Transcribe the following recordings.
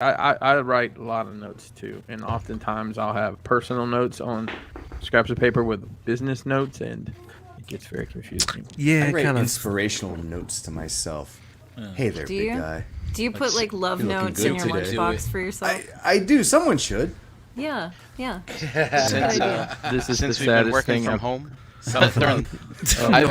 I write a lot of notes too, and oftentimes I'll have personal notes on scraps of paper with business notes, and it gets very confusing. Yeah, I write kind of. inspirational notes to myself. Hey there, Do big you? guy. Do you put like love you're looking notes in good your today. lunchbox for yourself? I do. Someone should. Yeah, yeah. Since, This is since the we've been saddest working thing from I've- home, Oh,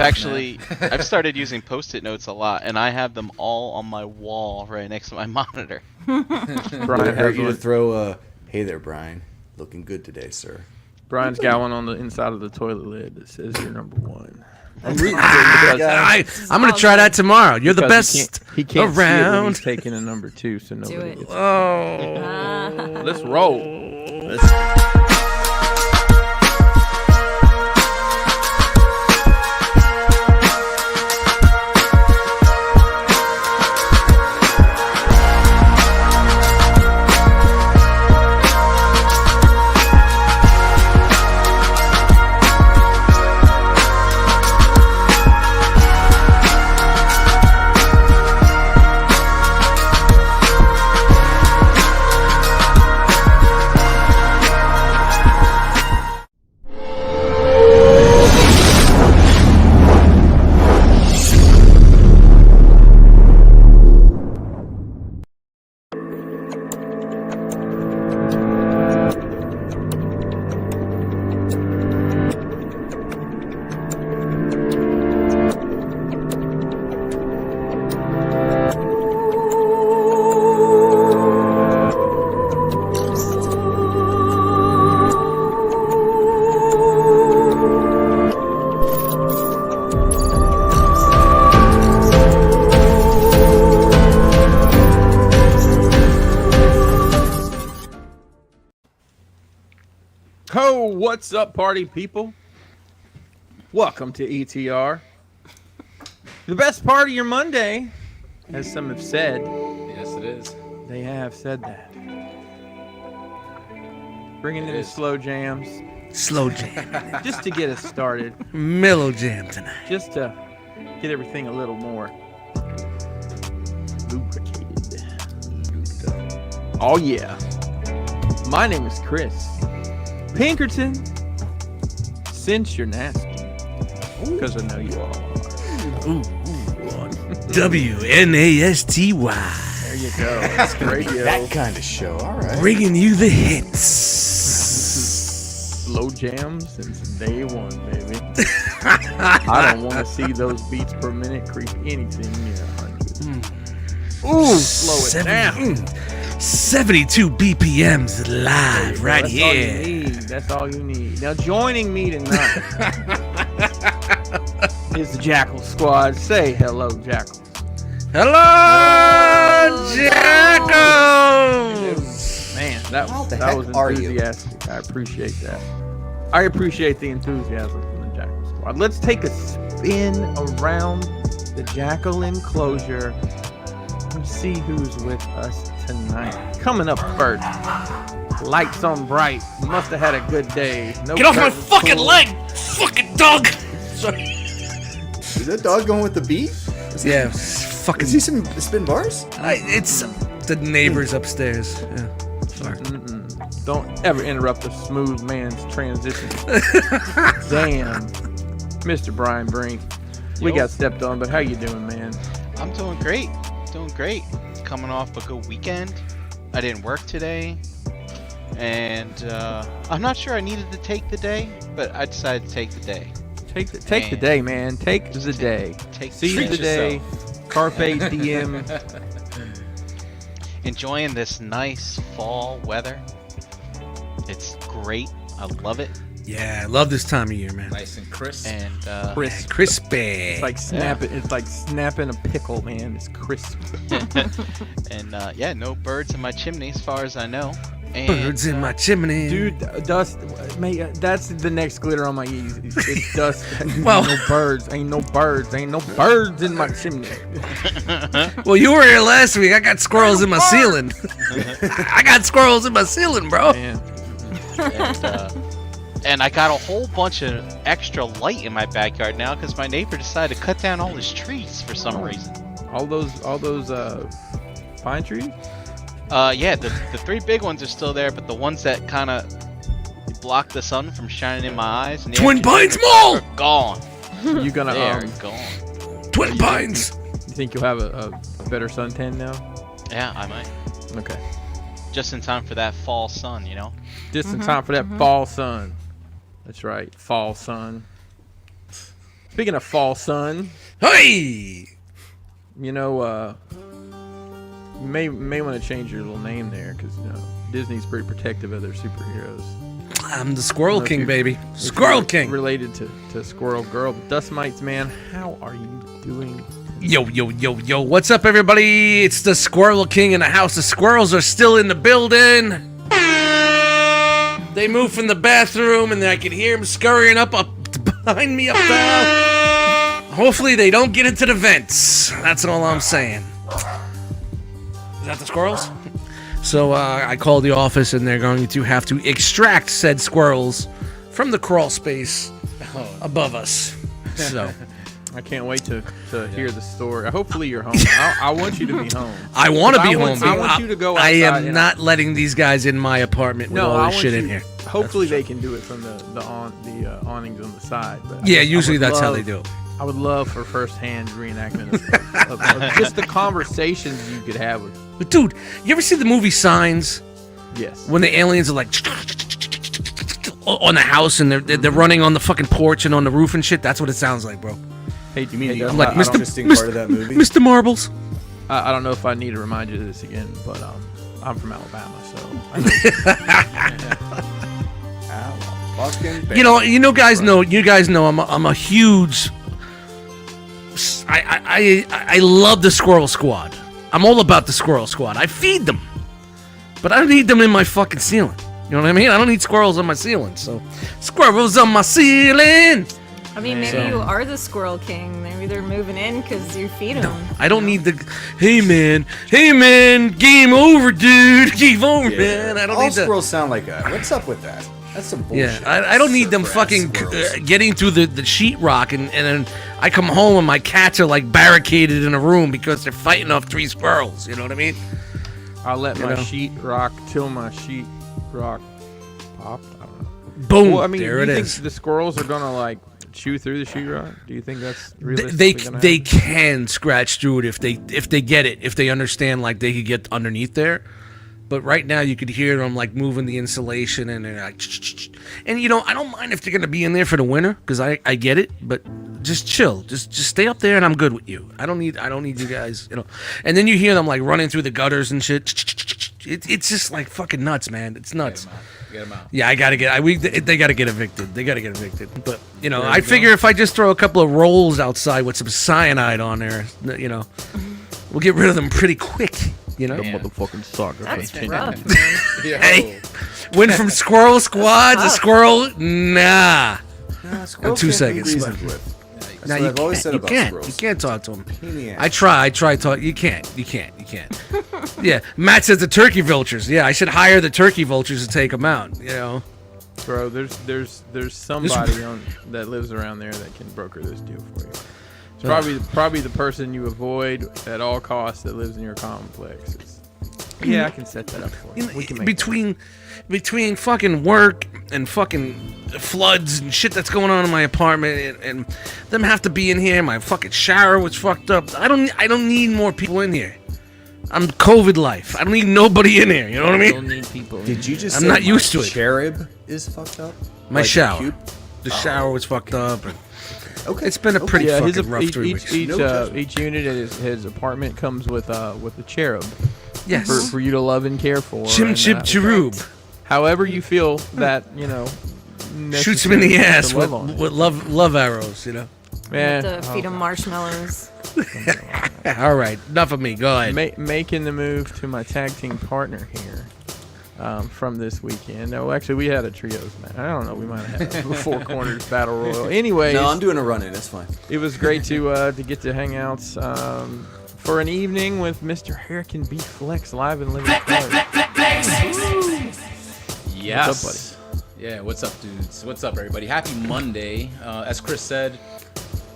I've started using Post-it notes a lot, and I have them all on my wall right next to my monitor. Would Brian it hurt has you to one. throw a, hey there, Brian. Looking good today, sir. Brian's got one on the inside of the toilet lid that says you're number one. I'm rooting for you, guy. I'm gonna try that tomorrow. You're the Because best he can't see it when around. he's taking a number two, so nobody it. gets Oh. Let's roll. Ho, what's up, party people? Welcome to ETR. The best part of your Monday, as some have said. Yes, it is. They have said that. Bringing in the is. slow jams, Slow jam. just to get us started, Mellow jam tonight. just to get everything a little more lubricated. Oh yeah. My name is Chris Pinkerton. Since you're nasty, because I know you all are. WNASTY. There you go. That's radio. That kind of show. All right. Bringing you the hits. Slow jam since day one, baby. I don't want to see those beats per minute creep anything near 100. Ooh, slow it down. 72 BPMs live right That's all you here. need. That's all you need. Now, joining me tonight is the Jackal Squad. Say hello, Jackal. Hello, Jackals. Man, that How the that heck was are you? enthusiastic. I appreciate that. I appreciate the enthusiasm from the Jackal Squad. Let's take a spin around the Jackal enclosure and see who's with us tonight. Coming up first, lights on bright. Must have had a good day. No Get off my curtains fucking pulled. leg, fucking dog. Is that dog going with the beat? Yeah, Is fucking. he some spin bars? It's the neighbors upstairs. Yeah, sorry. Don't ever interrupt a smooth man's transition. Damn, Mr. Brian Brink. We Yo. got stepped on, but how you doing, man? I'm doing great. Doing great. Coming off a good weekend. I didn't work today. And I'm not sure I needed to take the day, but I decided to take the day. Take the day, man. Take the day. Seize treat the day. Carpe diem. Enjoying this nice fall weather. It's great. I love it. Yeah, I love this time of year, man. Nice and crisp. And Crisp. Crispy. It's like snapping. It's like snapping a pickle, man. It's crisp. and yeah, no birds in my chimney as far as I know. And, Birds in my chimney. Dude, dust. Mate, that's the next glitter on my Yeezys. It's dust. Well- Ain't no birds. Ain't no birds. Ain't no birds in my chimney. Well, you were here last week. I got squirrels in my ceiling. I got squirrels in my ceiling, bro. Man. and I got a whole bunch of extra light in my backyard now because my neighbor decided to cut down all his trees for some reason. All those pine trees. Yeah, the 3 big ones are still there, but the ones that kind of block the sun from shining in my eyes. And Twin Pines Mall! are gone. You gonna They're you gone. Twin Pines! think you'll have a better suntan now? Yeah, I might. Okay. Just in time for that fall sun, you know? Just in time for that fall sun. That's right, fall sun. Speaking of fall sun, Hey! you know, you may want to change your little name there because Disney's pretty protective of their superheroes. I'm the Squirrel King, baby. If Squirrel you're King. Related to Squirrel Girl, Dust Mites, man. How are you doing? Yo, what's up, everybody? It's the Squirrel King in the house. The squirrels are still in the building. They moved from the bathroom, and I can hear them scurrying up behind me up there. Hopefully, they don't get into the vents. That's all I'm saying. Is that the squirrels? So I called the office, and they're going to have to extract said squirrels from the crawl space above us. So I can't wait to hear the story. Hopefully you're home. I want you to be home. I want to be home. I want you to go I outside am not letting these guys in my apartment with all this shit in here. Hopefully they can do it from the awnings on the side. But Yeah, usually that's how they do it. I would love for first-hand reenactment of just the conversations you could have with. But dude, you ever see the movie Signs? Yes. When the aliens are like on the house and they're running on the fucking porch and on the roof and shit? That's what it sounds like, bro. Hey, You mean I'm like, the Mr. interesting part of that movie? Mr. Marbles. I don't know if I need to remind you of this again, but I'm from Alabama, so I know. You guys know I'm a huge. I love the Squirrel Squad. I'm all about the Squirrel Squad. I feed them, but I don't need them in my fucking ceiling. You know what I mean? I don't need squirrels on my ceiling. So, squirrels on my ceiling. I mean, maybe you are the Squirrel King. Maybe they're moving in because you feed them. No, I don't need the. Hey man, game over, dude. Game over, man. I don't All need squirrels sound like that. What's up with that? That's some bullshit. Yeah, I don't need them Suppressed fucking squirrels. getting through the sheetrock and then I come home and my cats are like barricaded in a room because they're fighting off 3 squirrels. You know what I mean? I'll let my know? sheet rock till my sheet rock popped. I don't know. Boom. Well, I mean, there do it you think is. the squirrels are gonna like chew through the sheetrock? Do you think that's realistically gonna They happen? can scratch through it if they get it, if they understand like they could get underneath there. But right now you could hear them like moving the insulation and they're like, and I don't mind if they're gonna be in there for the winter because I get it, but just chill, just stay up there and I'm good with you. I don't need you guys, And then you hear them like running through the gutters and shit. It's just like fucking nuts, man. It's nuts. Get them out. Yeah, they gotta get evicted. They gotta get evicted. But I figure if I just throw a couple of rolls outside with some cyanide on there, we'll get rid of them pretty quick. The motherfucking sucker. That's Hey, rough. Hey, went from Squirrel Squad to Squirrel. Nah. Squirrels 2 can't be seconds, reasoned man. with. That's Now what you I've always can't. said You about can't. squirrels. You can't talk to them. Pain in the ass. I try talk. You can't. Yeah, Matt says the turkey vultures. Yeah, I should hire the turkey vultures to take them out. Bro, there's somebody that lives around there that can broker this deal for you. It's probably the person you avoid at all costs that lives in your complex. Yeah, I can set that up for you. We can make between fucking work and fucking floods and shit that's going on in my apartment and them have to be in here. My fucking shower was fucked up. I don't need more people in here. I'm COVID life. I don't need nobody in here. You know what I mean? Don't need people. Did you just I'm say not my used to it. cherub is fucked up? My Like shower. cute? The shower was fucked up. And Okay. it's been a pretty Yeah, fucking rough 3 weeks. each unit at his apartment comes with a cherub Yes. for you to love and care for. Chim and, chip cherub. However you feel that Shoots him in the necessary ass to with love on it. love arrows. Man, To feed them marshmallows. All right, enough of me. Go ahead. making the move to my tag team partner here from this weekend. No, actually, we had a trios match. I don't know. We might have had a 4 corners battle royal. Anyways, No, I'm doing a run-in. It's fine. it was great to get to hang out for an evening with Mr. Hurricane B Flex live in living color. Yes. What's up, Yeah, what's up, dudes? What's up, everybody? Happy Monday. As Chris said,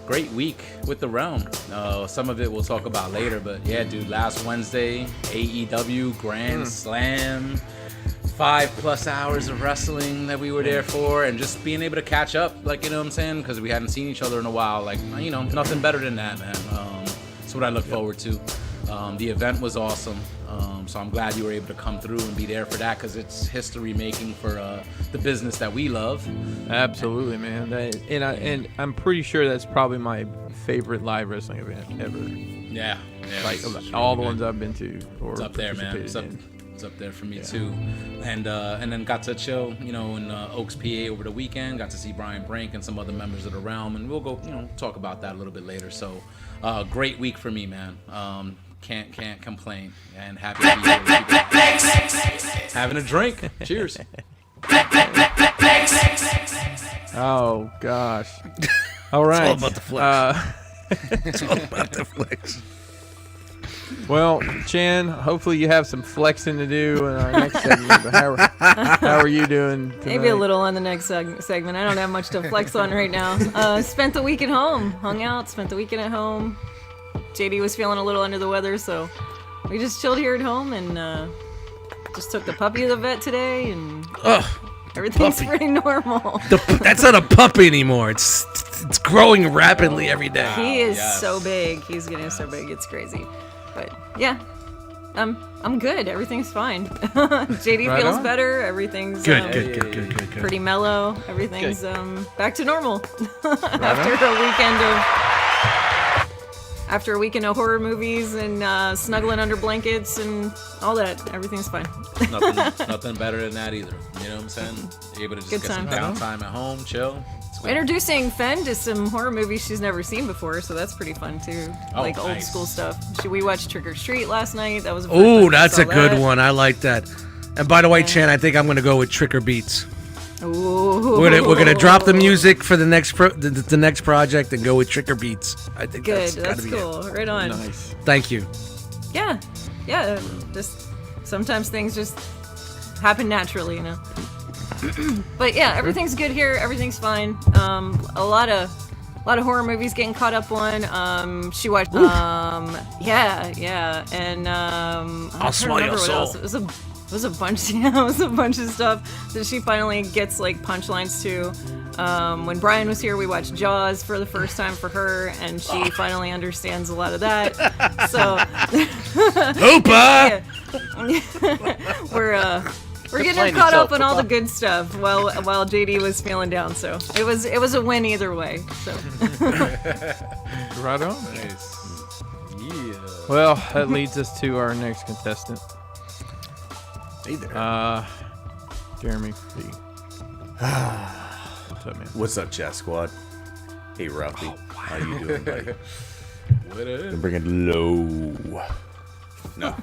great week with the Realm. Some of it we'll talk about later, but yeah, dude, last Wednesday, AEW Grand Slam, 5+ hours of wrestling that we were there for, and just being able to catch up, like, you know what I'm saying? Because we hadn't seen each other in a while. Like, you know, nothing better than that, man. That's what I look forward to. The event was awesome. So I'm glad you were able to come through and be there for that, because it's history making for the business that we love. Absolutely, man. And I'm pretty sure that's probably my favorite live wrestling event ever. Yeah. Like it's all the really ones good. I've been to or It's up there, man. participated in. It's up there for me too. And then got to chill, you know, in Oaks, PA over the weekend. Got to see Brian Brink and some other members of the Realm, and we'll go, you know, talk about that a little bit later. So, great week for me, man. Can't complain, and happy to be here with you guys. Having a drink. Cheers. Oh gosh. All right. all about the flex. It's all about the flex. Well, Chan, hopefully you have some flexing to do in our next segment. But how are you doing tonight? Maybe a little on the next segment. I don't have much to flex on right now. Spent the week at home. Hung out. Spent the weekend at home. JD was feeling a little under the weather, so we just chilled here at home and just took the puppy to the vet today, and everything's puppy. pretty normal. That's not a puppy anymore. It's growing rapidly every day. He is yes. so big. He's getting so big. It's crazy. But yeah, I'm good. Everything's fine. JD Right feels on. better. Everything's Good. pretty mellow. Everything's back to normal after a weekend of horror movies and snuggling under blankets and all that. Everything's fine. Nothing better than that either. You know what I'm saying? You're able to just Good get some time. downtime at home, chill. It's cool. Introducing Fen to some horror movies she's never seen before, so that's pretty fun too. Oh, Like old nice. school stuff. We watched Trick or Treat last night. That was the first Oh, time I that's saw a good that. one. I like that. And by the way, Chan, I think I'm gonna go with Trick or Beats. Ooh. We're gonna drop the music for the next the next project and go with Trick or Beats. I think Good. that's gotta That's be cool. Right on. Nice. it. Thank you. Yeah. Just sometimes things just happen naturally, you know. But yeah, everything's good here. Everything's fine. A lot of horror movies getting caught up on. She watched. Yeah, and I'll swallow your soul. It was a bunch. Yeah, it was a bunch of stuff that she finally gets like punchlines to. When Brian was here, we watched Jaws for the first time for her, and she finally understands a lot of that. So. Hoopa! We're getting her Complain caught up yourself, on all the Papa. good stuff while JD was feeling down. So it was a win either way. So Right on. Nice. Yeah. Well, that leads us to our next contestant. Hey there. Jeremy B. What's up, man? What's up, Chat Squad? Hey, Ralphie. How you doing, buddy? What up? Bring it low. No.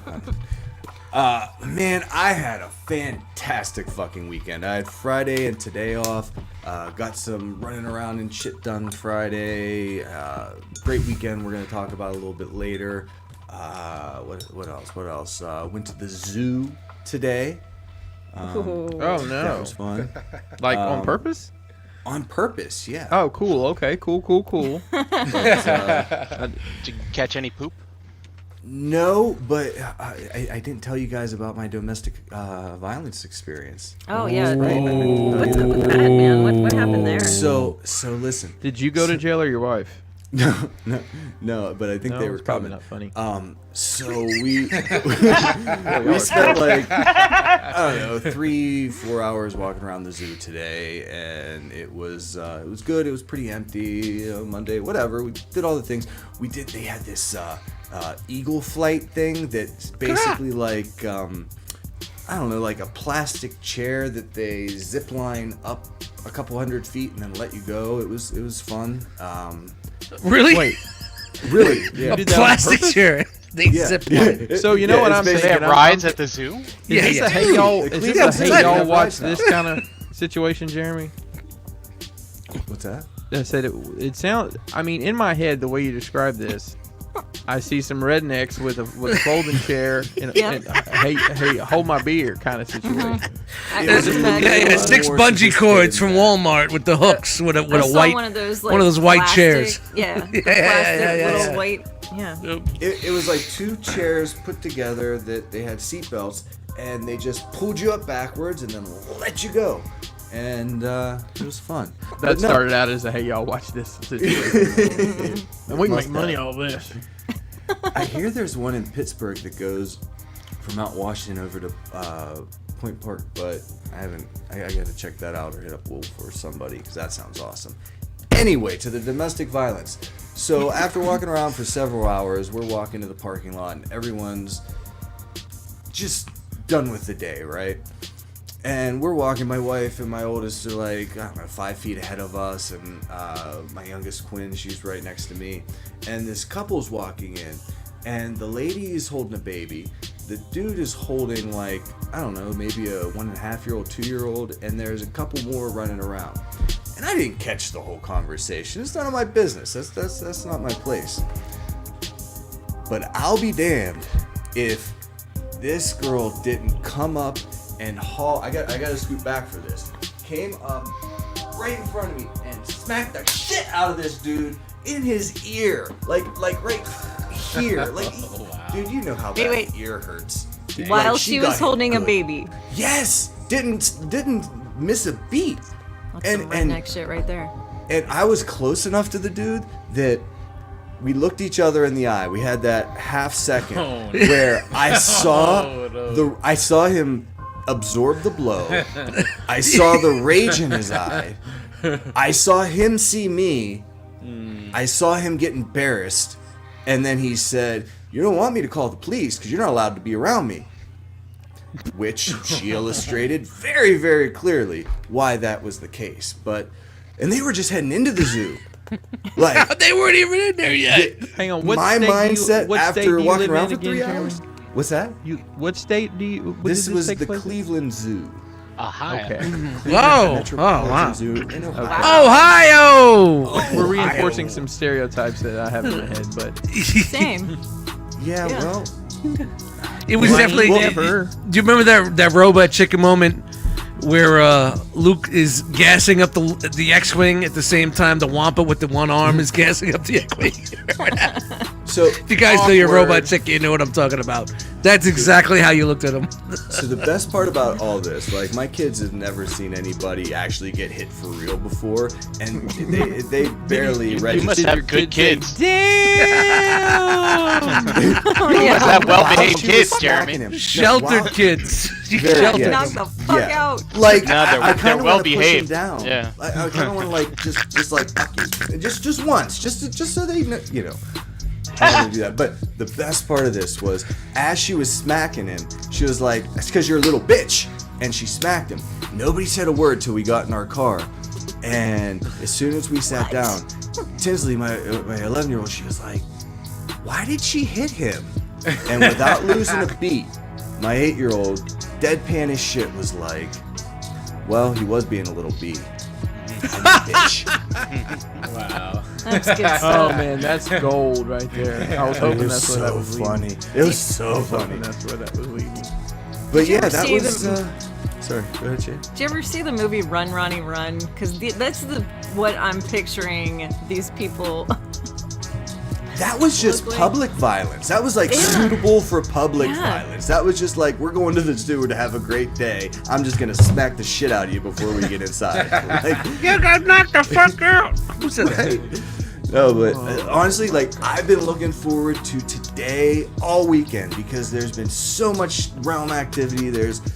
Man, I had a fantastic fucking weekend. I had Friday and today off. Got some running around and shit done Friday. Great weekend. We're gonna talk about a little bit later. What else? Went to the zoo today. Oh That no! was fun. Like on purpose? On purpose, yeah. Oh, cool. Okay, cool. But, Did you catch any poop? no, but I didn't tell you guys about my domestic violence experience. oh yeah, what's up with that, man? What happened there? So listen. Did you go to jail or your wife? No, but I think No, they were it's probably coming. not funny. So we spent like I don't know 3-4 hours walking around the zoo today, and it was good. It was pretty empty. Monday, whatever. We did all the things. They had this eagle flight thing that's basically like I don't know, like a plastic chair that they zip line up a couple hundred feet and then let you go. It was fun. Really? Wait, Really? Yeah. A plastic chair. They Yeah. zip line. so you know what it's I'm basically- They saying? have rides at the zoo? Yeah, Is this yeah. a hey y'all? Is Cleveland this a Zoo hey have y'all watch rides now. this kind of situation, Jeremy? What's that? I said it sounds. I mean, in my head, the way you describe this, I see some rednecks with a folding chair and, Yep. and hey, hold my beer kind of situation. I It was can a imagine. Yeah, yeah, More 6 bungee cords from sophisticated Walmart with the hooks with a I saw white one of those, one of those white plastic- chairs. Yeah, the Yeah, yeah, plastic yeah, yeah, little yeah. white. Yeah. It was like 2 chairs put together that they had seat belts, and they just pulled you up backwards and then let you go. And it was fun. That But no, started out as a hey y'all watch this situation. And we can Must make money have. off this. I hear there's one in Pittsburgh that goes from Mount Washington over to Point Park, but I haven't. I gotta check that out or hit up Wolf or somebody because that sounds awesome. Anyway, to the domestic violence. So after walking around for several hours, we're walking to the parking lot and everyone's just done with the day, right? And we're walking, my wife and my oldest are like, I don't know, 5 feet ahead of us, and my youngest Quinn, she's right next to me. And this couple's walking in, and the lady is holding a baby. The dude is holding, like, I don't know, maybe a 1.5-year-old, 2-year-old, and there's a couple more running around. And I didn't catch the whole conversation. It's none of my business. That's not my place. But I'll be damned if this girl didn't come up and haul. I got to scoot back for this. Came up right in front of me and smacked the shit out of this dude in his ear, like right here. Like, dude, you know how bad Wait. ear hurts. While Like, she got was hit holding a good. baby. Yes, didn't miss a beat. That's And- some and- redneck shit right there. And I was close enough to the dude that we looked each other in the eye. We had that half second Oh, no. where I saw Oh, no. I saw him absorb the blow. I saw the rage in his eye. I saw him see me. I saw him get embarrassed, and then he said, "You don't want me to call the police because you're not allowed to be around me." Which she illustrated very, very clearly why that was the case. And they were just heading into the zoo. Like, They weren't even in there yet. Hang on, what my state do you- mindset what state after do you walking live around in for 3 again, hours. What's that? What state do you? What This did was take the place in? Cleveland Zoo. Ohio. Okay. Whoa! Oh Metropolitan wow! Zoo in Ohio. Ohio! We're reinforcing some stereotypes that I have in my head, but Same. Yeah, Yeah. well, It was Well, definitely. never. Do you remember that Robot Chicken moment where Luke is gassing up the X-wing at the same time the Wampa with the one arm is gassing up the X-wing? Remember that? so If you guys know your awkward. Robot Chicken, you know what I'm talking about. That's exactly how you looked at him. So the best part about all this, like, my kids have never seen anybody actually get hit for real before, and they barely You registered. must have good kids. Oh, You must have well-behaved She was kids, smacking Jeremy. him. No, Sheltered wow. kids. Very- Sheltered. yeah. knock the fuck Yeah. out. Like, No, they're- I they're kind of well want to push him behaved. down. Yeah. I kind of want to, like, just like, fuck you. Just once, just so they know, you know. I want to do that. But the best part of this was, as she was smacking him, she was like, "That's because you're a little bitch," and she smacked him. Nobody said a word till we got in our car, and as soon as we sat down, Tinsley, my 11-year-old, she was like, "Why did she hit him?" And without losing a beat, my 8-year-old, deadpan as shit, was like, "Well, he was being a little B. I'm a bitch." Wow. That's good oh stuff. man, that's gold right there. I was It hoping was that's where that so was funny. leading. It was so I was hoping funny. that's where that was leading. But you yeah, ever that see was. the- Sorry, go ahead, Shay. Did you ever see the movie Run, Ronnie, Run? Because that's what I'm picturing these people. That was just Ugly. public violence. That was like Yeah. suitable for public Yeah. violence. That was just like, we're going to the zoo to have a great day. I'm just gonna smack the shit out of you before we get inside. Like, You got knocked the fuck out. Who said that? no, but honestly, like, I've been looking forward to today all weekend because there's been so much realm activity.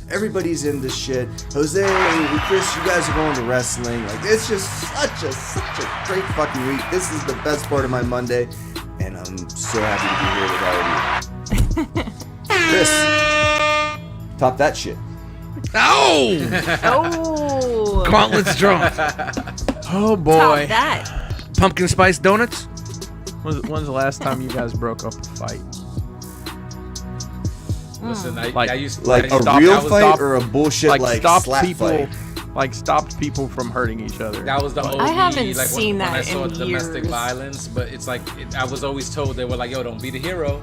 Everybody's into shit. Jose and Chris, you guys are going to wrestling. Like, it's just such a great fucking week. This is the best part of my Monday, and I'm so happy to be here with all of you. Chris, top that shit. Oh! Oh, Gauntlets drawn. Oh top boy. that. Pumpkin spice donuts? When's the last time you guys broke up a fight? Listen, Like- I used Like I a used- Stop- real I was fight stop- or a bullshit like stop slap people. fight? like stopped people from hurting each other. That was the OG. I haven't like seen when that I saw in domestic years. violence, but it's like I was always told they were like, "Yo, don't be the hero,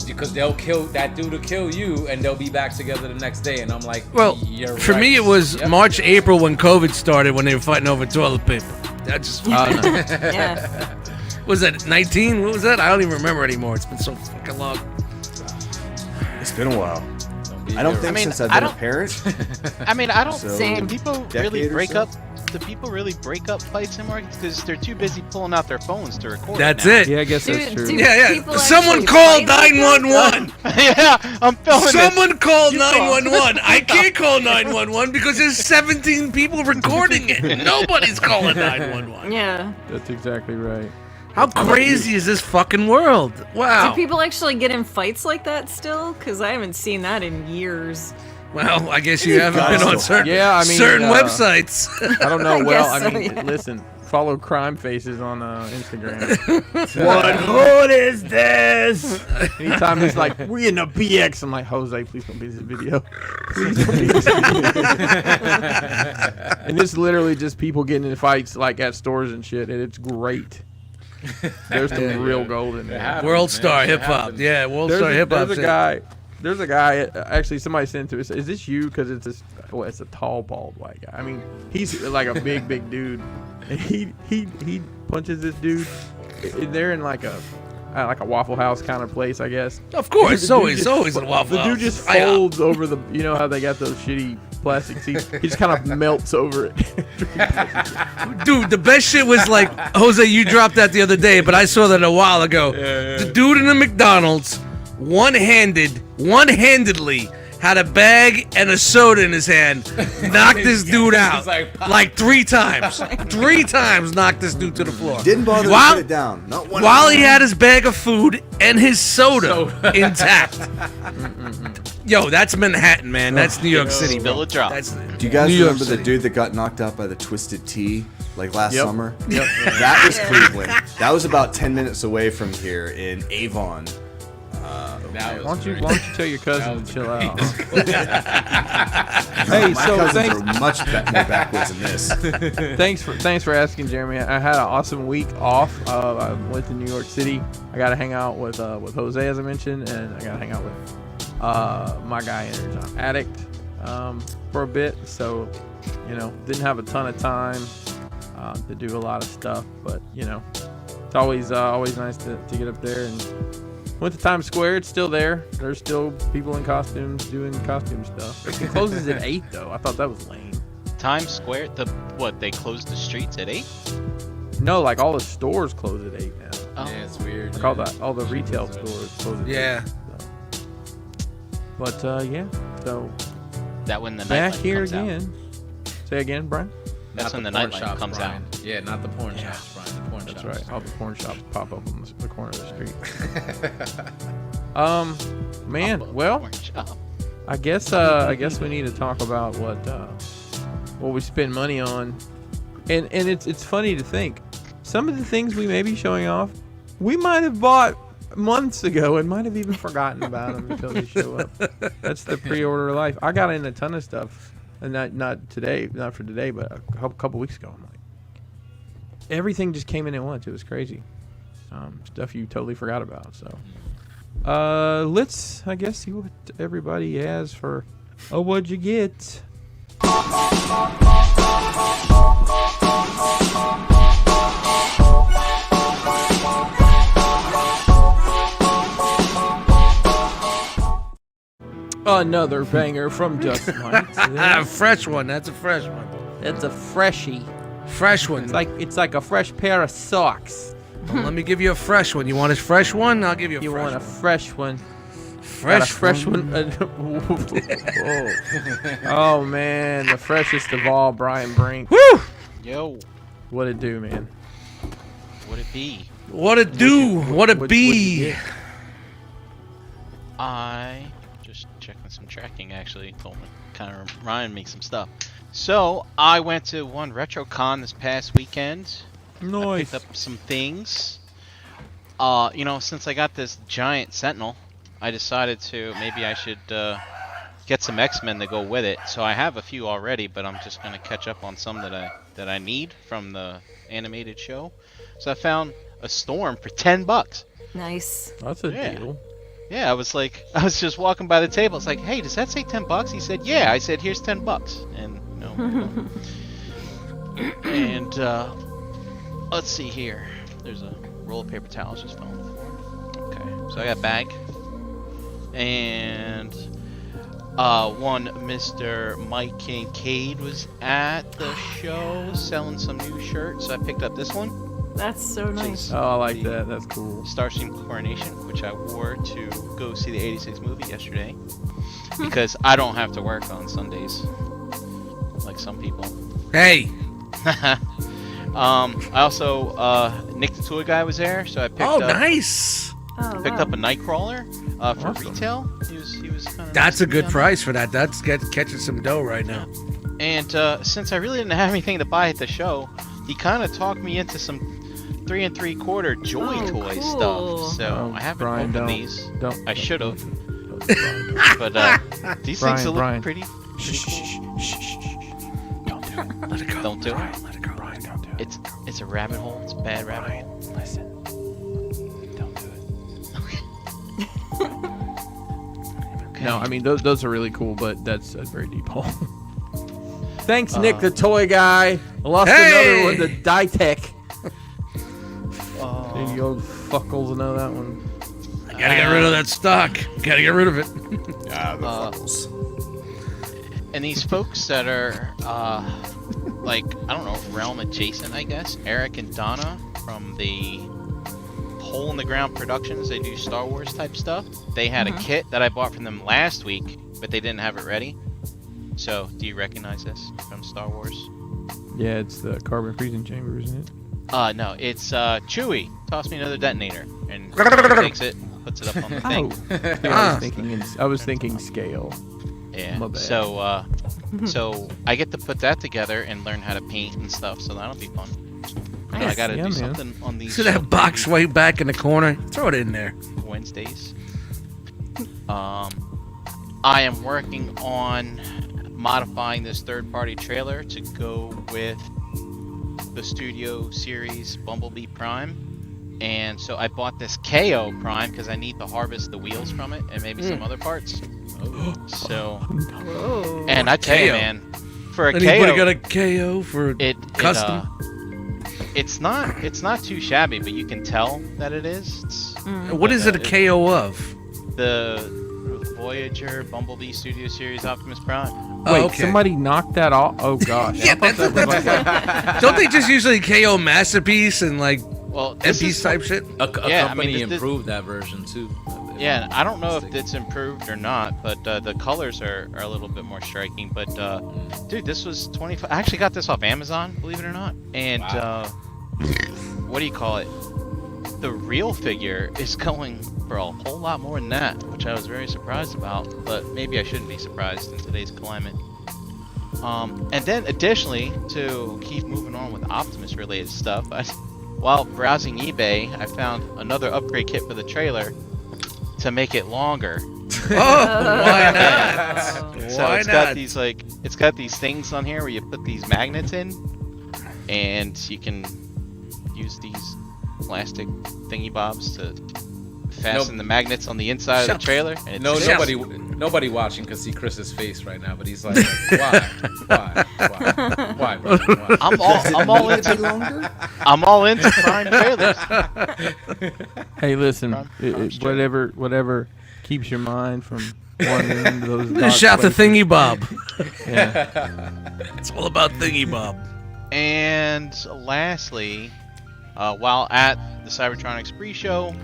because they'll kill that dude will kill you, and they'll be back together the next day." And I'm like, Well, You're for right. me, it was Yep. March, April when COVID started when they were fighting over toilet paper. That just Yeah. was that 19? What was that? I don't even remember anymore. It's been so fucking long. It's been a while. Don't be I don't the think hero. since I've I been a don't- parent. I mean, I don't. So, Same. Do people really decade or break so? up? Do people really break up fights anymore? Because they're too busy pulling out their phones to record. That's now. it. Yeah, I guess that's Dude, true. dude. Yeah, People Someone actually called fight like that? 911. Yeah, I'm filming this. Someone called You call. 911. I can't call 911 because there's 17 people recording it. Nobody's calling 911. Yeah. That's exactly right. How crazy is this fucking world? Wow. Do people actually get in fights like that still? Because I haven't seen that in years. Well, I guess you haven't been on certain, Yeah, I mean, certain websites. websites. I don't know. I Well, guess I so, mean, yeah. listen, follow Crime Faces on Instagram. What hood is this? Anytime he's like, we in the BX, I'm like, Jose, please don't be in this video. Please don't be in this video. And it's literally just people getting in fights like at stores and shit, and it's great. There's some real gold in there. happens, World man. Star It Hip Hop. happens. Yeah, World Star There's Hip Hop. There's a guy. Actually, somebody sent to us. Is this you? Because it's this. Well, it's a tall, bald white guy. I mean, he's like a big dude. And he punches this dude. They're in like a Waffle House kind of place, I guess. Of course, The dude it's just- always a Waffle The House. dude just I- folds over the. You know how they got those shitty plastic seats? He just kind of melts over it. Dude, the best shit was like, Jose, you dropped that the other day, but I saw that a while ago. The dude in the McDonald's, one-handedly, had a bag and a soda in his hand, knocked this dude out. Like 3 times. 3 times knocked this dude to the floor. Didn't bother to While- put it down. Not one. While he had his bag of food and his soda intact. Yo, that's Manhattan, man. That's New York City, Spill bro. a drop. That's Do you guys New York remember the City. dude that got knocked out by the Twisted Tea like last Yep. summer? Yep. That was Cleveland. That was about 10 minutes away from here in Avon. That Why was don't you great. tell your cousin to chill out? Crazy. Hey, My so cousins thanks. are much more backwards than this. Thanks for asking, Jeremy. I had an awesome week off. I went to New York City. I got to hang out with Jose, as I mentioned, and I got to hang out with my guy Energon Addict for a bit. So, didn't have a ton of time to do a lot of stuff, but it's always nice to get up there. And went to Times Square. It's still there. There's still people in costumes doing costume stuff. It closes at 8 though. I thought that was lame. Times Square. They closed the streets at 8. No, like all the stores close at 8 now. Oh. Yeah, it's weird. Like all the retail stores close at 8. Yeah. So. But yeah. So That when the back nightlight here comes out. again. Say again, Brian. That's when the porn nightlight shops, comes Brian. out. Yeah, not the porn shops, Brian. The porn That's shops. right. All the porn shops pop up on the corner of the street. Man. Well, Orange. Oh. I guess we need to talk about what we spend money on, and it's funny to think some of the things we may be showing off, we might have bought months ago and might have even forgotten about them until they show up. That's the pre-order life. I got in a ton of stuff, and not for today, but a couple weeks ago. I'm like, everything just came in at once. It was crazy. Stuff you totally forgot about. So. Let's, I guess, see what everybody has for, what'd you get? Another banger from Just Mike. Fresh one. That's a fresh one. That's a freshie. Fresh one. It's like a fresh pair of socks. Well, let me give you a fresh one. You want a fresh one? I'll give you a You fresh want a one. fresh one? Fresh, Got a fresh one. Whoa. Oh man, the freshest of all, Brian Brink. Woo! Yo, What it do, man? would it be? What it do? What it What'd you be? get? I just checking some tracking actually. Told me, kind of reminded me some stuff. So I went to one RetroCon this past weekend. I Nice. picked up some things. Since I got this giant Sentinel, I decided maybe I should get some X-Men to go with it. So I have a few already, but I'm just gonna catch up on some that I need from the animated show. So I found a Storm for $10. Nice. That's a Yeah. deal. Yeah, I was just walking by the table. It's like, hey, does that say $10? He said, yeah. I said, here's $10, and and let's see here. There's a roll of paper towels just fell on the floor. Okay, so I got a bag, and one Mr. Mike Kincaid was at the show selling some new shirts. So I picked up this one. That's so nice. Oh, I like that. That's cool. Starscream Coronation, which I wore to go see the '86 movie yesterday, because I don't have to work on Sundays like some people. Hey, I also Nick the Toy Guy was there, so I picked oh, up nice. picked wow. up a Nightcrawler for Awesome. retail. He was kind of That's a good price for that. That's catching some dough right now. And since I really didn't have anything to buy at the show, he kind of talked me into some 3 3/4 Joy Oh, Toy cool. stuff. So Oh, I haven't Brian, opened don't. these. Don't. I should have, Brian, but these Brian, things look Brian. pretty. Shh, cool. shh, shh, shh. Don't do it. Let it go. Don't do it. Brian, let it go. Brian, don't do it. It's a rabbit hole. It's a bad rabbit Brian, hole. listen. Don't do it. No, I mean those are really cool, but that's a very deep hole. Thanks, Nick the Toy Guy. I lost Hey! another one to Ditech. You old fuckles know that one. I gotta get rid of that stock. Gotta get rid of it. Ah, the fuckles. And these folks that are like, I don't know, realm adjacent, I guess. Eric and Donna from the Hole in the Ground Productions. They do Star Wars type stuff. They had a kit that I bought from them last week, but they didn't have it ready. So, do you recognize this from Star Wars? Yeah, it's the carbon freezing chamber, isn't it? No, it's Chewie. Toss me another detonator, and takes it, puts it up on the thing. I was thinking scale. Yeah. My bad. So, so I get to put that together and learn how to paint and stuff. So that'll be fun. And I Nice. gotta Yeah, do man. something on these See that box way back in the corner? Throw it in there. Wednesdays. I am working on modifying this third-party trailer to go with the Studio Series Bumblebee Prime. And so I bought this KO Prime because I need to harvest the wheels from it and maybe some other parts. So, Whoa. and I tell you, KO. man, for a Anybody KO, got a KO for custom? it's not too shabby, but you can tell that it is. It's, What is it a KO of? the Voyager Bumblebee Studio Series Optimus Prime. Oh, Wait, okay. somebody knocked that off? Oh gosh. Yeah, that's Don't they just usually KO Masterpiece and like Well, this MP is type shit? A Yeah, I company mean, this- improved that version too. Yeah, I don't know if it's improved or not, but the colors are a little bit more striking. But dude, this was 25. I actually got this off Amazon, believe it or not. And what do you call it? The real figure is going for a whole lot more than that, which I was very surprised about. But maybe I shouldn't be surprised in today's climate. And then additionally, to keep moving on with Optimus related stuff, while browsing eBay, I found another upgrade kit for the trailer to make it longer. Oh, why not? So Why it's not? got these it's got these things on here where you put these magnets in, and you can use these plastic thingy bobs to fasten the magnets on the inside of the trailer. And it's No, Shut- nobody watching can see Chris's face right now, but he's like, why, bro? Why? I'm all into I'm all into Prime trailers. Hey, listen. Prime straight. Whatever keeps your mind from wandering into those. dark Just shout the places. Thingy Bob. Yeah. It's all about Thingy Bob. And lastly, while at the Cybertronics pre-show,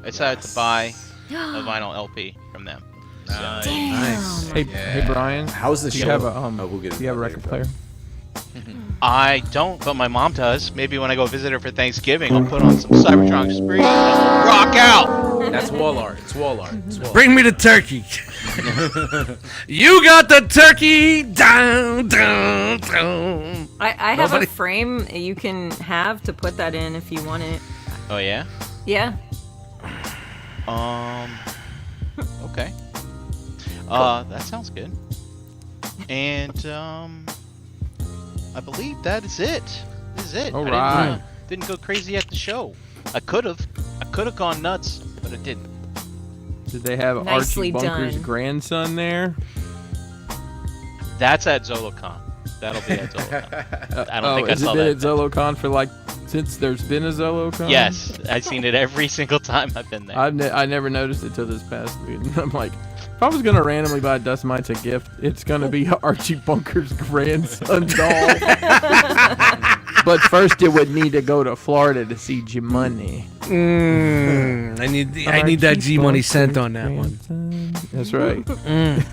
I decided to buy a vinyl LP from them. Nice. Hey, Brian. How's the Do show? you have a we'll get Do you have a record player? I don't, but my mom does. Maybe when I go visit her for Thanksgiving, I'll put on some Cybertronics pre and we'll rock out. That's wall art. It's wall art. It's wall art. Bring me the turkey. You got the turkey down, down, down. I have Nobody- a frame you can have to put that in if you want it. Oh yeah. Yeah. Okay. That sounds good. And I believe that is it. This is it. All I right. didn't go crazy at the show. I could have gone nuts, but I didn't. Did they have Nicely Archie Bunker's done. grandson there? That's at ZoloCon. That'll be at ZoloCon. I don't think I has saw it been that. at ZoloCon for since there's been a ZoloCon? Yes, I've seen it every single time I've been there. I never noticed it till this past week. I'm like, if I was gonna randomly buy Dust Mites a gift, it's gonna be Archie Bunker's grandson doll. But first, it would need to go to Florida to see G-Money. I need that G Money cent on that one. That's right. Oh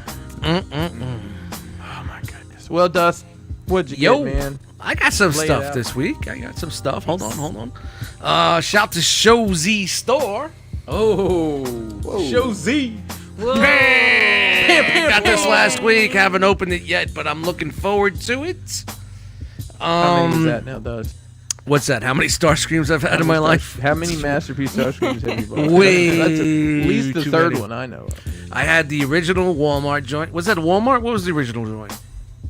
my goodness. Well, Dust, what'd you Yo, get, man? I got some Lay it stuff out. this week. I got some stuff. Hold on. Shout to Show Z Store. Oh, Show Z. Whoa. Got this last week. Haven't opened it yet, but I'm looking forward to it. How many is that now, Dust? What's that? How many Star Screams I've had in my life? How many Masterpiece Star Screams have you bought? Way That's at least the too third many. one I know of. I had the original Walmart joint. Was that Walmart? What was the original joint?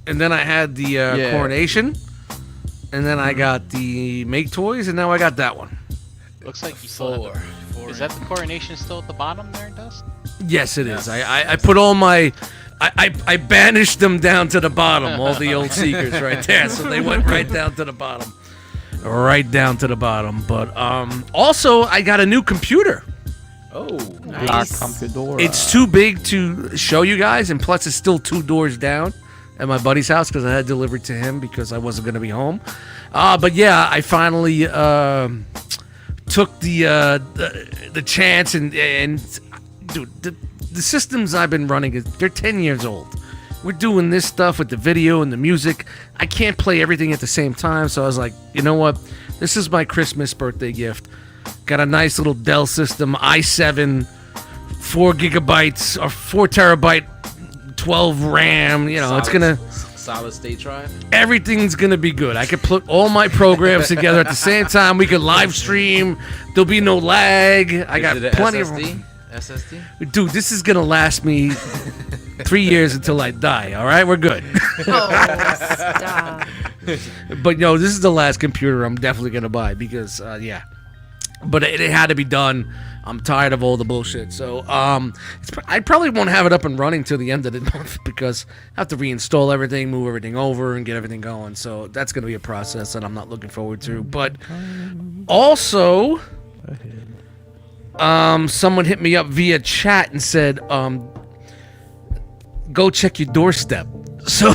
And then I had the Coronation. And then I got the Make Toys, and now I got that one. Looks like you still have Four. Is that the coronation still at the bottom there, Dust? Yes, it is. I put all my... I banished them down to the bottom, all the old Seekers right there. So they went right down to the bottom. Right down to the bottom. But also, I got a new computer. Oh, La Nice. Computadora. It's too big to show you guys, and plus it's still 2 doors down at my buddy's house because I had delivered to him because I wasn't going to be home. But yeah, I finally took the chance and dude, the systems I've been running, they're 10 years old. We're doing this stuff with the video and the music. I can't play everything at the same time, so I was like, you know what? This is my Christmas birthday gift. Got a nice little Dell system, i7, 4 gigabytes or 4 terabyte, 12 RAM. You know, it's gonna solid state drive. everything's gonna be good. I could put all my programs together at the same time. We could live stream. There'll be no lag. I got Is it a plenty SSD? of. Dude, this is gonna last me 3 years until I die. All right, we're good. Oh, stop. But no, this is the last computer I'm definitely gonna buy because yeah. But it had to be done. I'm tired of all the bullshit. So I probably won't have it up and running till the end of the month because I have to reinstall everything, move everything over, and get everything going. So that's gonna be a process that I'm not looking forward to. But also, someone hit me up via chat and said, go check your doorstep. So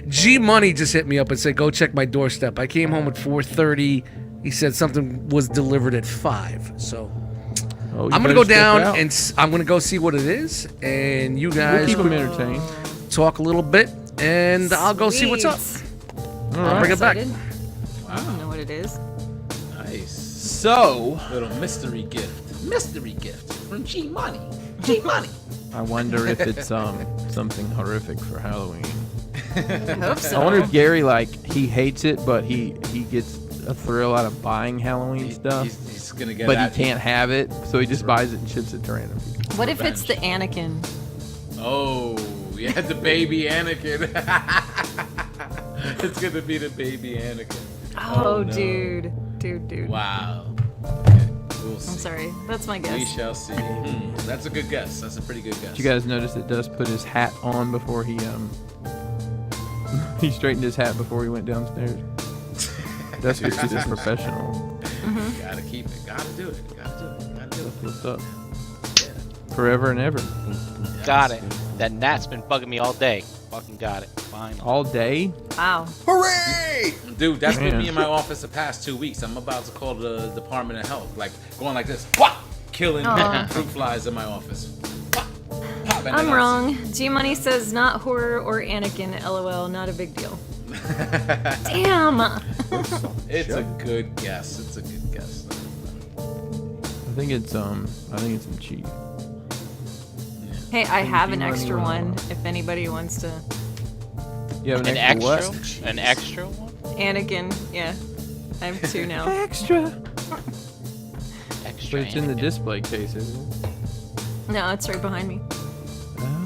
G Money just hit me up and said, go check my doorstep. I came home at 4:30. He said something was delivered at 5. So Oh, you I'm better gonna go step down out. and I'm gonna go see what it is, and you We'll guys keep them entertained. talk a little bit, and I'll go see what's up. Sweet. I'll bring it back. Excited. I don't know what it is. Nice. So, Little mystery gift. Mystery gift from G Money. G Money. I wonder if it's something horrific for Halloween. I hope so. I wonder if Gary he hates it, but he gets a thrill out of buying Halloween stuff. He's gonna get But that. he can't have it, so he just buys it and ships it to random people. What if it's the Anakin? Oh, yeah, the baby Anakin. It's gonna be the baby Anakin. Oh, no. dude. Wow. Okay, we'll I'm see. sorry. That's my We guess. shall see. That's a good guess. That's a pretty good guess. Did you guys notice that Dust put his hat on before he he straightened his hat before he went downstairs? Dust is just professional. Gotta keep it. Gotta do it. Gotta do it. Gotta do it. What's up? Forever and ever. Got it. That gnat's been bugging me all day. Fucking got it. Fine. All day? Wow. Dude, that's been Man. me in my office the past 2 weeks. I'm about to call the Department of Health. Like, going like this. Wah! Killing Aw. fruit flies in my office. Wah! Pop, and then I'm I'll wrong. G Money says not horror or Anakin. LOL. Not a big deal. Damn. It's a good guess. It's a good guess. I think it's some cheap. Hey, I have an G-Money extra one. one. If anybody wants to. You have An extra extra? what? An extra one? Anakin. Yeah. I have 2 now. Extra. Extra. But it's in the Anakin. display case, isn't it? No, it's right behind me. Oh.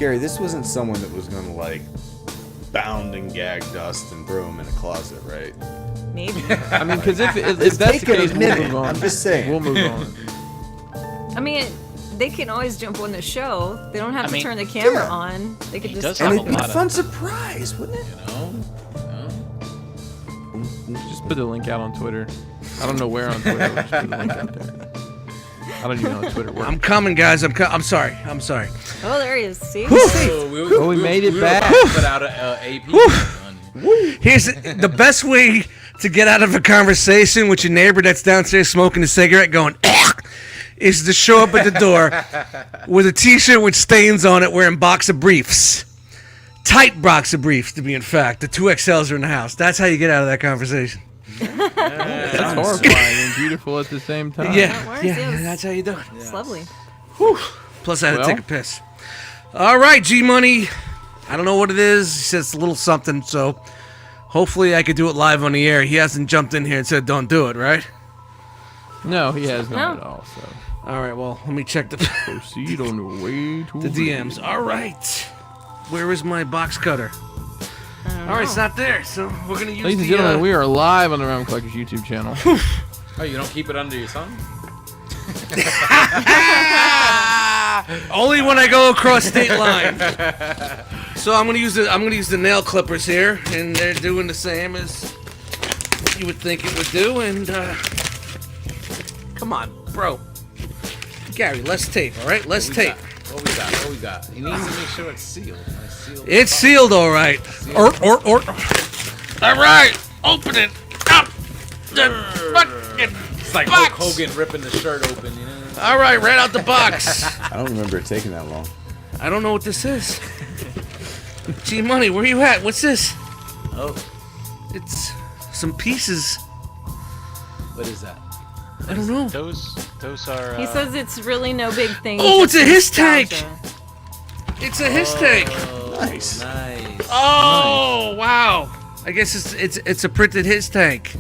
Gary, this wasn't someone that was gonna like bound and gag Dust and throw him in a closet, right? Maybe. I mean, because if It's that's the taken a case, we'll minute. move on. I'm just saying. We'll move on. I mean, they can always jump on the show. They don't have I to mean, turn the camera yeah. on. They could He just does And have it'd be a lot of- fun surprise, wouldn't it? Just put the link out on Twitter. I don't know where on Twitter. Just put the link out there. I don't even know how Twitter works. I'm coming, guys. I'm sorry. Oh, there he is. See? Oh, we made it back. Put out a AP. on you. Here's the best way to get out of a conversation with your neighbor that's downstairs smoking a cigarette going, is to show up at the door with a t-shirt with stains on it wearing boxer briefs. Tight boxer briefs, to be in fact. The 2XLs are in the house. That's how you get out of that conversation. That's horrifying and beautiful at the same time. Yeah, works, yeah, yes. that's how you do it. It's lovely. Plus, I had to Well. take a piss. All right, G-Money. I don't know what it is. He says a little something, so hopefully I could do it live on the air. He hasn't jumped in here and said don't do it, right? No, he has not No. at all. So All right, well, let me check the proceed on the way to the DMs. All right. Where is my box cutter? All right, it's not there, so we're going to use Ladies and the... gentlemen, we are live on the Realm Collectors YouTube channel. Oh, you don't keep it under your tongue? Only when I go across state line. So I'm gonna use the nail clippers here, and they're doing the same as you would think it would do. And come on, bro, Gary, let's tape. All right, let's tape. What we got? He needs to make sure it's sealed. It's sealed, all right. Or. All right, open it up. The fucking It's like box. Hulk Hogan ripping the shirt open, you know? All right, right out the box. I don't remember it taking that long. I don't know what this is. G-Money, where you at? What's this? Oh, It's some pieces. what is that? I don't know. Those are. He says it's really no big thing. Oh, just it's a his tank. nostalgia. It's a his tank. Nice. Nice. Oh, wow. I guess it's a printed his tank.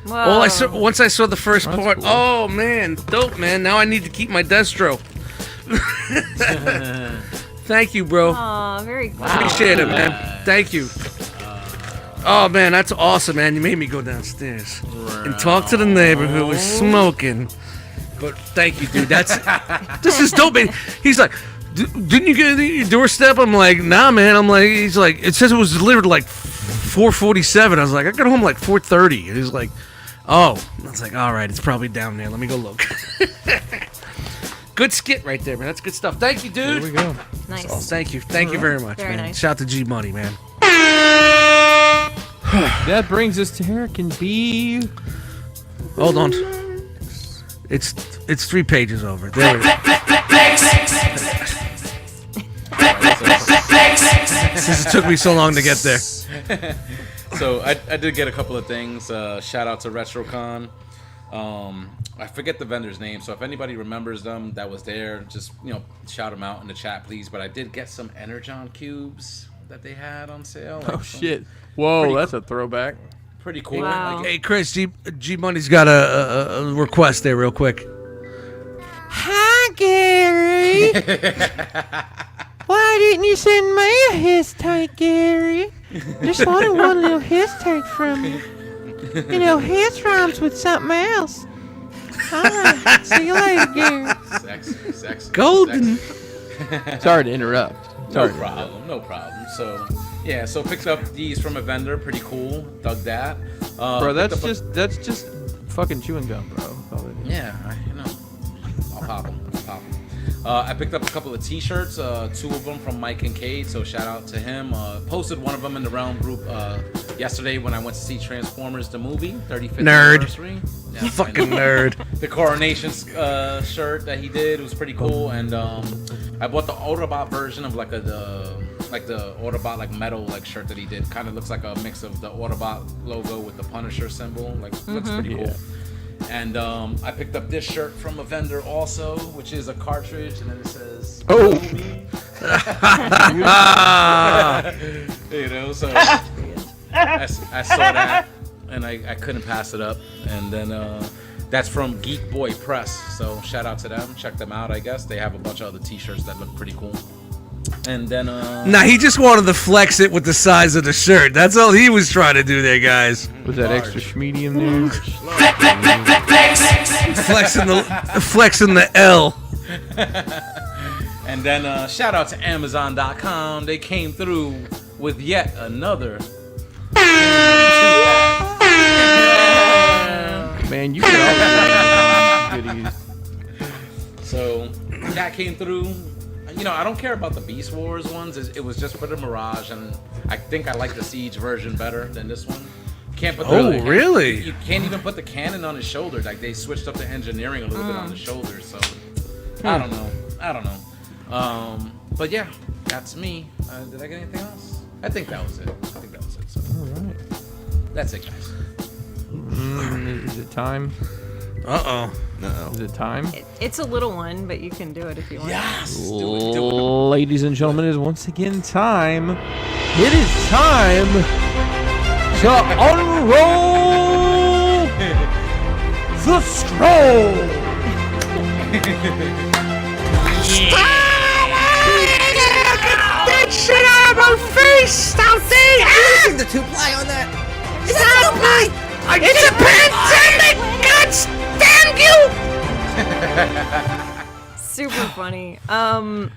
Whoa. Well, once I saw the first That's part. cool. Oh man, dope, man. Now I need to keep my Destro. Thank you, bro. Aw, very cool. Appreciate it, man. Thank you. Oh man, that's awesome, man. You made me go downstairs and talk to the neighbor who was smoking. But thank you, dude. This is dope, man. He's like, didn't you get it at your doorstep? I'm like, nah, man. I'm like, he's like, it says it was delivered like 4:47. I was like, I got home like 4:30. And he's like, oh. I was like, all right, it's probably down there. Let me go look. Good skit right there, man. That's good stuff. Thank you, There we dude. go. Nice. Thank you very much, Very man. nice. Shout to G Money, man. That brings us to Hurricane B. Hold on. It's 3 pages over. There it is. Since it took me so long to get there. So I did get a couple of things. Shout out to RetroCon. I forget the vendor's name, so if anybody remembers them that was there, just shout them out in the chat, please. But I did get some Energon cubes that they had on sale. Like Oh some shit! Whoa, pretty that's a throwback. pretty cool. Wow. Like, Hey, Chris, G Money's got a request there, real quick. Hi, Gary. Why didn't you send me a his tank, Gary? Just wanted one little his tank from you. You know, his rhymes with something else. All right. See you later, Gary. sexy. Golden. Sexy. Sorry to interrupt. No problem. So yeah, so picked up these from a vendor, pretty cool. Dug that. Bro, Picked that's up just fucking chewing gum, bro. That's all it is. Yeah, you know. I'll pop them. I picked up a couple of t-shirts, 2 of them from Mike and Cade, so shout out to him. Posted one of them in the Realm group yesterday when I went to see Transformers the movie, 35th Nerd. anniversary. Yeah, Fucking nerd. The Coronation shirt that he did was pretty cool, and I bought the Autobot version of the Autobot like metal like shirt that he did. Kind of looks like a mix of the Autobot logo with the Punisher symbol. Like looks pretty cool. Yeah. And I picked up this shirt from a vendor also, which is a cartridge, and then it says Oh. you know, so I saw that and I couldn't pass it up. And then that's from Geek Boy Press, so shout out to them. Check them out. I guess they have a bunch of other t-shirts that look pretty cool. And then Nah, he just wanted to flex it with the size of the shirt. That's all he was trying to do there, guys. Was that extra medium there? Flexing the L. and then shout out to Amazon.com. They came through with yet another. Man, you got all the goodies. So that came through. You know, I don't care about the Beast Wars ones. It was just for the Mirage, and I think I like the Siege version better than this one. Can't put really? You can't even put the cannon on his shoulder. Like they switched up the engineering a little bit on the shoulder. So I don't know. But yeah, that's me. Did I get anything else? I think that was it. So. All right. That's it, guys. Is it time? Uh-oh. Is it time? It's a little one, but you can do it if you want. Yes. Do it. Ladies and gentlemen, it is once again time. It is time to unroll the scroll. That shit out of my face out there! The 2-ply on that. It's not a pie! It's a pandemic! God damn you! Super funny. I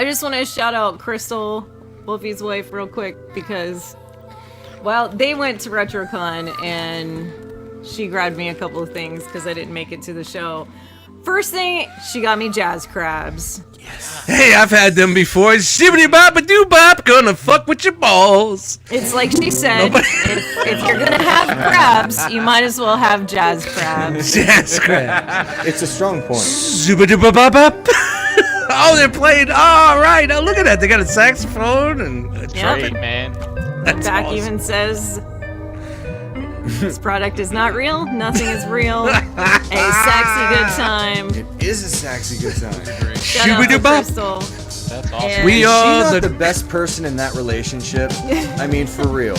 just want to shout out Crystal, Wolfie's wife, real quick because, well, they went to RetroCon and she grabbed me a couple of things because I didn't make it to the show. First thing, she got me jazz crabs. Hey, I've had them before. Shibbity bop a doo bop, gonna fuck with your balls. It's like she said, if you're gonna have crabs, you might as well have jazz crabs. Jazz crab. It's a strong point. Zuba-doo-ba-bop-bop. Oh, they're playing. All right. Oh, look at that. They got a saxophone and a Yep. trumpet. Great, man. That's Back awesome. even says, this product is not real. Nothing is real. A sexy good time. It is a sexy good time. Shout out to Shoo-ba-doo-bop. Crystal. That's awesome. And We Is she are not the the best person in that relationship? I mean, for real.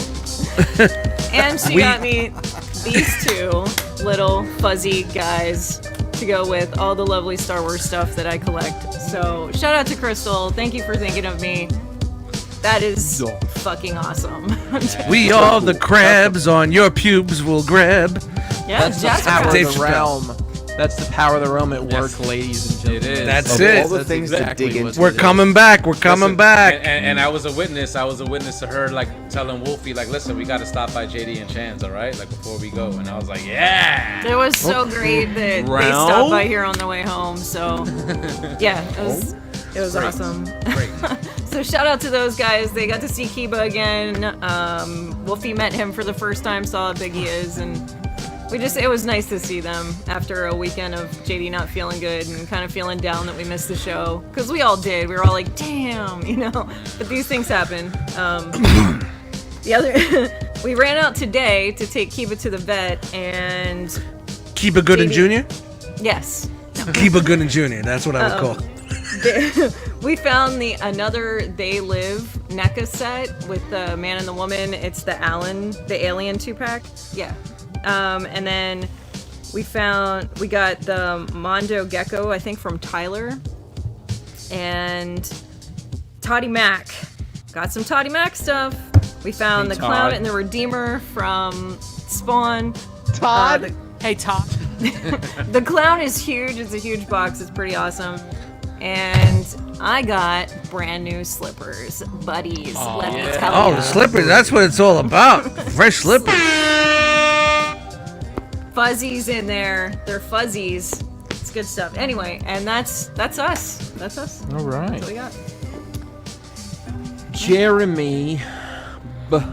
And she got me these two little fuzzy guys to go with all the lovely Star Wars stuff that I collect. So shout out to Crystal. Thank you for thinking of me. That is fucking awesome. We are the crabs on your pubes will grab. Yeah, That's the jazz power crabs. Dave of the Chappelle. realm. That's the power of the realm at work, Yes. ladies and gentlemen. It is. That's Of it. all the That's things exactly to dig what into. We're coming back. We're coming Listen, back. And I was a witness. I was a witness to her like telling Wolfie like, listen, we got to stop by JD and Chan's, all right? Like before we go. And I was like, yeah. It was so great that they Round? stopped by here on the way home. So yeah, it was Great. awesome. Great. So shout out to those guys. They got to see Kiba again. Wolfie met him for the first time, saw how big he is, and it was nice to see them after a weekend of JD not feeling good and kind of feeling down that we missed the show. Because we all did. We were all like, damn, you know. But these things happen. The other, we ran out today to take Kiba to the vet, and Kiba Gooden JD. Jr.? yes. Kiba Gooden Jr. That's what I would call. We found another They Live NECA set with the man and the woman. It's the Alien 2-pack. Yeah. And then we got the Mondo Gecko, I think from Tyler. And Toddy Mac. Got some Toddy Mac stuff. We found Hey, the Clown Todd. and the Redeemer from Spawn. Todd. Hey, Todd. The Clown is huge. It's a huge box. It's pretty awesome. And I got brand new slippers, buddies. Let me tell Oh, ya. the slippers. That's what it's all about. Fresh slippers. Fuzzies in there. They're fuzzies. It's good stuff. Anyway, and that's us. That's us. All right. That's what we got. Jeremy. But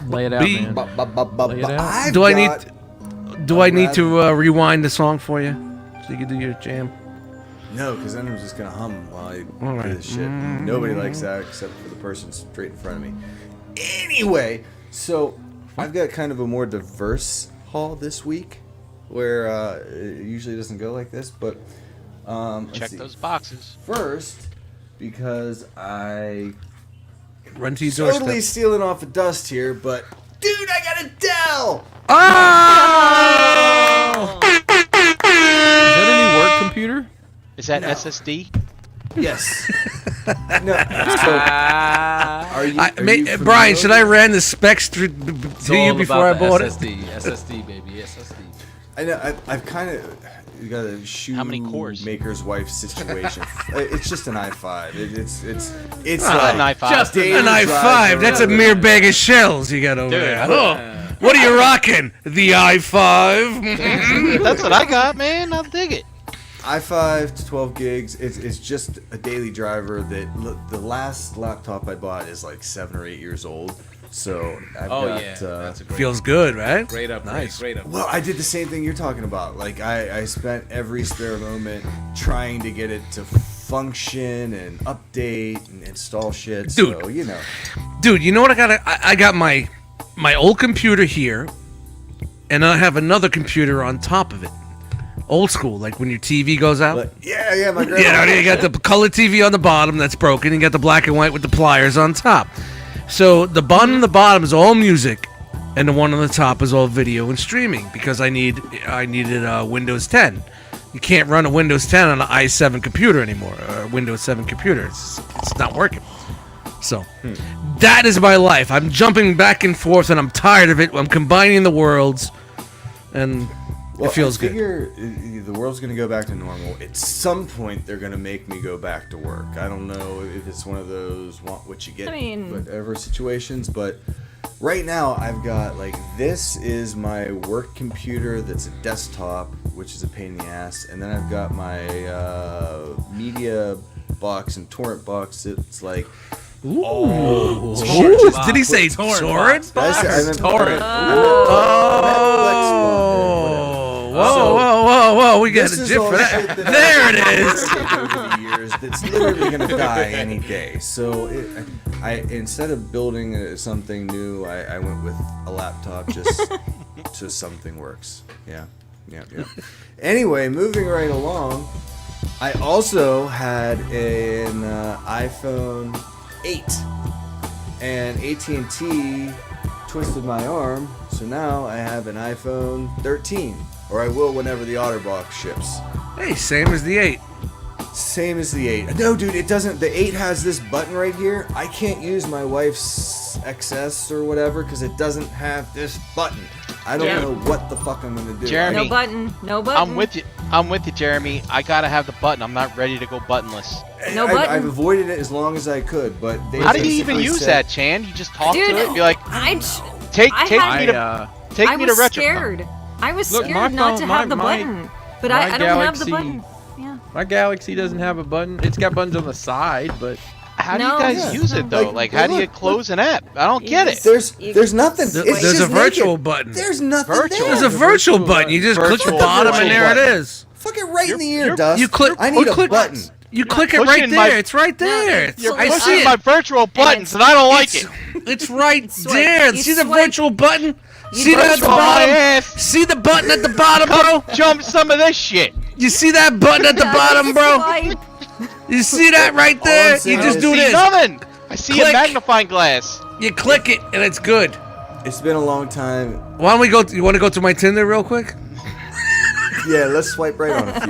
Lay it out, B- man. Lay it out. I've Do I got- need to rewind the song for you so you can do your jam? No, because then I'm just gonna hum while I All do right. this shit. Nobody likes that except for the person straight in front of me. Anyway, so I've got kind of a more diverse haul this week, where it usually doesn't go like this. But let's Check see. those boxes. First, because I Run to your totally doorstep. stealing off of dust here, but dude, I got a Dell. Oh! Is that a new work computer? Is that No. SSD? Yes. No. So, are you, Brian, should I familiar? ran the specs to you before I bought it? SSD, baby, SSD. I know. I've kind of got a How many cores? maker's wife situation. It's just an i5. It's An like i5. Just daily An i5. driver. That's a mere bag of shells you got over Dude, there. I- Oh, what are you rocking? The i5? That's what I got, man. I'll dig it. i5 to 12 gigs. It's just a daily driver. The last laptop I bought is like 7 or 8 years old. So I've got. That's a great, Feels good, right? great upgrade. Nice. Great upgrade. Well, I did the same thing you're talking about. Like I spent every spare moment trying to get it to function and update and install shit. Dude. So you know. Dude, you know what I got? I got my old computer here, and I have another computer on top of it. Old school, like when your TV goes out. But yeah, my grandma. You know, you got the color TV on the bottom that's broken. You got the black and white with the pliers on top. So the button on the bottom is all music, and the one on the top is all video and streaming because I needed Windows 10. You can't run a Windows 10 on an i7 computer anymore, or a Windows 7 computer. It's not working. So that is my life. I'm jumping back and forth, and I'm tired of it. I'm combining the worlds, and Well, it feels I good. figure the world's going to go back to normal. At some point, they're going to make me go back to work. I don't know if it's one of those want what you get, I mean- whatever situations, but right now I've got like this is my work computer that's a desktop, which is a pain in the ass, and then I've got my media box and torrent box. It's like Ooh. shit. Did he say Torrent torrent? box. I meant Torrent. Oh, whoa! We got This a is GIF all for shit that. that There it I've is. over the years that's literally gonna die any day. So I instead of building something new, I went with a laptop just so something works. Yeah. Anyway, moving right along, I also had an iPhone 8, and AT&T twisted my arm, so now I have an iPhone 13, or I will whenever the OtterBox ships. Hey, same as the 8. Same as the 8. No, dude, it doesn't. The 8 has this button right here. I can't use my wife's XS or whatever because it doesn't have this button. I don't know what the fuck I'm gonna do. Jeremy. No button. No button. I'm with you, Jeremy. I gotta have the button. I'm not ready to go buttonless. No I've button. avoided it as long as I could, but they How do you even basically use said- that, Chan? You just talk Dude, to it. Be like, I take I me had- to take I me to was retro. scared. I was Look, scared my not phone- to my- have the my- button, but my I don't have the Galaxy- button. Yeah. My Galaxy doesn't have a button. It's got buttons on the side, but How do No. you guys Yeah. use it though? Like, Like, how do you look. close an app? I don't get it. There's nothing. It's There's just a virtual naked. button. There's nothing Virtual. there. There's a virtual button. You just click the Virtual bottom, and there it button. is. Fuck it right in the ear, you're- Dust. You click. I need a click, button. You click it right pushing my- there. It's right there. it's You're I see pushing it. my virtual buttons, and I don't like it. It's right Swipe. there. You See the swipe. virtual button? See that at the Virtual my bottom? ass. See the button at the bottom, bro? Jump some of this shit. You see that button at the bottom, bro? Swipe. You see that right All I'm there? saying You just is- do See this. nothing. I see Click. a magnifying glass. You click it, and it's good. It's been a long time. Why don't we go? You want to go to my Tinder real quick? Yeah, let's swipe right on a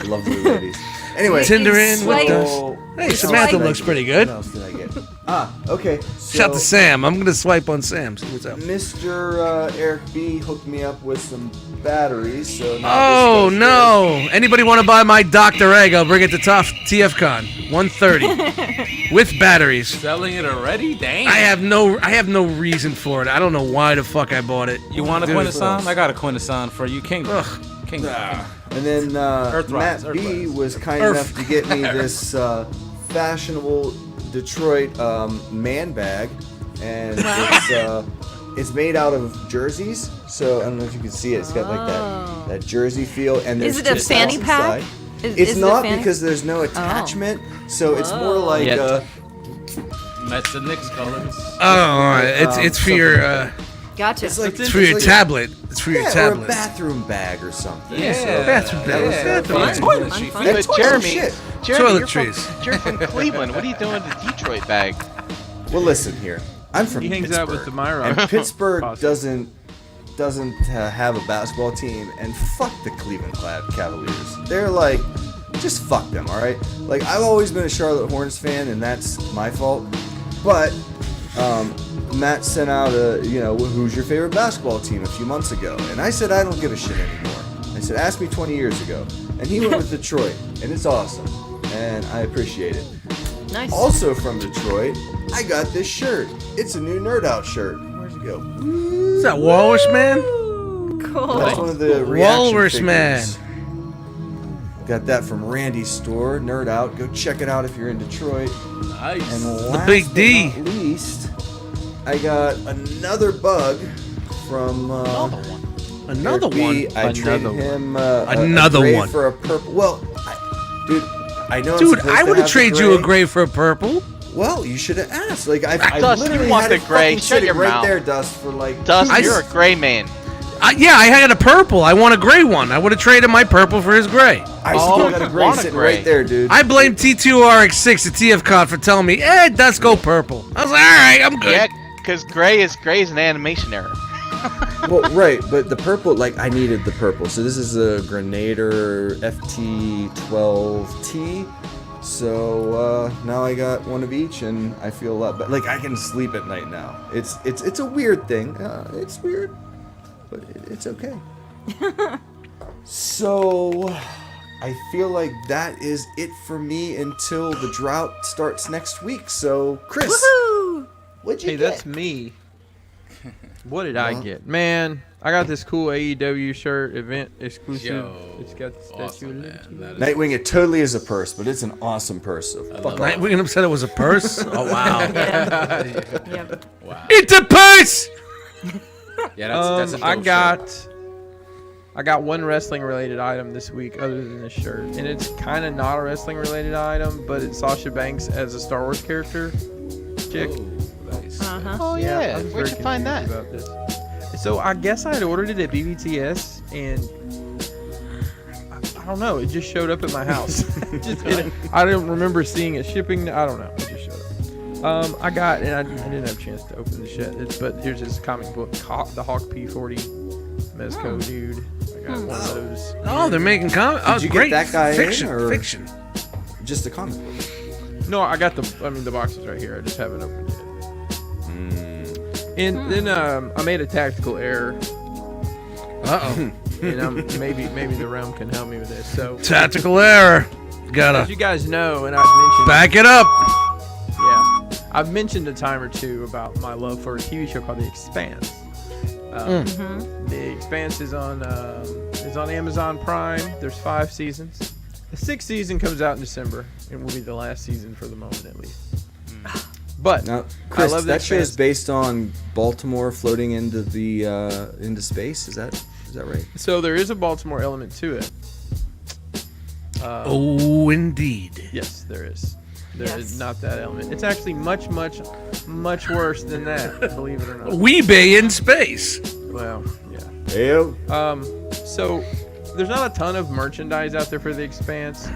few lovely ladies. Anyway, Tinder in with Swipe. us. so- Hey, what Samantha else did I looks get? pretty good. What else did I get? Okay. Shout to so Sam. I'm gonna swipe on Sam. See what's up. Mr. Eric B hooked me up with some batteries. So now Oh this goes no! Anybody want to buy my Dr. Egg? I'll bring it to TFCon 130 with batteries. Selling it already? Dang. I have no reason for it. I don't know why the fuck I bought it. You want a Dude, quintesson? I got a quintesson for you, Kingdom. Ugh. Kingdom. And then Earthrise, Matt B Earthrise. was kind Earth. enough to get me this fashionable Detroit man bag, and it's made out of jerseys. So I don't know if you can see it. It's got like that jersey feel. And Is there's it a just fanny outside. pack? It's Is it a not fanny- because there's no attachment. So it's more like Yeah. Mets and Knicks colors. Oh, all right. It's for your Gotcha. it's like it's for your like tablet. It's for your or a tablet. bathroom bag or something. Yeah. So Bathroom that bag. was Bathroom fun. bag. Toiletry. Fun. That's But Jeremy, shit. Jeremy, Toiletries. you're from Cleveland. What are you doing with the Detroit bag? Well, listen here. I'm from he hangs Pittsburgh, out with the Myra. and Pittsburgh Posse. doesn't have a basketball team, and fuck the Cleveland Cavaliers. They're like just fuck them, all right? Like, I've always been a Charlotte Hornets fan, and that's my fault. But Matt sent out who's your favorite basketball team a few months ago, and I said I don't give a shit anymore. I said, ask me 20 years ago, and he went with Detroit, and it's awesome, and I appreciate it. Nice. Also from Detroit, I got this shirt. It's a new Nerd Out shirt. Where'd you go? Is that Walrus Man? Cool. That's one of the reaction Walrus figures. Man. Got that from Randy's store, Nerd Out. Go check it out if you're in Detroit. Nice. And The last Big but D. not least, I got another bug from Another Eric B. one. I traded Another him Another a gray one. for a purple. Well, I know. Dude, I'm supposed I to would have have the traded you a gray for a purple. Well, you should have asked. Like I Dust, you literally want had the it gray. fucking Shut sitting your right mouth. there, Dust, for like. Dust, 2 you're a years. gray man. Yeah, I had a purple. I want a gray one. I would have traded my purple for his gray. I Oh, still got a you gray want a sitting gray. right there, dude. I blame T2RX6 at TFCon for telling me, Dust, go purple. I was like, all right, I'm good. Yeah, because gray is an animation error. Well, right, but the purple, like, I needed the purple. So this is a Grenader FT12T. So now I got one of each, and I feel a lot better. Like, I can sleep at night now. It's a weird thing. It's weird, but it's okay. So I feel like that is it for me until the drought starts next week. So, Chris, Woohoo! what'd you Hey, get? that's me. What did I get? Man, I got this cool AEW shirt, event exclusive. Yo, It's got the statue awesome, of man. Liberty. That is Nightwing, it totally is a purse, but it's an awesome purse. So fuck love off. it. Nightwing said it was a purse. Oh, wow. Yep. Wow. It's a purse! Yeah, that's a dope I got one wrestling related item this week other than this shirt, and it's kind of not a wrestling related item, but it's Sasha Banks as a Star Wars character chick. shirt. Oh, nice. Uh-huh. Oh yeah, I was where'd very you find that? confused about this. So I guess I had ordered it at BBTS, and I don't know, it just showed up at my house. I don't remember seeing it shipping. I don't know, it just showed up. I got, and I didn't have a chance to open the shit. But here's his comic book, the Hawk P40 Mezco dude. I got one of those. Oh, they're making comments. Oh, you get great. that guy in, fiction, or- fiction. Just a comic book. No, I got the box is right here. I just haven't opened it. And then I made a tactical error, Uh-oh. and maybe the realm can help me with this. So Tactical error. as Gotta you guys know, and I've mentioned, back it up. yeah, I've mentioned a time or two about my love for a TV show called The Expanse. The Expanse is on Amazon Prime. There's 5 seasons. The 6th season comes out in December. It will be the last season for the moment, at least. But Now, Chris, love The that show is Expanse. based on Baltimore floating into the into space. Is that right? So there is a Baltimore element to it. Oh, indeed. Yes, there is. There is Yes. not that element. It's actually much, much, much worse than that. Believe it or not. Weebay in space. Well, yeah. Heyo. So there's not a ton of merchandise out there for The Expanse.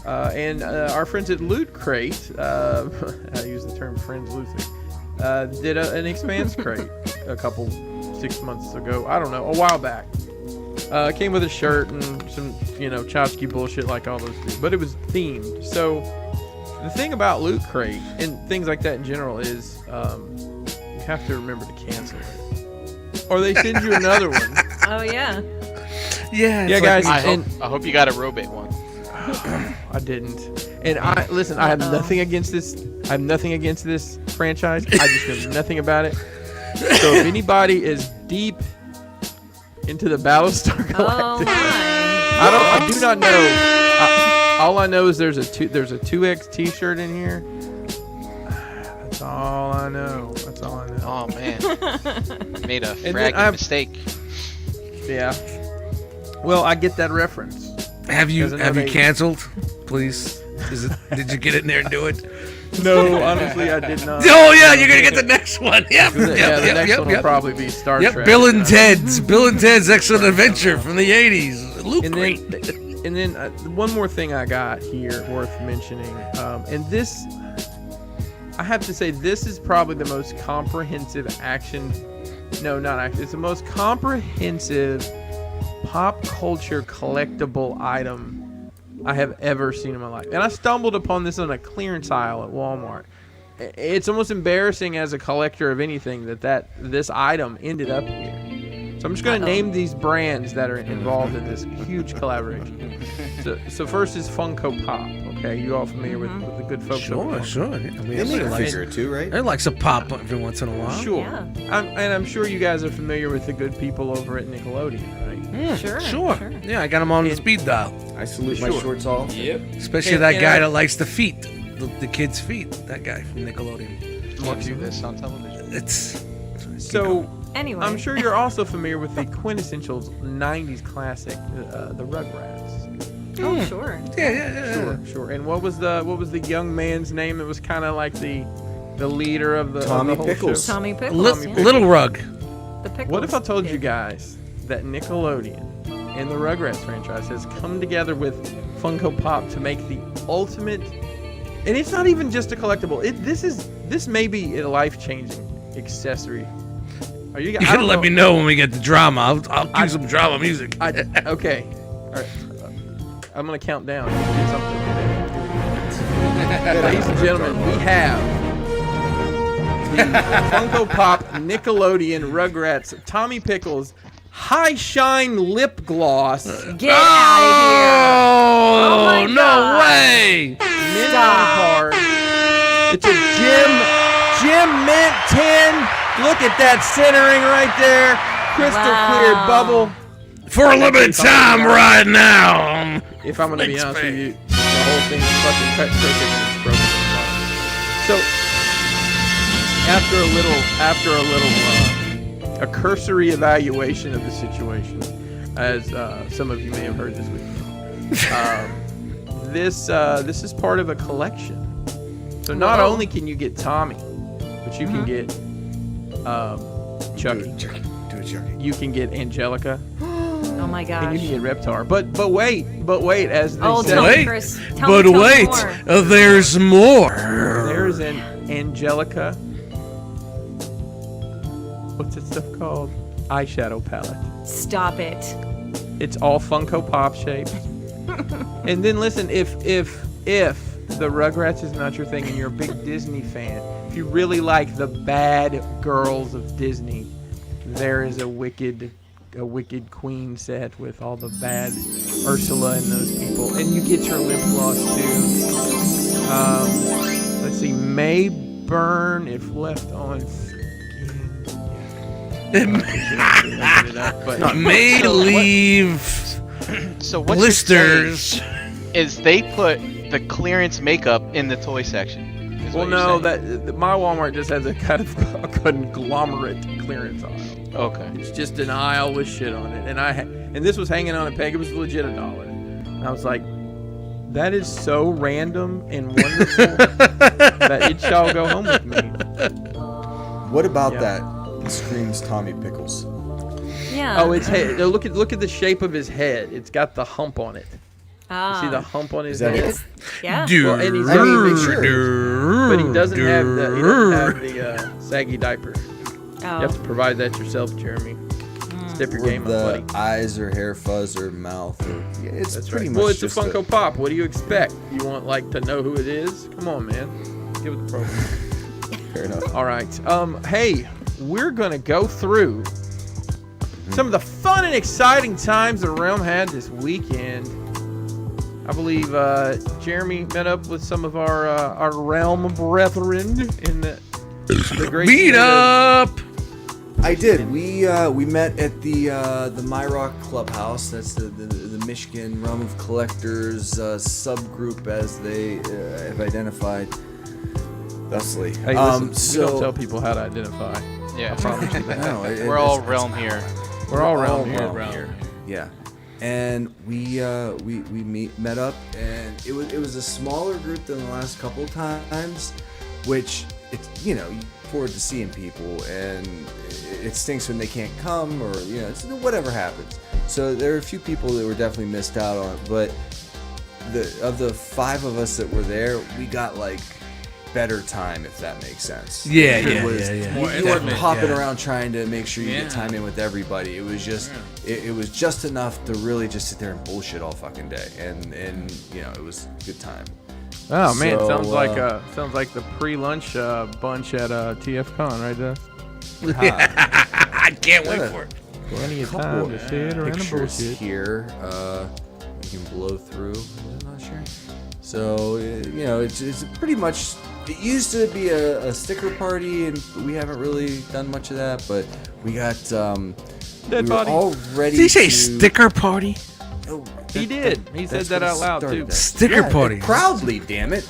And our friends at Loot Crate, I use the term friends loosely, did an Expanse crate a couple 6 months ago. I don't know, a while back. Came with a shirt and some, tchotchke bullshit like all those do. But it was themed. So the thing about Loot Crate and things like that in general is you have to remember to cancel it. Or they send you another one. Oh yeah. Yeah, Yeah, guys. I And hope you got a robot one. I didn't. And I have nothing against this. I have nothing against this franchise. I just know nothing about it. So if anybody is deep into the Battlestar Oh Galactica, my. I do not know. All I know is there's a 2X T-shirt in here. That's all I know. That's all I know. Oh man, made a then fragging mistake. Yeah. Well, I get that reference. Have you Doesn't have a- canceled? Please. Did you get in there and do it? No, honestly, I did not. Oh yeah, you're gonna get the next one. Yep. Yeah, the next one will probably be Star Yep, Trek. Bill and Ted's Excellent Adventure from the 80s. Luke And Crate. then one more thing I got here worth mentioning, and this, I have to say, this is probably the most comprehensive action. No, not action. It's the most comprehensive pop culture collectible item I have ever seen in my life. And I stumbled upon this on a clearance aisle at Walmart. It's almost embarrassing as a collector of anything that this item ended up here. So I'm just going to name these brands that are involved in this huge collaboration. So first is Funko Pop. Okay, you all familiar with the good folks? Sure. Yeah. I mean, They make a everybody figure or two, right? likes a pop every once in a while. Sure. Yeah. I'm sure you guys are familiar with the good people over at Nickelodeon, right? Yeah, Sure. Yeah, I got him on the speed dial. I salute my Sure. shorts off. Yep. Especially And- that and guy I- that likes the feet, the kid's feet. That guy from Nickelodeon. Can't do this on television. It's So Anyway. I'm sure you're also familiar with the quintessential 90s classic, the Rugrats. Oh, sure. yeah. Sure. And what was the young man's name that was kind of like the leader of the Tommy of the whole Pickles. show? Tommy Pickles. yeah. Little Rug. The Pickles. What if I told you kid. guys that Nickelodeon and the Rugrats franchise has come together with Funko Pop to make the ultimate, and it's not even just a collectible. This may be a life-changing accessory. Are you guys? You I gotta don't let know- me know when we get the drama. I'll cue some drama music. Okay. All right. I'm gonna count down. Do something. Ladies and gentlemen, we have the Funko Pop Nickelodeon Rugrats Tommy Pickles High Shine Lip Gloss Get out of here. Oh, my no God. way! mint on card. It's a Jim Mint 10. Look at that centering right there. Crystal clear Wow. bubble. For a limited time right now. If I'm gonna be Thanks, honest with man. you, the whole thing's fucking cut crooked and it's broken apart. So after a cursory evaluation of the situation, as some of you may have heard this week, this is part of a collection. So not Whoa. only can you get Tommy, but you can get Chucky. Do it, Chucky. You can get Angelica, Oh my gosh. and you can get Reptar. But wait, as they Oh, said, tell me, Wait, Chris. But Tell me wait, more. there's more. there's an Angelica. What's that stuff called? Eyeshadow palette. Stop it. It's all Funko Pop shaped. And then listen, if the Rugrats is not your thing and you're a big Disney fan, if you really like the bad girls of Disney, there is a wicked queen set with all the bad Ursula and those people, and you get your lip gloss too. Let's see, May burn if left on skin. But May leave So what you're blisters. saying is they put the clearance makeup in the toy section. is well, what you're no, saying. that my Walmart just has a kind of a conglomerate clearance aisle. Okay. It's just an aisle with shit on it, and this was hanging on a peg. It was legit $1, and I was like, that is so random and wonderful that it shall go home with me. What about Yeah. that screams Tommy Pickles? Yeah. Oh, it's head. Look at the shape of his head. It's got the hump on it. Ah. See the hump on his Is that head? it? Yeah. Well, and he's- I mean, make sure. But he doesn't have the saggy diaper. Oh. You have to provide that yourself, Jeremy. Step your Or game up, the buddy. eyes or hair fuzz or mouth. Or, yeah, it's That's pretty right. much Well, it's a just Funko Pop. What do you expect? You want to know who it is? Come on, man. Give it the program. Fair enough. All right. Hey, we're gonna go through some of the fun and exciting times the realm had this weekend. I believe Jeremy met up with some of our realm brethren in the great Meet state of- up. I did. We met at the My Rock Clubhouse. That's the Michigan Realm of Collectors subgroup, as they have identified thusly. Hey, listen, we don't tell people how to identify. Yeah. I promise you that. No, We're all realm here. We're all realm here. Realm. Yeah, and we met up, and it was a smaller group than the last couple of times, which it's you forward to seeing people, and it stinks when they can't come, or it's, whatever happens. So there are a few people that were definitely missed out on it, but of the 5 of us that were there, we got like better time, if that makes sense. Yeah, It yeah, was- yeah, yeah. You More weren't intimate, hopping yeah. around trying to make sure you get time in with everybody. It was just, it was just enough to really just sit there and bullshit all fucking day, and you know, it was a good time. Oh man, So, sounds like the pre-lunch bunch at TFCon right there. I can't wait for it. Plenty of Couple time to sit around the pictures bullshit. here. You can blow through. I'm not sure. So you know, it's pretty much. It used to be a sticker party, and we haven't really done much of that. But we got we were body. all ready. Did he say to, sticker party? Oh, He did. He said that's that what out loud started too. that. Sticker Yeah, party. proudly, damn it.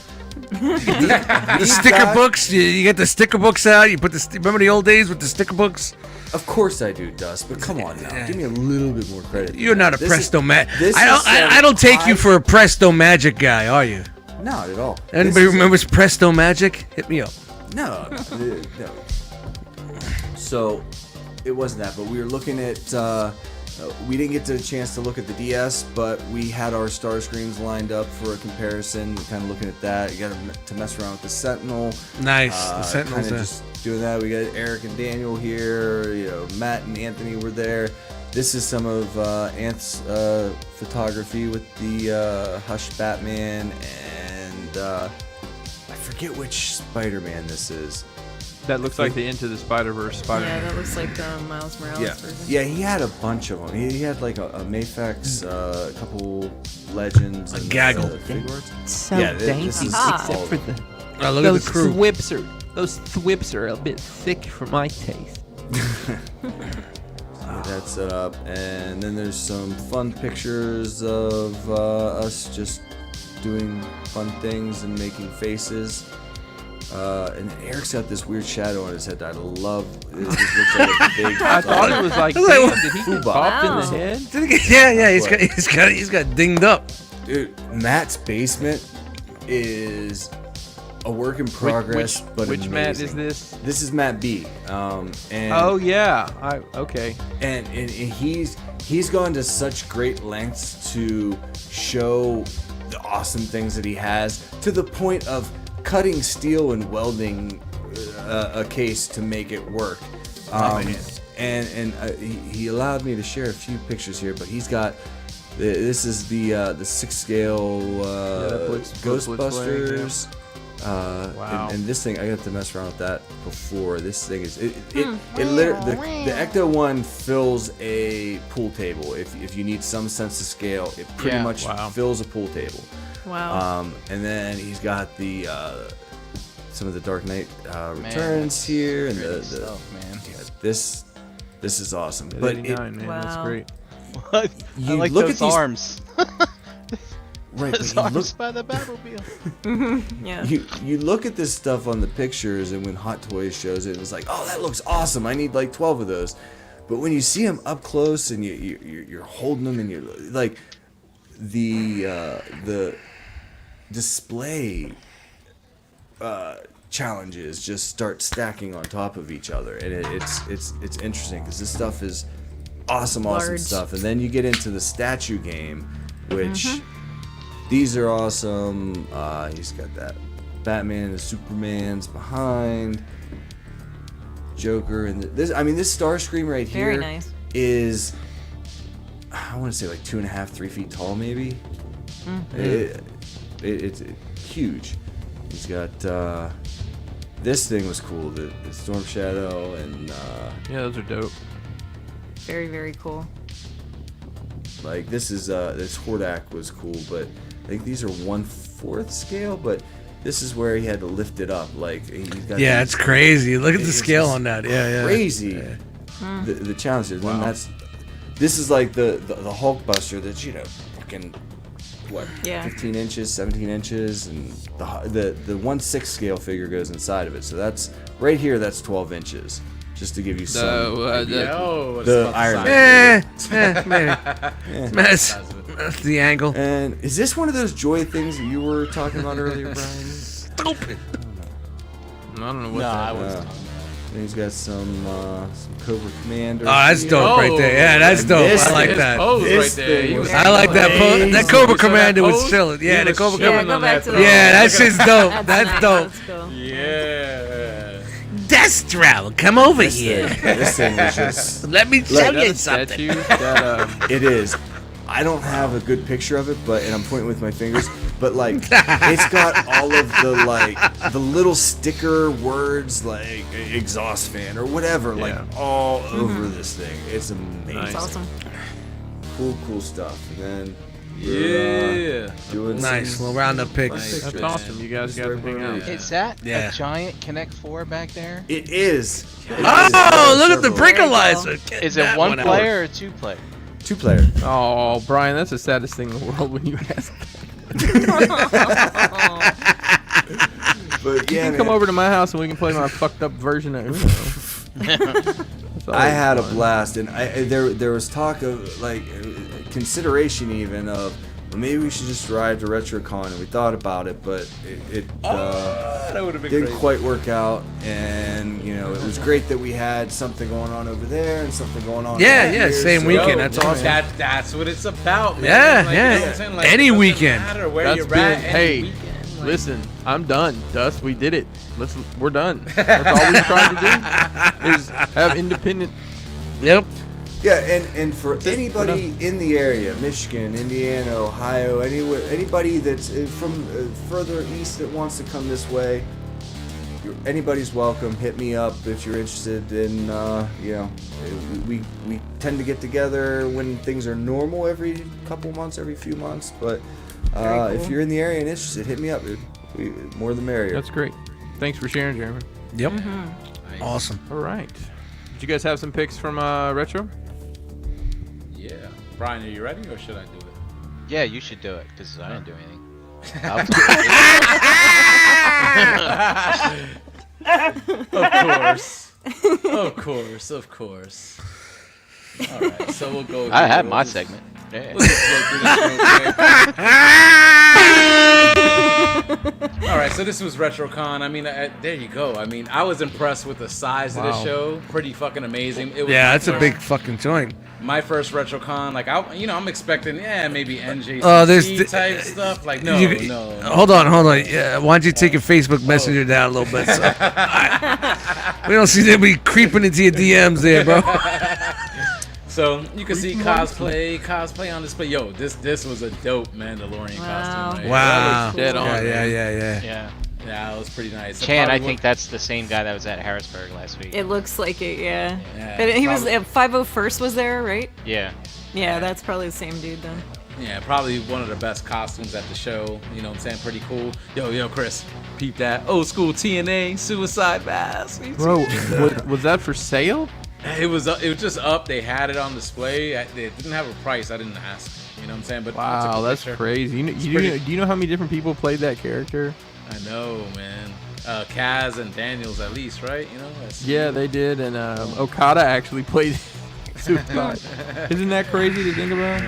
The sticker books. You get the sticker books out. You put the. Remember the old days with the sticker books? Of course I do, Dust. But come on now, give me a little bit more credit. than You're that. not a This Presto is- Magic. this I don't. is some I don't take you high- for a Presto Magic guy, are you? Not at all. Anybody This is- remembers Presto Magic? Hit me up. No, no. So it wasn't that, but we were looking at. We didn't get the chance to look at the DS, but we had our star screens lined up for a comparison. Kind of looking at that. You got to mess around with the Sentinel. Nice. The Sentinel's Kinda there. just doing that. We got Eric and Daniel here. You know, Matt and Anthony were there. This is some of Ant's photography with the Hush Batman, and I forget which Spider-Man this is. That looks like the Into the Spider-Verse Yeah, Spider-Man. that looks like Miles Morales version. Yeah, he had a bunch of them. He had like a Mafex, a couple Legends, A and gaggle. Fig Arts. So Yeah, this dainty. is Aha. all Except for the Oh, look those at the crew. those thwips are a bit thick for my taste. Yeah, that's set up, and then there's some fun pictures of us just doing fun things and making faces. And Eric's got this weird shadow on his head that I love. It just looks like a big. I thought it was like, I was like, damn, did he get Fuba. popped in Wow. the head? Yeah. He's got dinged up. Dude, Matt's basement is a work in progress, but which Matt is amazing. this? This is Matt B. And Oh yeah, okay. and he's gone to such great lengths to show the awesome things that he has, to the point of cutting steel and welding a case to make it work. And he allowed me to share a few pictures here, but he's got this is the 6 scale that looks Ghostbusters. Wow. And this thing, I got to mess around with that before. This thing is it literally the Ecto one fills a pool table. If you need some sense of scale, it pretty Yeah. much Wow. fills a pool table. Wow. And then he's got the some of the Dark Knight Returns here, and Pretty the stuff, man. yeah, this is awesome. At But 89, man, that's Wow. great. What? I You like look those at these- arms. right, Those but arms by the Batmobile. Yeah. you look at this stuff on the pictures, and when Hot Toys shows it, it's like, oh, that looks awesome. I need like 12 of those. But when you see them up close and you're holding them, and you're like the display challenges just start stacking on top of each other, and it's interesting because this stuff is awesome Large. stuff. And then you get into the statue game, which these are awesome. He's got that Batman and Superman's behind, Joker, and this Starscream right here Very nice. is, I want to say like 2.5, 3 feet tall, maybe. It's huge. He's got this thing was cool, the Storm Shadow, and Yeah, those are dope. Very, very cool. like this Hordak was cool, but I think these are 1/4 scale, but this is where he had to lift it up. Like he's got Yeah, these- it's crazy. Look at the it's scale just on that. Yeah. crazy. The challenges, and this is like the Hulk Buster that's fucking what, Yeah. 15 inches, 17 inches, and the 1/6 scale figure goes inside of it. So that's right here. That's 12 inches, just to give you some. idea. Oh, it's The about Iron size. Man. Maybe. That's the angle. And is this one of those joy things that you were talking about earlier, Brian? Stupid. I don't know what No, that I was. And he's got some Cobra Commander. Oh, that's dope right there. Yeah, that's And dope. this I like is that. Pose This right there. thing He was was- I like that. That Cobra You saw that Commander was pose? chilling. Yeah, He the was Cobra chilling Commander. go on back that to throne. Yeah, that shit's dope. That's That's nice. dope. Let's go. Yeah. Destro, come over here. This thing was just. Let me tell you That something. statue, that It is. I don't have a good picture of it, and I'm pointing with my fingers. But like, it's got all of the little sticker words like exhaust fan or whatever, like all over this thing. It's amazing. It's awesome. Cool stuff. And then Yeah. doing Nice little roundup picks. that's awesome. You guys got to hang out. Is that Yeah. a giant Connect 4 back there? It is. Oh, look at the Several. breakalizer. Get Is it that one out. player or 2 player? 2-player. Oh, Brian, that's the saddest thing in the world when you ask. But You yeah, can come man, over to my house and we can play my fucked up version of Uno. That's I always had a fun. blast, and there was talk of like consideration even of well, maybe we should just drive to RetroCon, and we thought about it, but it That would have been didn't great. quite work out. And you know, it was great that we had something going on over there and something going on. Yeah, over yeah, here, same so- weekend. Yo, That's awesome. That's what it's about, man. Yeah, Like, yeah. you know what I'm saying? Like, Any it doesn't weekend. matter where That's you're been, at, any hey, weekend, like- listen, I'm done. Dust, we did it. Listen, we're done. That's all we're trying to do is have independent. Yep. Yeah, and for anybody in the area, Michigan, Indiana, Ohio, anybody that's from further east that wants to come this way, anybody's welcome. Hit me up if you're interested in, you know, we tend to get together when things are normal every couple months, every few months. But Very if cool. you're in the area and interested, hit me up. More the merrier. That's great. Thanks for sharing, Jeremy. Yep. Nice. Awesome. All right. Did you guys have some picks from Retro? Yeah. Brian, are you ready, or should I do it? Yeah, you should do it because I didn't do anything. Of course. All right, so we'll go. I had we'll my just- segment. Yeah. We'll just go through this real quick. All right, so this was RetroCon. I mean, there you go. I mean, I was impressed with the size of the Wow. show. Pretty fucking amazing. It was Yeah, my that's a first- big fucking joint. My first RetroCon, like I'm expecting, maybe NJCC there's type stuff. Like no. Hold on. Yeah, why don't you take your Facebook Messenger down a little bit? So, we don't see anybody creeping into your DMs there, bro. So you can see cosplay on display. Yo, this was a dope Mandalorian Wow. costume. Right? Wow. Dead on. Yeah. Yeah. Yeah, it was pretty nice. Chan, I Probably think that's the same guy that was at Harrisburg last week. It looks like it, yeah. Yeah, But he was probably- 501st was there, right? Yeah. Yeah, that's probably the same dude then. Yeah, probably one of the best costumes at the show. You know what I'm saying? Pretty cool. Yo, Chris, peep that. Old school TNA suicide mask. Bro, was that for sale? It was just up. They had it on display. They didn't have a price. I didn't ask. You know what I'm saying? But I took Wow, a that's picture. crazy. Do you know how many different people played that character? I know, man. Kaz and Daniels at least, right? You know. Yeah, they did, and Okada actually played Suicide. Isn't that crazy to think about?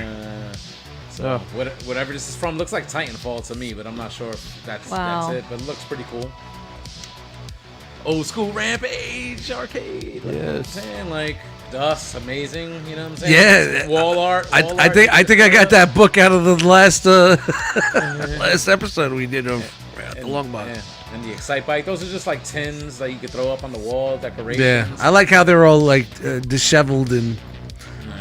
So whatever this is from looks like Titanfall to me, but I'm not sure if that's Wow. it. But it looks pretty cool. Old school Rampage arcade. Like, you know what I'm Yes. saying? Like Dust, amazing. You know what I'm saying? Yeah. Wall art. I think I got that book out of the last last episode we did of the Long Box. Yeah. And the Excite Bike. Those are just like tins that you could throw up on the wall, decorations. Yeah, I like how they're all like disheveled and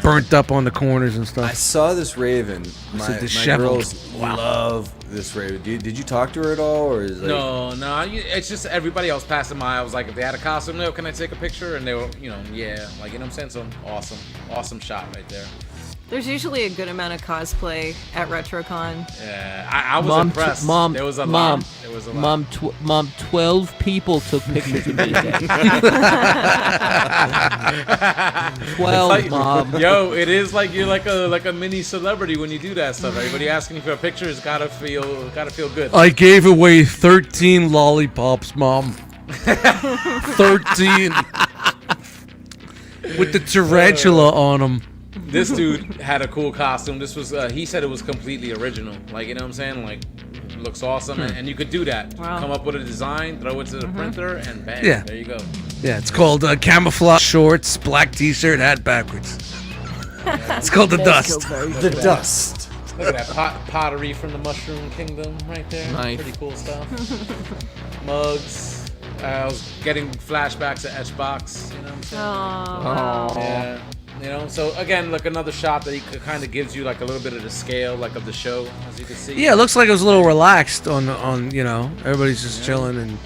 burnt up on the corners and I stuff. saw this Raven. It's a My disheveled- girls love this Raven. Did you talk to her at all, or is like, No, it's just everybody else passing by. I was like, if they had a costume, no, can I take a picture? And they were, yeah, like, you know what I'm saying? So awesome shot right there. There's usually a good amount of cosplay at RetroCon. Yeah, I was impressed. there was a lot. There was a lot. Mom, 12 people took pictures of me today. 12, Like, Mom. Yo, it is like you're like a mini celebrity when you do that stuff. Everybody asking you for a picture has gotta feel good. I gave away 13 lollipops, Mom. 13 with the tarantula on them. This dude had a cool costume. This was he said it was completely original. Like, you know what I'm saying? Like, looks awesome, and you could do that. Wow. Come up with a design, throw it to the printer, and bang, Yeah. there you go. Yeah, it's called camouflage shorts, black T-shirt, hat backwards. It's called the dust. The dust. Look at that pottery from the Mushroom Kingdom right there. Nice. Pretty cool stuff. Mugs. I was getting flashbacks to Etchbox. You know what I'm saying? Oh. Yeah. You know, so again, look, another shot that he kind of gives you like a little bit of the scale, like of the show, as you can see. Yeah, it looks like it was a little relaxed on you know, everybody's just chilling and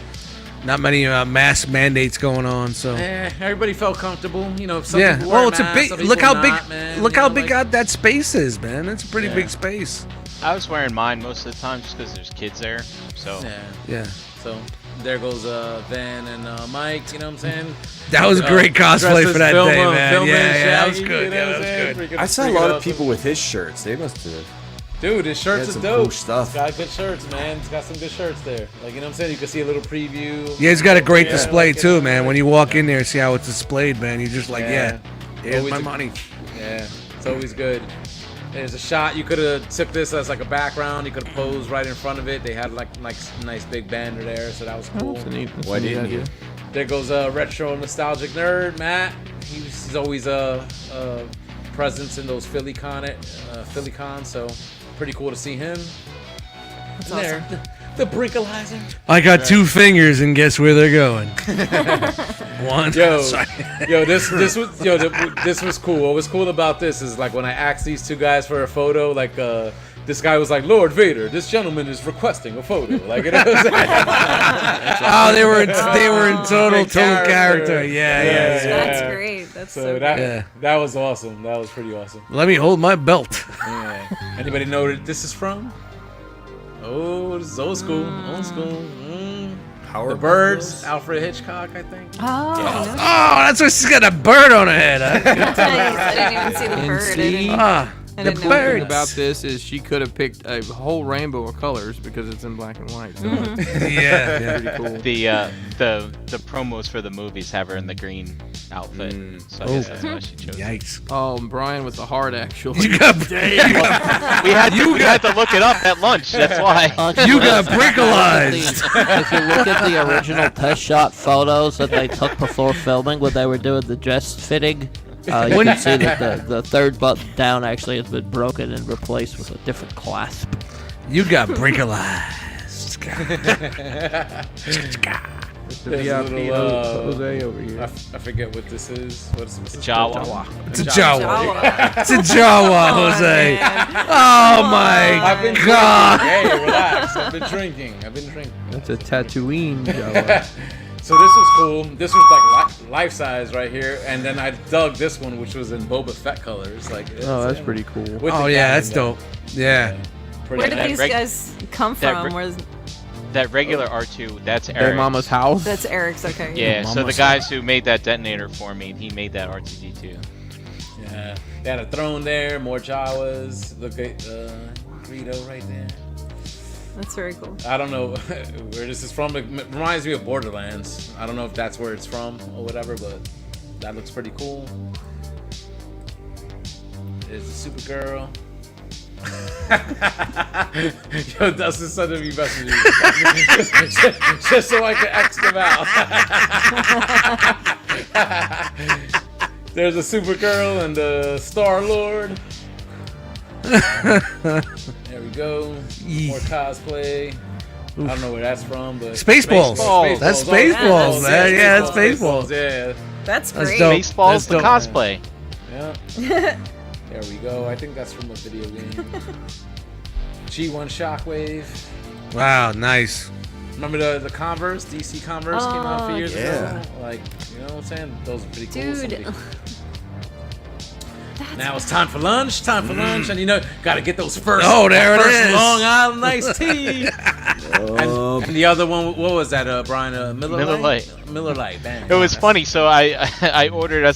not many mask mandates going on. So Everybody felt comfortable. You know, some yeah, people well, wear it's a masks, big. some Look people how big. not, man, Look you how know, big like- out that space is, man. It's a pretty Yeah. big space. I was wearing mine most of the time just because there's kids there. So Yeah. Yeah, So there goes Van and Mike. You know what I'm saying? that was a great cosplay Dressed for as that day, Vilma, man. Vilma Yeah, and that was Shaggy, good. you know Yeah, what that I'm was saying? good. Freaking- I saw a freaking lot of awesome. people with his shirts. They must have. Dude, his shirts He had are some dope. cool stuff. It's got good shirts, man. It's got some good shirts there. Like, you know what I'm saying? You can see a little preview. Yeah, it's got a great Yeah, display like, you too, know, man. like- When you walk in there and see how it's displayed, man, you're just like, yeah, here's Always my a- money. Yeah, it's always good. There's a shot. You could have took this as like a background. You could have posed right in front of it. They had like nice big banner there, so that was cool. Why didn't you? There goes a retro nostalgic nerd, Matt. He's always a presence in those Philly cons, so pretty cool to see him. That's And there, the Brinkalizer. I got two fingers, and guess where they're going? One. Yo, Sorry. this was cool. What was cool about this is like when I asked these two guys for a photo, like this guy was like, Lord Vader, this gentleman is requesting a photo. Like, you know what I'm saying? Oh, they were in total character. character. Yeah, yeah. Yeah. That's great. That's so, So great. that was awesome. That was pretty awesome. Let me hold my belt. Yeah. Anybody know where this is from? Oh, this is old school. Old school. The Birds, Alfred Hitchcock, I think. Oh, no Oh, that's why she's got a bird on her head. Huh? nice. I didn't even see the And bird. I see? didn't, Ah, I the didn't know The bird. thing about this is she could have picked a whole rainbow of colors because it's in black and white. So Yeah. pretty cool. the promos for the movies have her in the green outfit. So I guess that's why she chose it. Yikes. Oh, and Brian with the heart actually. You got We had to look it up at lunch. That's why. you got brickalized. If you look at the original test shot photos that they took before filming when they were doing the dress fitting, you can see that the third button down actually has been broken and replaced with a different clasp. You got brickalized. The There's a VIP little, Jose over here. I forget what this is. What's this? Jawa. It's a Jawa. Jawa. It's a Jawa, Jose. Oh my I've been God. drinking. Hey, relax. I've been drinking. That's a Tatooine Jawa. So this was cool. This was like life size right here, and then I dug this one, which was in Boba Fett colors. Like, Oh, that's pretty cool. with Oh the yeah, cannon, that's though. dope. Yeah. Pretty Where did that these reg- guys come that from? reg- Where's That regular R2, that's Their Eric. mama's house. that's Eric's? Okay. Yeah, so the Mama's guys who made that detonator for me, he made that R2D2. Yeah, they had a throne there, more Jawas. Look at Greedo right there. That's very cool. I don't know where this is from. It reminds me of Borderlands. I don't know if that's where it's from or whatever, but that looks pretty cool. There's the Supergirl. Yo, Dustin sending me messages just so I can X them out. There's a Supergirl and the Star Lord. There we go. More cosplay. I don't know where that's from, but Spaceballs. That's Spaceballs, Oh, man. Yeah, that's Spaceballs. Yeah. That's That's great. dope. Baseball's the That's dope. cosplay. Yeah. There we go. I think that's from a video game. G1 Shockwave. Wow, nice. Remember the Converse? DC Converse came out a few years yeah. ago? Like, you know what I'm saying? Those are pretty cool. Dude. Somebody- Now it's time for lunch. And you know, gotta get those first. Oh, there it first is. Long Island iced tea. and the other one, what was that, Brian? Miller Lite. Miller Lite. Bang. It was funny. So I ordered. I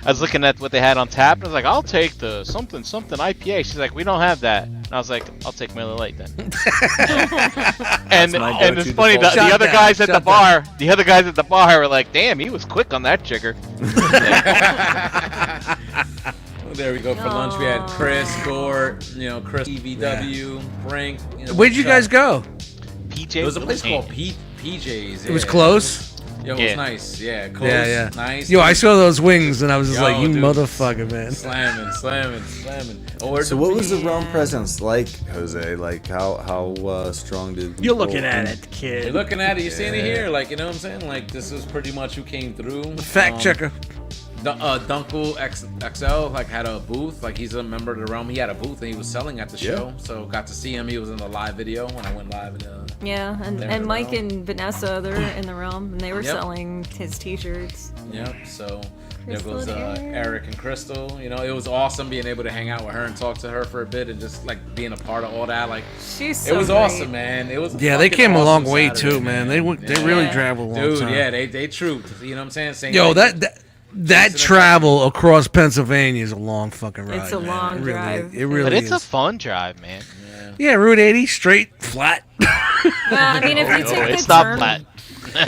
was looking at what they had on tap, and I was like, I'll take the something IPA. She's like, we don't have that. And I was like, I'll take Miller Lite then. and my and it's go-to funny that default. the other Shut guys down, at the shut down. bar were like, damn, he was quick on that jigger. There we go for lunch. We had Chris, Gort, Chris, EVW, Brink. Where'd you guys go? PJ. There was a place called PJ's. It was yeah. close. Yo, it Yeah. was nice. Yeah, close, Yeah. nice. Yo, I saw those wings and I was just Yo, like, you dude. motherfucker, man. Slamming. Or So what was the realm presence like, Jose? Like how strong did You're people- looking at it, You're kid. looking at it, you're seeing it Yeah. here, like, you know what I'm saying? Like, this is pretty much who came through. Fact checker. Dunkle XL like had a booth, like he's a member of the realm. He had a booth and he was selling at the show, so got to see him. He was in the live video when I went live. Yeah, and, There and we Mike go. and Vanessa, they're in the realm, and they were Yep. selling his T-shirts. Yep. So there Crystal goes and Eric and Crystal. You know, it was awesome being able to hang out with her and talk to her for a bit and just like being a part of all that. Like She's so it was great. awesome, man. It was Yeah, they fucking came a long awesome way Saturday, too, man. They really Yeah. traveled a long Dude, time. yeah, they trooped. You know what I'm saying? Same Yo, thing. that travel across Pennsylvania is a long fucking ride. It's a man. long It really drive. Is. It really But it's is. a fun drive, man. Yeah, Route 80, straight, flat. Well, I mean, if you Oh, take it's the not turn, flat.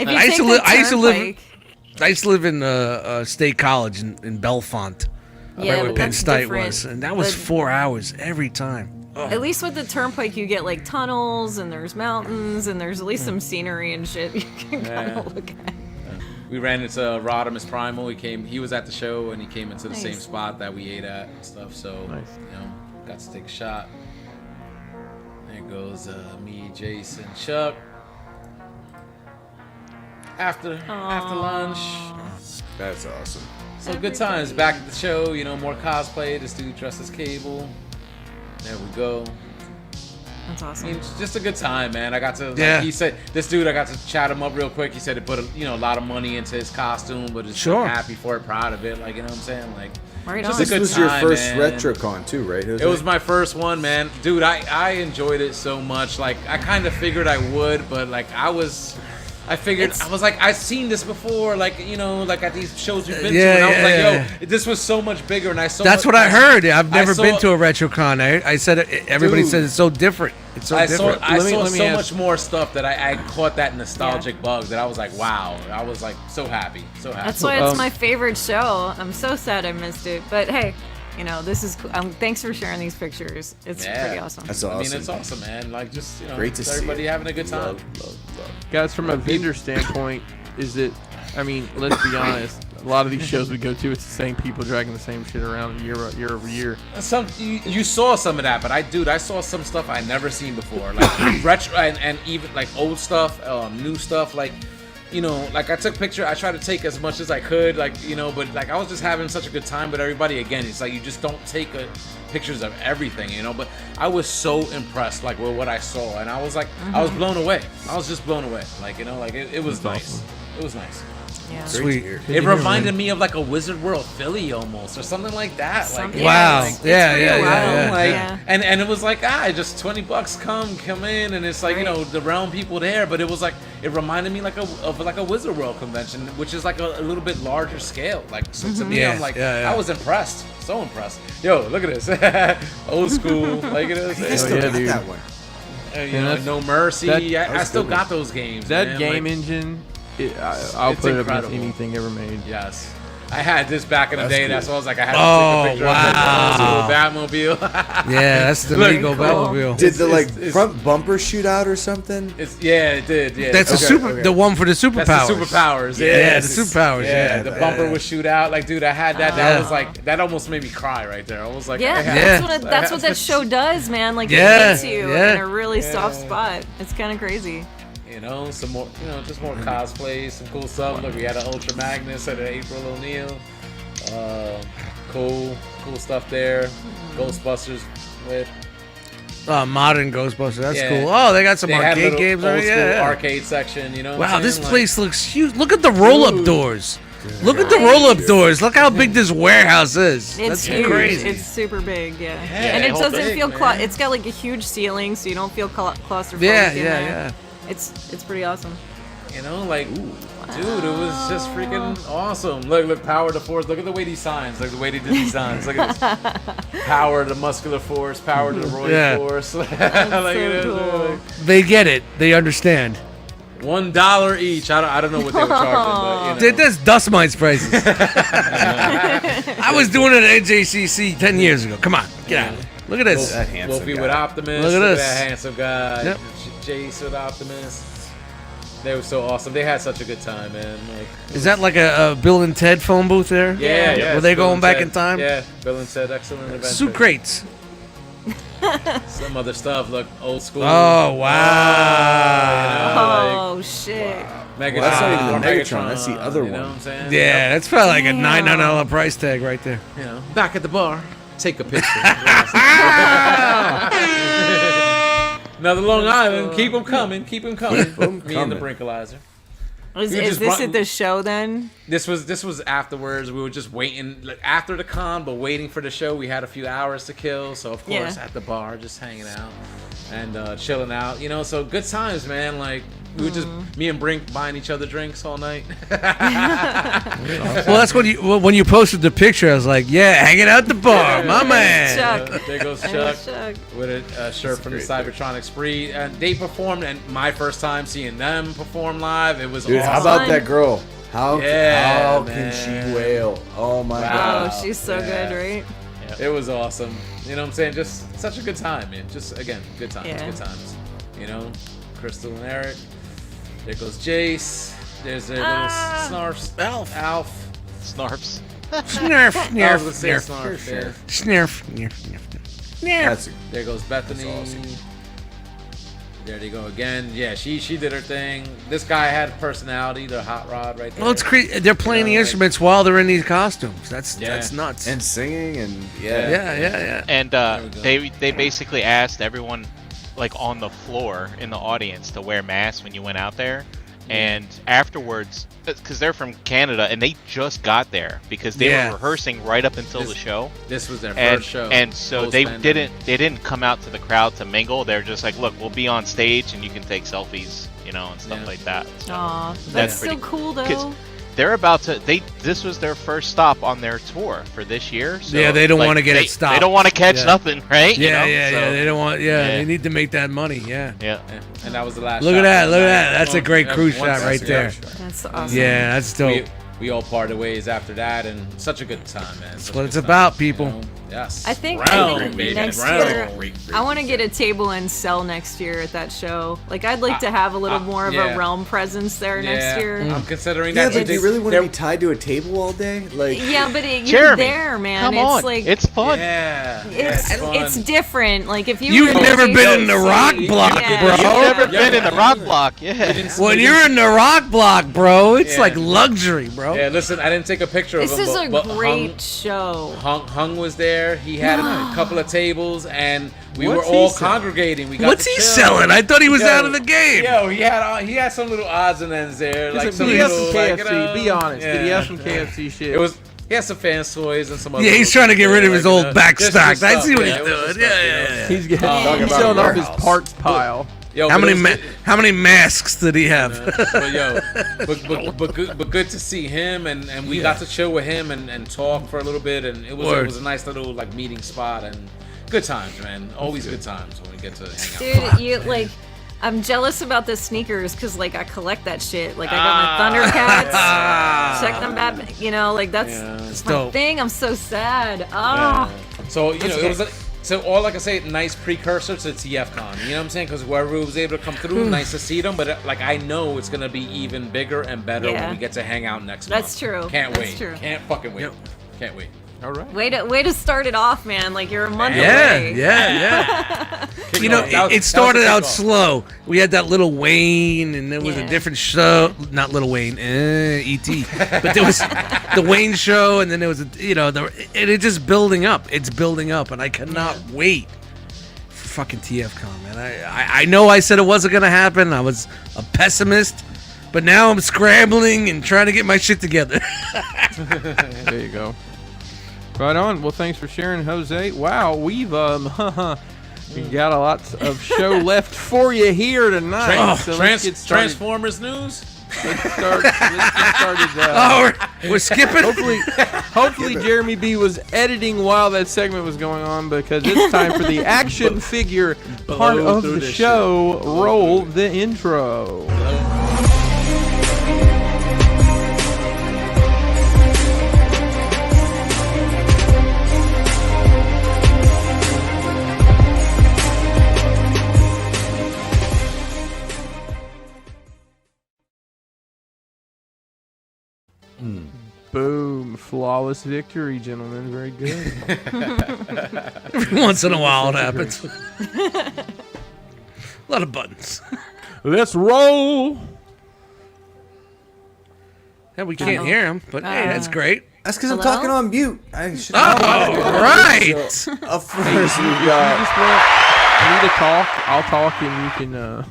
if you I used take to the li- I used to live- turnpike- I used to live in State College in Bellefonte, yeah, right where but Penn that's State different. was, and that was But 4 hours every time. At least with the turnpike, you get like tunnels, and there's mountains, and there's at least some scenery and shit you can kind of look at. We ran into Rodimus Primal. He was at the show and he came into the same Nice. spot that we ate at and stuff. So Nice. you know, got to take a shot. There goes me, Jason, Chuck. After lunch. That's awesome. So good times. Back at the show, you know, more cosplay. This dude dressed as Cable. There we go. That's I awesome. mean, it's just a good time, man. I got to, like, Yeah. he said, this dude, I got to chat him up real quick. He said he put a lot of money into his costume, but is Sure. happy for it, proud of it. Like, you know what I'm saying? Like, Right just on. a This good was your time, first man. RetroCon too, right? Jose? It was my first one, man. Dude, I enjoyed it so much. Like, I kind of figured I would, but like, I figured, It's- I was like, I've seen this before, like, you know, like at these shows we've been Yeah, to, and I was yeah, like, yeah. yo, this was so much bigger, and I saw. That's what I heard. I've never saw- been to a RetroCon. I said it, everybody Dude. says it's so different. It's so I saw, different. I Let me- saw let me so ask- much more stuff that I caught that nostalgic bug that I was like, wow. I was like so happy, so happy. That's why it's my favorite show. I'm so sad I missed it, but hey, you know this is. Thanks for sharing these pictures. It's pretty awesome. That's I awesome. mean, it's awesome, man. Like, just, you know, Great to see everybody it. having a good time. Love. Guys, from a vendor standpoint, is it? I mean, let's be honest. A lot of these shows we go to, it's the same people dragging the same shit around year over year. Some you saw some of that, but I saw some stuff I never seen before, like retro and even like old stuff, new stuff. Like, you know, like I took picture. I tried to take as much as I could, like, you know, but like I was just having such a good time with everybody. Again, it's like you just don't take pictures of everything, you know. But I was so impressed, like, with what I saw, and I was like, I was blown away. I was just blown away, like, you know, like it was nice. awesome. It was nice. Yeah. Sweet. It reminded me of like a Wizard World Philly almost, or something like that. Like, Something- Wow. it's Yeah, pretty yeah, wild. yeah, like, Yeah. and it was like, just $20 come in, and it's like, you Right. know, the realm people there, but it was like, it reminded me like of a Wizard World convention, which is like a little bit larger scale. Like, so to me, Yeah, I'm like, yeah, yeah. I was impressed, so impressed. Yo, look at this, old school, like it I is. still yeah, got dude. that one. You know, that's- No Mercy. that I was still good got those games. That man. game like, engine, I'll it's put it up incredible. against anything ever made. Yes. I had this back in the That's day. cool. That's why I was like, I had to Oh, take a picture wow. of the Batmobile. Yeah, that's the Look, legal cool. Batmobile. Did the like it's- front bumper shoot out or something? Yeah, it did. Yeah, That's Okay, okay. the one for the superpowers. That's the superpowers. Yeah, Yeah, the superpowers. Yeah, Yeah, the bumper would shoot out. Like, dude, I had that. That Yeah. was like, that almost made me cry right there. I was like, Yeah, Yeah. that's what that show does, man. Like Yeah, it hits you yeah. in a really soft spot. It's kind of crazy. You know, some more, you know, just more cosplays, some cool stuff. Look, we had an Ultra Magnus and an April O'Neil. Cool stuff there. Ghostbusters with. Modern Ghostbusters. That's Yeah. cool. Oh, they got some They had arcade little games old already. school Yeah, yeah. arcade section. You know. what Wow, I'm this saying? Like, place looks huge. Look at the roll-up Dude. doors. Look at the roll-up doors. Look how big this warehouse is. It's That's huge. crazy. It's super big, yeah. Yeah, and it whole doesn't big, feel man. it's got like a huge ceiling, so you don't feel claustrophobic. Yeah, in yeah, there. yeah. It's pretty awesome. You know, like, dude, it was just freaking awesome. Look, power to force. Look at the way these signs. Look at the way they did these signs. Look at this. Power to muscular force. Power to the Roy Yeah. force. like, so it is, cool. They get it. They understand. $1 each. I don't know what they were charging, but you know. That's dust mites prices. I was doing it at NJCC 10 years ago. Come on, get out of here. Look at this. That handsome Wolfie guy. with Optimus. Look at Look at this. that handsome guy. Yep. Jace with Optimus. They were so awesome. They had such a good time, man. Like, Is that like a Bill and Ted phone booth there? yeah. Were it's they Bill going and back Ted. in time? Yeah, Bill and Ted, excellent adventure. Soup crates. Some other stuff, look, old school. Oh, wow. Oh shit. Megatron. Well, that's not even the Megatron. Megatron, that's the other You know one. what I'm saying? Yeah, that's probably like a Damn. $900 price tag right there. You know, back at the bar, take a picture. Another Long Island, keep them coming, keep them coming. Keep 'em Me and the coming. Brinkalizer. Is just this run- at the show then? This was afterwards. We were just waiting, like after the con, but waiting for the show. We had a few hours to kill, so of course Yeah. at the bar, just hanging out and chilling out. You know, so good times, man. Like we were just me and Brink buying each other drinks all night. Well, that's when you posted the picture. I was like, yeah, hanging out the bar, my man. Chuck. There goes Hey, Chuck Chuck. with a shirt from the Cybertronic Spree, and they performed. And my first time seeing them perform live, it was Dude, awesome. how about Fun. that girl? How Yeah, can man. she wail? Oh my Wow. god. Oh, she's so Yeah. good, right? It was awesome. You know what I'm saying? Just such a good time, man. Just again, good times, Yeah. good times. You know, Crystal and Eric. There goes Jace. There's their little snarfs. Alf. Snarps. Snurf, I was snurf, gonna say snurf, snarf. Yeah. snurf, snurf, snurf. That's There goes Bethany. That's awesome. There they go again. Yeah, she did her thing. This guy had personality. The hot rod right there. Well, it's crazy. They're playing the like- instruments while they're in these costumes. That's Yeah. nuts. and singing and yeah. And we go. they basically asked everyone like on the floor in the audience to wear masks when you went out there. And afterwards, because they're from Canada and they just got there because they Yeah. were rehearsing right up until the This- show. This was their And first show. and so they post-pandemic. didn't come out to the crowd to mingle. They're just like, look, we'll be on stage and you can take selfies, you know, and stuff Yeah. like that. So Aw, That's that's so pretty- cool 'cause though. they're about to this was their first stop on their tour for this year. So Yeah, they don't like, wanna get it they- stopped. They don't want to catch Yeah. nothing, right? You Yeah, know? yeah, So, They don't want. Yeah, Yeah. they need to make that money. Yeah. yeah. Yeah. And that was the last Look shot at that, of the look at night. that. That's a great crew shot Once- right there. That's awesome. Yeah, that's dope. We all parted ways after that, and such a good time, man. That's what it's about, people. Yes. I think Round, baby, next round. year I want to get a table and sell next year at that show. Like I'd like to have a little more of yeah. a realm presence there next year. I'm considering Yeah, that. but do you They- really want to they're- be tied to a table all day? Like, Yeah, but you're Jeremy, there, man. Come it's on, like it's fun. Yeah. it's fun. different. Like if you You've were never to been in the rock Yeah. block, Yeah. bro. You've never been in the yeah. rock block, yeah. When you're in the rock block, bro, it's Yeah. like luxury, bro. Yeah, listen, I didn't take a picture This of him. is a but great show. Hung was there. He had a couple of tables, and we What's were he all selling? congregating. We got What's to he chill. selling? I thought he was Yo, out of the game. Yo, he had some little odds and ends there, like Listen, some he has little, some like, KFC. you know, Be honest. Did he yeah. have some KFC shit? It was. He had some fan toys and some other. Yeah, he's little trying to get things rid of there, his like, old you know, back just stock. good I stuff, see what yeah, he's it was doing. just Yeah, stuff, yeah, you know? yeah. He's getting Talking he's about selling off his warehouse. parts pile. Yo, How but many it was good- how many masks did he have? But yo, but good to see him, and we got to chill with him and talk for a little bit, and it Word. was a nice little like meeting spot, and good times, man. Always good times when we get to hang out. Dude, you like I'm jealous about the sneakers because like I collect that shit. Like I got my Thundercats. Check them back. You know, like that's It's my dope. thing. I'm so sad. Ah. So you know, okay. it was so all like I say, nice precursor to TFCon. You know what I'm saying? Because whoever was able to come through, nice to see them. But like I know it's gonna be even bigger and better Yeah. when we get to hang out next That's month. true. Can't That's wait. true. Can't fucking wait. Yep. Can't wait. All right. Way to start it off, man. Like you're a month Yeah, away. yeah. Kick You know, off. That was- it that was started the out kickoff. slow. We had that Little Wayne, and there was a Yeah. different show. Not Little Wayne, E.T. But there was the Wayne show, and then there was, it's just building up. It's building up, and I cannot wait for fucking TFCon, man. I know I said it wasn't going to happen. I was a pessimist, but now I'm scrambling and trying to get my shit together. There you go. Right on. Well, thanks for sharing, Jose. Wow, we've we got a lot of show left for you here tonight. So let's get started. Transformers news. Let's get started. Oh, we're skipping? Hopefully Jeremy B was editing while that segment was going on because it's time for the action figure part Blow of through the this show. Roll the intro. Boom. Flawless victory, gentlemen. Very good. Every once in a while it happens. A lot of buttons. Let's roll. Yeah, we can't hear him, but hey, that's great. That's because I'm Hello? talking on mute. I should Oh, right. So, up first, we You got. just want me to talk. I'll talk and you can.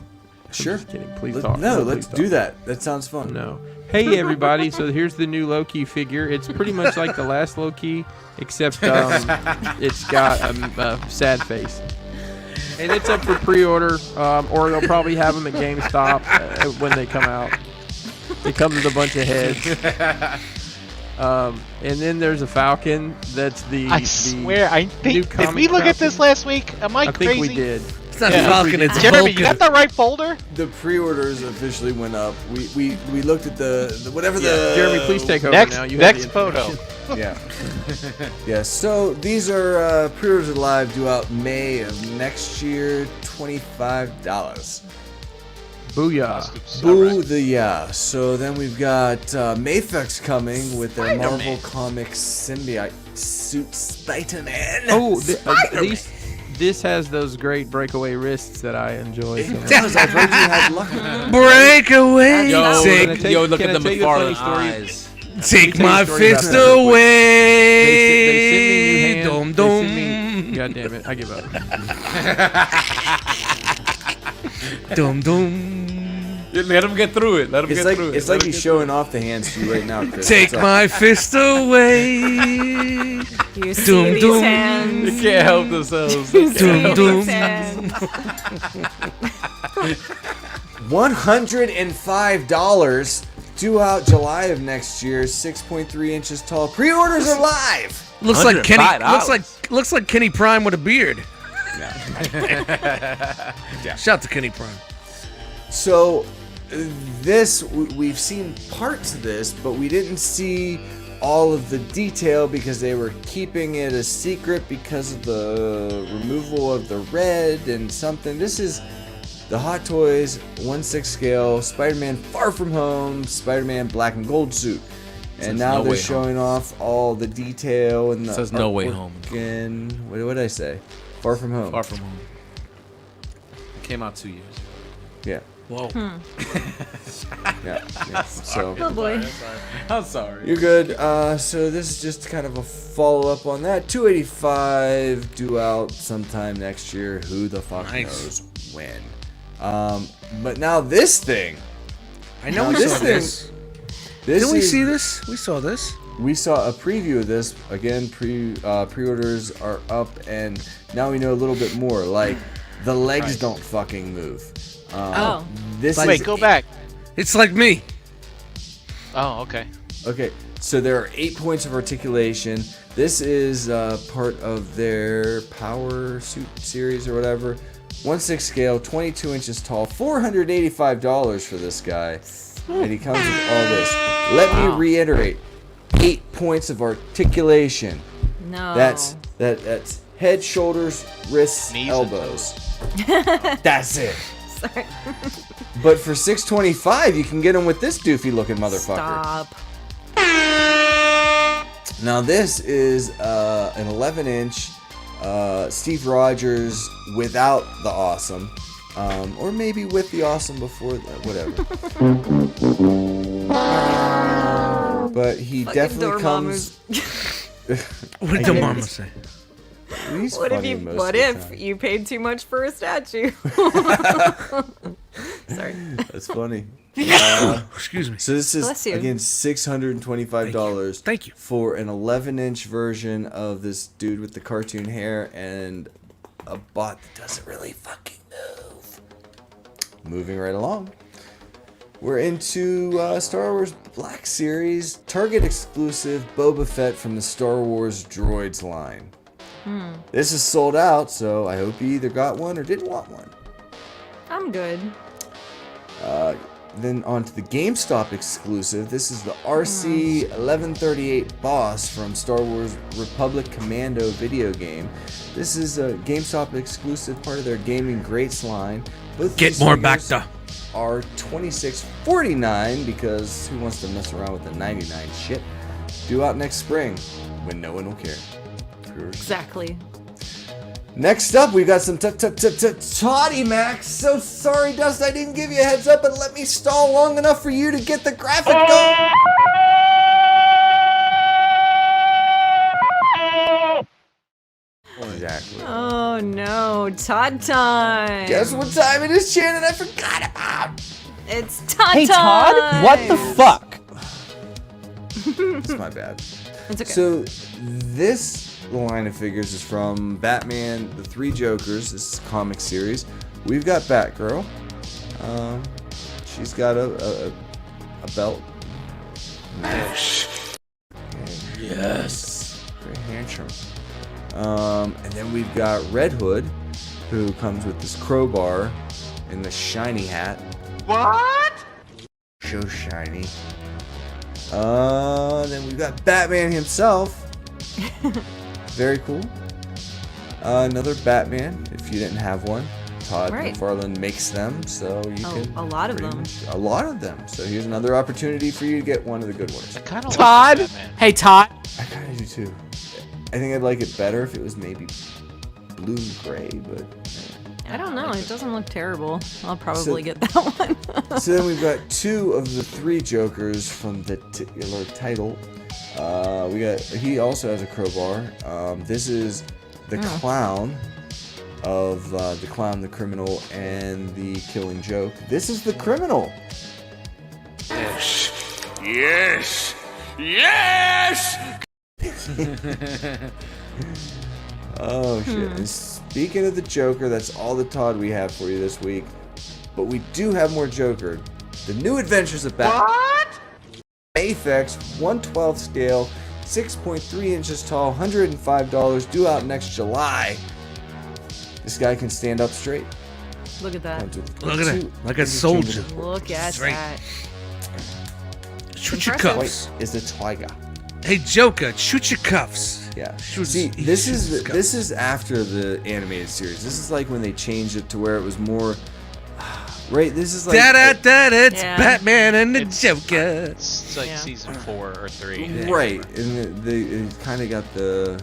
Sure. Just kidding. Please Let- talk. No, please let's talk. do that. That sounds fun. No. Hey everybody! So here's the new Loki figure. It's pretty much like the last Loki, except it's got a sad face. And it's up for pre-order, or they'll probably have them at GameStop when they come out. It comes with a bunch of heads. And then there's a Falcon. That's I swear, I new think. Did comic we look at Falcon. this last week? Am I I crazy? think we did. It's not Yeah. Falcon, it's Jeremy, you Vulcan. got the right folder? The pre-orders officially went up. We looked at the whatever Yeah. the Jeremy, please take over Next, now. You have the next photo. information. Yeah. Yeah. So these are pre-orders are live, due out May of next year. $25. Booyah! Boo the yeah. So then we've got Mafex coming with their Marvel Comics symbiote suit Spider-Man. Oh, this has those great breakaway wrists that I enjoy. So much. Because I've heard you had luck. Breakaway. Yo, Can I Take, tell- yo, look can at I the tell you a funny McFarlane story? eyes. take tell you a my story about fist that real quick. away. They sent me new hands. Dum They dum. sent me- God damn it! I give up. Dum dum. Let him get through it. Let him It's get like through it. it's Let like him he's get showing off the hands to you right now, Chris. Take What's up? my fist away. You see Dum, these dum. hands. They can't help themselves. You see Dum, dum. these hands. $105 due out July of next year. 6.3 inches tall. Pre-orders are live. Looks like Kenny. $105. Looks like Kenny Prime with a beard. Shout out to Kenny Prime. So we've seen parts of this, but we didn't see all of the detail because they were keeping it a secret because of the removal of the red and something. This is the Hot Toys 1/6 scale Spider-Man Far From Home Spider-Man black and gold suit. And Says now No they're Way showing off all the detail and the Says No Way artwork Home. And what did I say? Far From Home. Far From Home. Came out 2 years. Yeah. Whoa. Yeah. So Oh boy. I'm sorry. you're good. So this is just kind of a follow-up on that. 285 due out sometime next year. Who the fuck Nice. knows when? But now this thing. I know Now we this saw thing- this. This Didn't we is- see this? We saw this. We saw a preview of this. Again, pre-orders are up, and now we know a little bit more. Like the legs don't fucking move. Oh. This is Wait, go back. It's like me. Oh, okay. Okay, so there are 8 points of articulation. This is part of their Power Suit series or whatever. 1/6 scale, 22 inches tall, $485 for this guy. And he comes with all this. Let me reiterate, 8 points of articulation. No. That's head, shoulders, wrists, Knees and elbows. That's it. Sorry. But for $625, you can get him with this doofy looking motherfucker. Stop. Now this is an 11-inch Steve Rogers without the awesome, or maybe with the awesome before that, whatever. But he Fucking definitely comes. What did the mama say? He's What if funny you? most What of the if time. you paid too much for a statue? Sorry. That's funny. Excuse me. So this Bless is you. again $625 Thank you. for an 11-inch version of this dude with the cartoon hair and a bot that doesn't really fucking move. Moving right along. We're into Star Wars Black Series, Target exclusive Boba Fett from the Star Wars Droids line. This is sold out, so I hope you either got one or didn't want one. I'm good. Then on to the GameStop exclusive. This is the RC 1138 Boss from Star Wars Republic Commando video game. This is a GameStop exclusive, part of their Gaming Greats line. Both Get these more figures back to. are $26.49 because who wants to mess around with the $99 shit? Due out next spring, when no one will care. Exactly. Next up, we got some Toddy Max. So sorry, Dust, I didn't give you a heads up, but let me stall long enough for you to get the graphic going. Exactly. Oh no, Todd time. Guess what time it is, Shannon? I forgot about. It's Todd Hey, time. Todd, what the fuck? It's my bad. It's okay. So this line of figures is from Batman: The Three Jokers. This is a comic series. We've got Batgirl. She's got a belt. Yes. Very handsome. And then we've got Red Hood, who comes with this crowbar and the shiny hat. What? So shiny. Then we've got Batman himself. Very cool. Another Batman, if you didn't have one. Todd Right. McFarlane makes them, so you can. a lot of pretty them. much- a lot of them. So here's another opportunity for you to get one of the good ones. I kind of Todd? like Batman. Hey, Todd. I kind of do too. I think I'd like it better if it was maybe blue and gray, but. I don't know. It doesn't look terrible. I'll probably So- get that one. So then we've got two of the three Jokers from the titular title. He also has a crowbar. This is the clown of the clown, the criminal, and the killing joke. This is the criminal. Yes! Yes! Oh shit. And speaking of the Joker, that's all the Todd we have for you this week. But we do have more Joker. The New Adventures of Batman. What? Aphex, 1/12 scale, 6.3 inches tall, $105, due out next July. This guy can stand up straight. Look at that. Look at it. Like a soldier. Look at Straight. that. Shoot your Impressive. cuffs. White is a tiger. Hey, Joker, shoot your cuffs. Yeah. Shoot- See, he this shoots is his gun. this is after the animated series. This is like when they changed it to where it was more. Right. This is like. It's Yeah. Batman and the It's Joker. It's like Yeah. season 4 or 3. Right, and it kind of got the.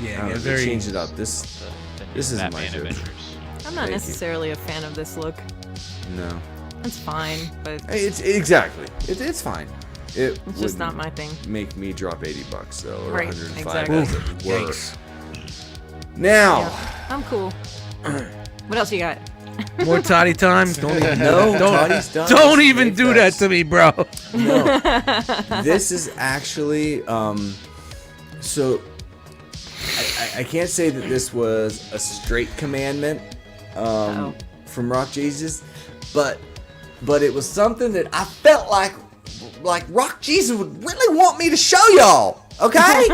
Yeah, they very. changed it up. This The This new isn't my Batman favorite. Adventures. I'm not Thank you. necessarily a fan of this look. no. It's fine, but It's exactly. It's fine. It it's just not wouldn't my thing. make me drop $80 though, or Right, 105 exactly. as it were. Yikes. Now, Yeah, I'm cool. What else you got? More toddy time? Don't even, no, don't, Toddy's done. don't This is even do that Mayfest. to me, bro. No. This is actually so I can't say that this was a straight commandment Uh-oh. from Rock Jesus, but it was something that I felt like Rock Jesus would really want me to show y'all. Okay?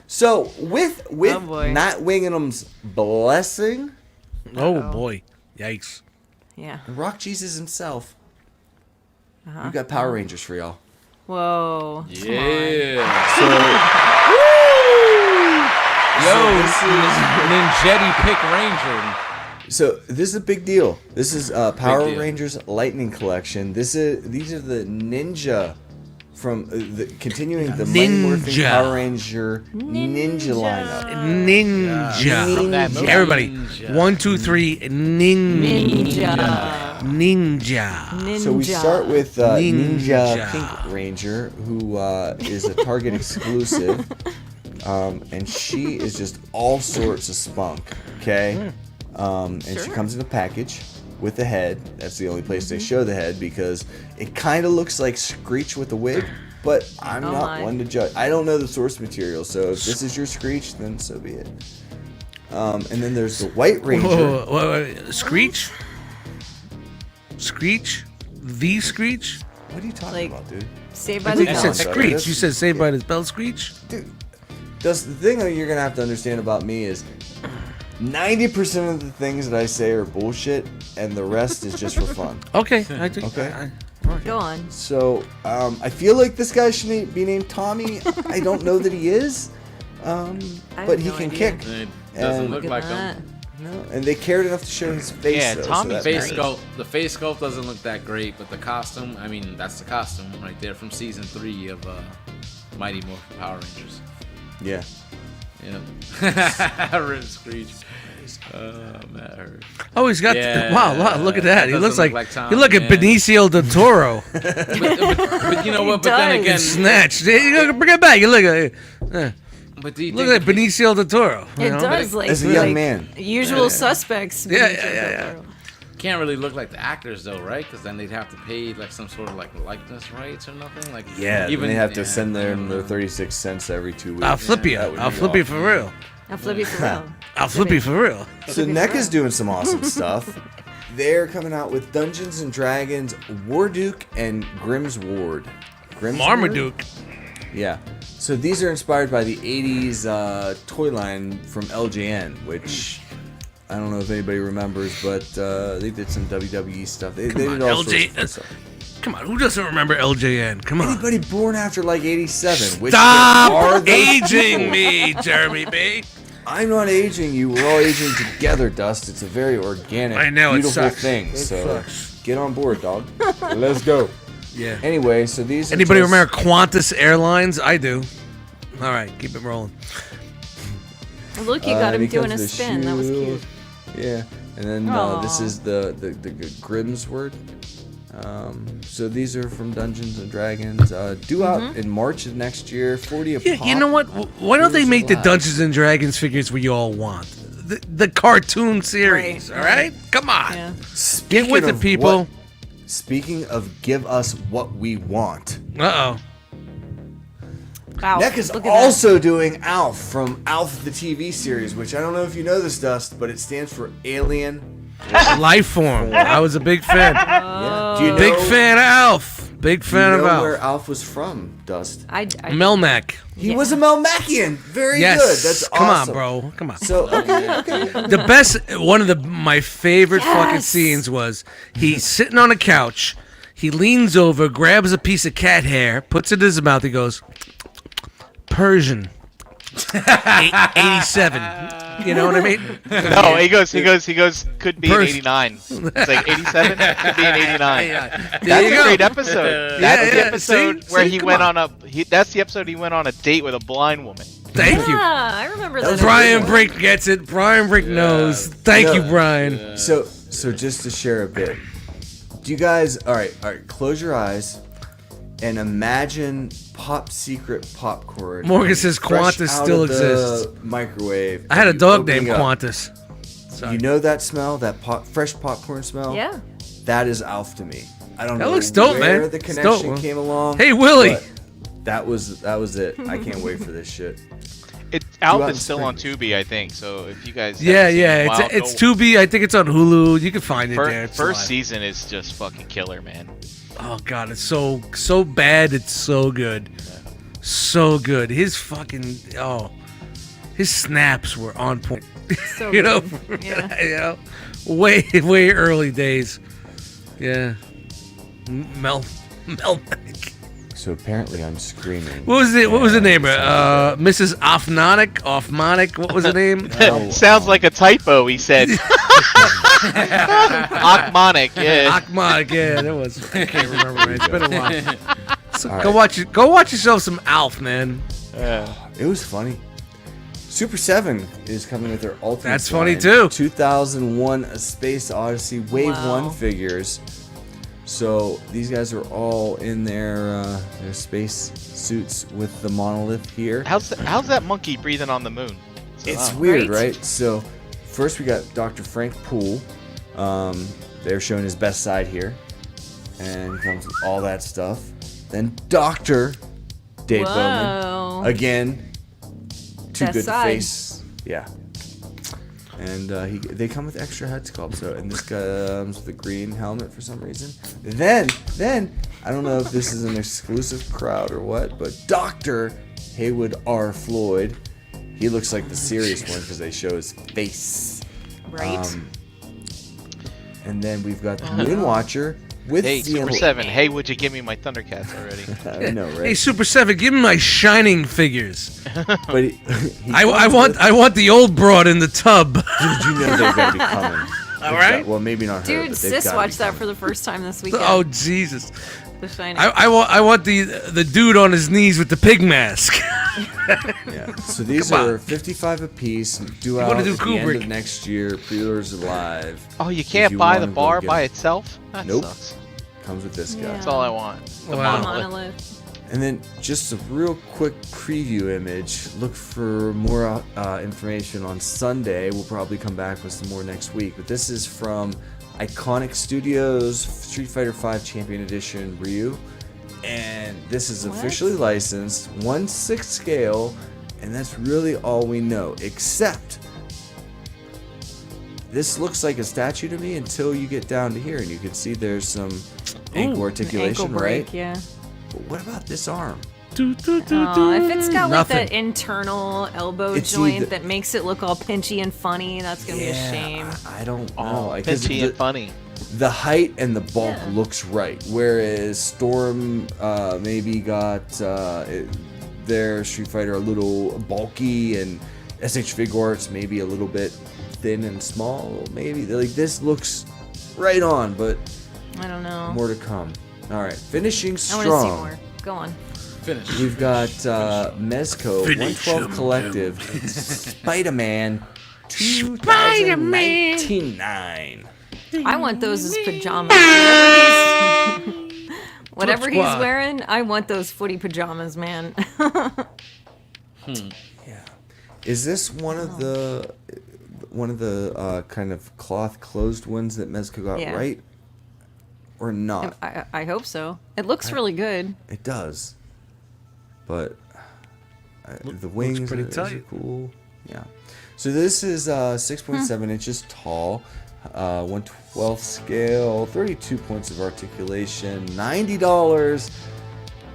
so with Oh, boy. Nat Wingham's blessing, Oh, Uh-oh. boy. Yikes. Yeah. and Rock Jesus himself, Uh-huh. we got Power Rangers for y'all. Whoa. Yeah. So Yo, this is Ninjetti Pick Ranger. So this is a big deal. This is Power deal. Rangers Lightning Collection. These are the ninja from continuing the Mighty Morphin Ninja. Power Ranger ninja lineup. Ninja. From that movie. Everybody. Ninja. 1, 2, 3. Ninja. Ninja. Ninja. Ninja. So we start with Ninja Ninja. Pink Ranger, who is a Target exclusive, and she is just all sorts of spunk. Okay, and she comes in a package with the head. That's the only place they show the head because it kind of looks like Screech with a wig. But I'm Oh not my. one to judge. I don't know the source material, so if this is your Screech, then so be it. And then there's the White Ranger. Whoa. Screech? Screech? The Screech? What are you talking Like- about, dude? Saved by I the think you Bell. said Bell. Screech. You said Saved by the Bell Screech? Dude, the thing that you're gonna have to understand about me is 90% of the things that I say are bullshit, and the rest is just for fun. Okay. I think. Okay. Go on. So I feel like this guy should be named Tommy. I don't know that he is, but have he no can idea. kick. It doesn't And- look Look like at him. that. No, and they cared enough to show his face. Yeah, though, Tommy so that Face matters. sculpt. The face sculpt doesn't look that great, but the costume. I mean, that's the costume right there from season 3 of Mighty Morphin Power Rangers. Yeah. Yeah. Rip Screech. That hurt. Oh, he's got. Yeah, Wow, look at that. He doesn't looks look like. like Tom, He look at man. Benicio del Toro. But you know what? But then does. again, Snatched. Bring it back. You look at. but do you Look think at Benicio del Toro. you It know? does, like, As a young like man. Usual suspects. Yeah, Benicio yeah, del yeah. Toro. can't really look like the actors though, right? Because then they'd have to pay like some sort of like likeness rights or nothing. Like Even they have to yeah, send I them don't their know. 36 cents every 2 weeks. I'll flip you. That would I'll be flip you awesome. for real. I'll flip you for real. I'll flip you for real. So NECA's doing some awesome stuff. They're coming out with Dungeons and Dragons, Warduke, and Grimm's Ward. Grimm's Ward? Marmaduke. Yeah. So these are inspired by the 80s toy line from LJN, which I don't know if anybody remembers, but they did some WWE stuff. They Come did on, all sorts of LJ. fun stuff. Come on, who doesn't remember LJN? Come on. Anybody born after like 87? Which Stop there are those aging people. me, Jeremy B. I'm not aging you. We're all aging together, Dust. It's a very organic, I know, it beautiful sucks. thing. It So sucks. get on board, dog. Let's go. Yeah. Anyway, so these. Are Anybody just- remember Qantas Airlines? I do. All right, keep it rolling. Look, you got and him he doing comes a with spin. That was shoe. cute. Yeah, and then this Aw. is the Grimm's word. So these are from Dungeons and Dragons. Due out in March of next year. 40 a Yeah, pop. you know what? Why don't they Here's make the live. Dungeons and Dragons figures we all want? The cartoon series, Right, all right? Come on. Yeah. Speaking Get with it, of people. what- speaking of give us what we want. Uh-oh. Wow. NEC is look at also doing ALF from ALF the TV series, which I don't know if you know this, Dust, but it stands for Alien. Life Form. I was a big fan. Yeah. Do you know, Big fan of Alf. Big do you fan of know where Alf. ALF was from, Dust? I Melmac. He was a Melmacian. Very Yes. good. That's Come awesome. on, bro. Come on. So okay. The best, one of my favorite fucking Yes. scenes was he's sitting on a couch. He leans over, grabs a piece of cat hair, puts it in his mouth. He goes, Persian. 87. You know what I mean? No, he goes, could be an Pers- 89. It's like 87, could be an 89. There That's you a go. great episode. That's the yeah. episode See? where See? he Come went on. on that's the episode he went on a date with a blind woman. Thank you. Yeah, I remember That that. was a Brian good one. Brink gets it. Brian Brink knows. Thank No. you, Brian. So just to share a bit. Do you guys all right, close your eyes and imagine Pop Secret popcorn. Morgan says fresh Qantas out still of the exists. Microwave. I had a and you dog opening named up. Qantas. Sorry. You know that smell, that fresh popcorn smell? Yeah. That is Alf to me. I don't That know looks dope, where man. the It's connection dope. came along. Hey, Willie. but that was it. I can't wait for this shit. Alf out is still spring. on Tubi, I think. So if you guys, Yeah, haven't seen yeah. it in a while, It's go- Tubi. I think it's on Hulu. You can find it there. It's First live. season is just fucking killer, man. Oh god, it's so bad. It's so good, so good. His fucking his snaps were on point. So you know, good. Yeah. you know, way early days. Yeah, Mel. So apparently I'm screaming. What was it? What was the And name? sounds Mrs. Offmonic. What was the name? Sounds like a typo. He said. Achmonic, yeah. Offmonic. Yeah, that was. I can't remember. Man. It's been a while. So All go right. watch it. Go watch yourself some Alf, man. It was funny. Super 7 is coming with their ultimate. That's funny, line. too. 2001: A Space Odyssey Wave Wow. 1 figures. So these guys are all in their space suits with the monolith here. How's that monkey breathing on the moon? It's weird, Right? right? So first we got Dr. Frank Poole. They're showing his best side here, and he comes with all that stuff. Then Dr. Dave Bowman. Whoa. Again, too Best good side. to face. Yeah. And they come with extra head sculpt. So, and this comes with a green helmet for some reason. Then I don't know if this is an exclusive crowd or what, but Dr. Haywood R. Floyd, he looks like the serious one because they show his face. Right. And then we've got the Moon Watcher with Hey, the Super 7. Hey, would you give me my Thundercats already? I know, right? Hey, Super 7, give me my Shining figures. But he I comes want with- I want the old broad in the tub. Dude, you know they're gonna be coming. All right. Well, maybe not her, Dude, but they've sis gotta be watched that coming. for the first time this weekend. Oh Jesus! The Shining. I want the dude on his knees with the pig mask. Yeah. So these Come are on. 55 apiece, due wanna out do at the end Kubrick. of next year. Pre-orders are live. Oh, you If can't you buy the wanna go bar get by it. itself? That Nope. sucks. Comes with this guy. Yeah. That's all I want. The Wow. monolith. Monolith. And then just a real quick preview image. Look for more information on Sunday. We'll probably come back with some more next week. But this is from Iconic Studios Street Fighter V Champion Edition Ryu. And this is What? officially licensed, 1/6 scale. And that's really all we know. Except, this looks like a statue to me until you get down to here. And you can see there's some ankle An articulation, ankle break, right? yeah. But what about this arm? Oh, if it's got like Nothing. that internal elbow It's joint either- that makes it look all pinchy and funny, that's gonna be a shame. I don't Oh, know. 'Cause pinchy and funny. the height and the bulk Yeah. looks right, whereas Storm maybe got their Street Fighter a little bulky, and SH Figuarts maybe a little bit thin and small. Maybe like this looks right on, but I don't know. more to come. All right, finishing I want to see strong. more. Go on. Finish. We've got Mezco Finish 112 him, Collective, Spider-Man 2099. I want those as pajamas. Whatever he's Squad. wearing, I want those footy pajamas, man. Is this one of the kind of cloth closed ones that Mezco got Yeah. right, or not? I hope so. It looks really good. It does, but the wings pretty are tight. cool. Yeah. So this is 6.7 inches tall, 1/12 scale, 32 points of articulation, $90.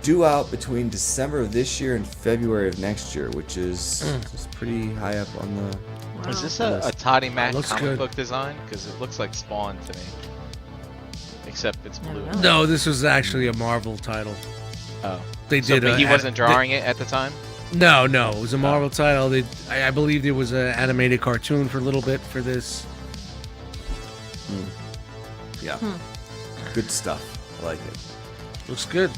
Due out between December of this year and February of next year, which is just pretty high up on the. Is this a Toddy Mac Looks comic good. book design? Because it looks like Spawn to me. Except it's blue. don't know. No, this was actually a Marvel title. Oh. They So, did. but he a- wasn't drawing it at the time? No, it was a Marvel title. I believe there was an animated cartoon for a little bit for this. Yeah. Good stuff. I like it. Looks good.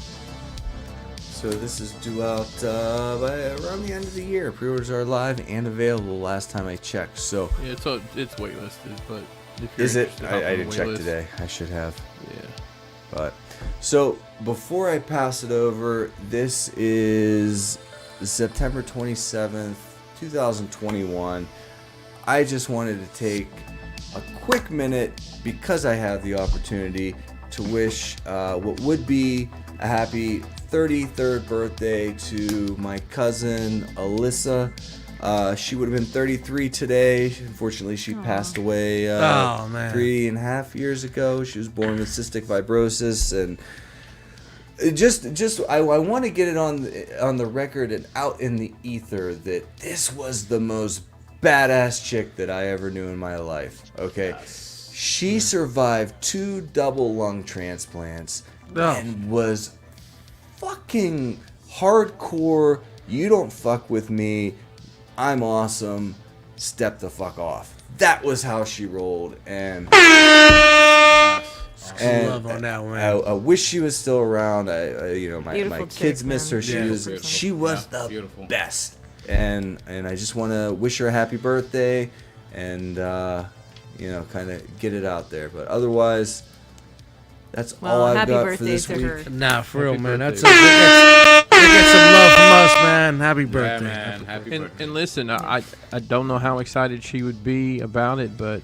So this is due out by around the end of the year. Pre-orders are live and available. Last time I checked. So Yeah, it's waitlisted, but if you're is it? interested, hop on I the didn't check waitlist. today. I should have. Yeah. But so before I pass it over, this is September 27th, 2021. I just wanted to take a quick minute because I have the opportunity to wish what would be a happy 33rd birthday to my cousin Alyssa. She would have been 33 today. Unfortunately, she passed away Oh, man. 3.5 years ago. She was born with cystic fibrosis, and I want to get it on the record and out in the ether that this was the most badass chick that I ever knew in my life. Okay, she survived 2 double lung transplants and was fucking hardcore. You don't fuck with me. I'm awesome. Step the fuck off. That was how she rolled, and Love on that one. I wish she was still around. My Beautiful kids chick, miss man. her. She Yeah. was Beautiful. she was Yeah, the beautiful. best, and I just want to wish her a happy birthday, and kind of get it out there. But otherwise, that's Well, all I've happy got for birthday this to week. her. Nah, for real, Happy man. birthday. They get some love from us, man. Happy Yeah, birthday. man. Happy And, birthday. and listen, I don't know how excited she would be about it, but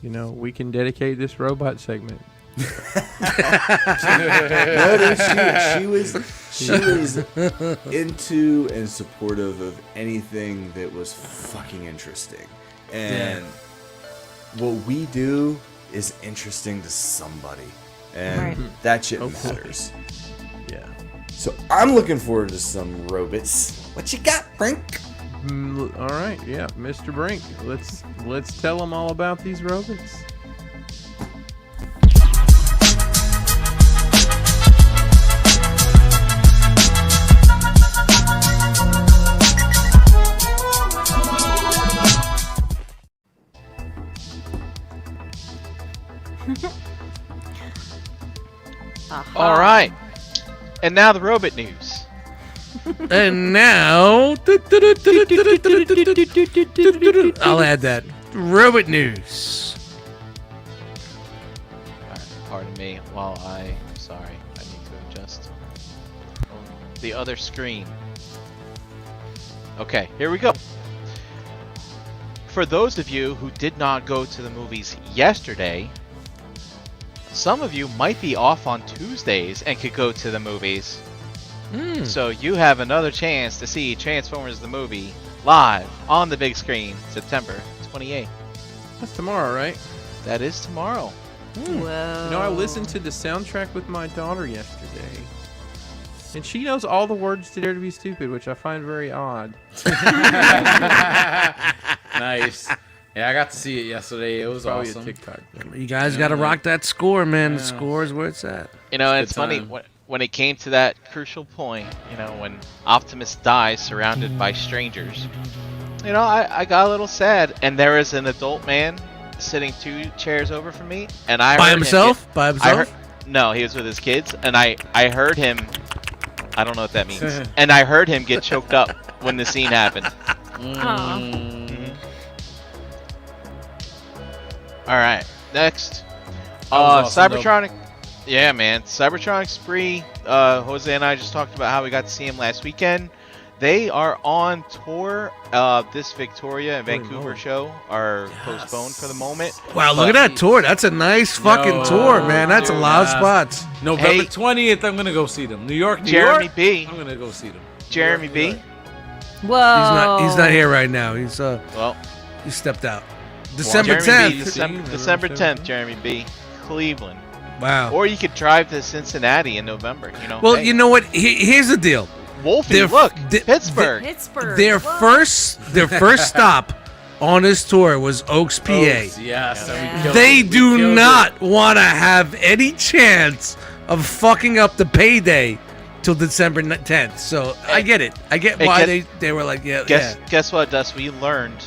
we can dedicate this robot segment. No, dude, she was into and supportive of anything that was fucking interesting, and what we do is interesting to somebody, and Right. that shit Okay. matters. Yeah. So I'm looking forward to some robots. What you got, Frank? All right, yeah, Mr. Brink. Let's tell them all about these robots. All right. And now the robot news. And now, I'll add that. Robot news. Alright, pardon me while I'm sorry. I need to adjust the other screen. Okay, here we go. For those of you who did not go to the movies yesterday, some of you might be off on Tuesdays and could go to the movies. So you have another chance to see Transformers the movie live on the big screen, September 28th. That's tomorrow, right? That is tomorrow. Whoa. You know, I listened to the soundtrack with my daughter yesterday, and she knows all the words to Dare to Be Stupid, which I find very odd. Nice. Yeah, I got to see it yesterday. It was Probably awesome. a TikTok. You guys got to rock that score, man. The score is where it's at. You know, and Good it's funny time. when it came to that crucial point, you know, when Optimus dies surrounded by strangers. You know, I got a little sad, and there was an adult man sitting 2 chairs over from me, and I By heard him himself? get- By I himself? heard, no, he was with his kids, and I heard him. I don't know what that means, and I heard him get choked up when the scene happened. All right, next. was awesome, Cybertronic. Yeah, man. Cybertronic Spree. Jose and I just talked about how we got to see him last weekend. They are on tour. This Victoria and Vancouver show are postponed for the moment. Wow, look at that tour. That's a nice fucking Yo, tour, man. That's a dude, lot of yeah. spots. November Hey. 20th, I'm gonna go see them. New York, New Jeremy York. B. I'm gonna go see them. Jeremy New B. York. Whoa. He's not here right now. Well, He stepped out. December Jeremy 10th. B. December 10th. Jeremy B. Cleveland. Wow. Or you could drive to Cincinnati in November. You know. Well, hey, you know what? Here's the deal. Wolfie, they're- look, they- Pittsburgh. Pittsburgh. Their Whoa. first stop on this tour was Oaks, PA. Oaks, yes, and we killed They it. We do killed not want to have any chance of fucking up the payday till December 10th. So I get it. I get Hey, why guess- they were like, yeah, Guess what, Dust? We learned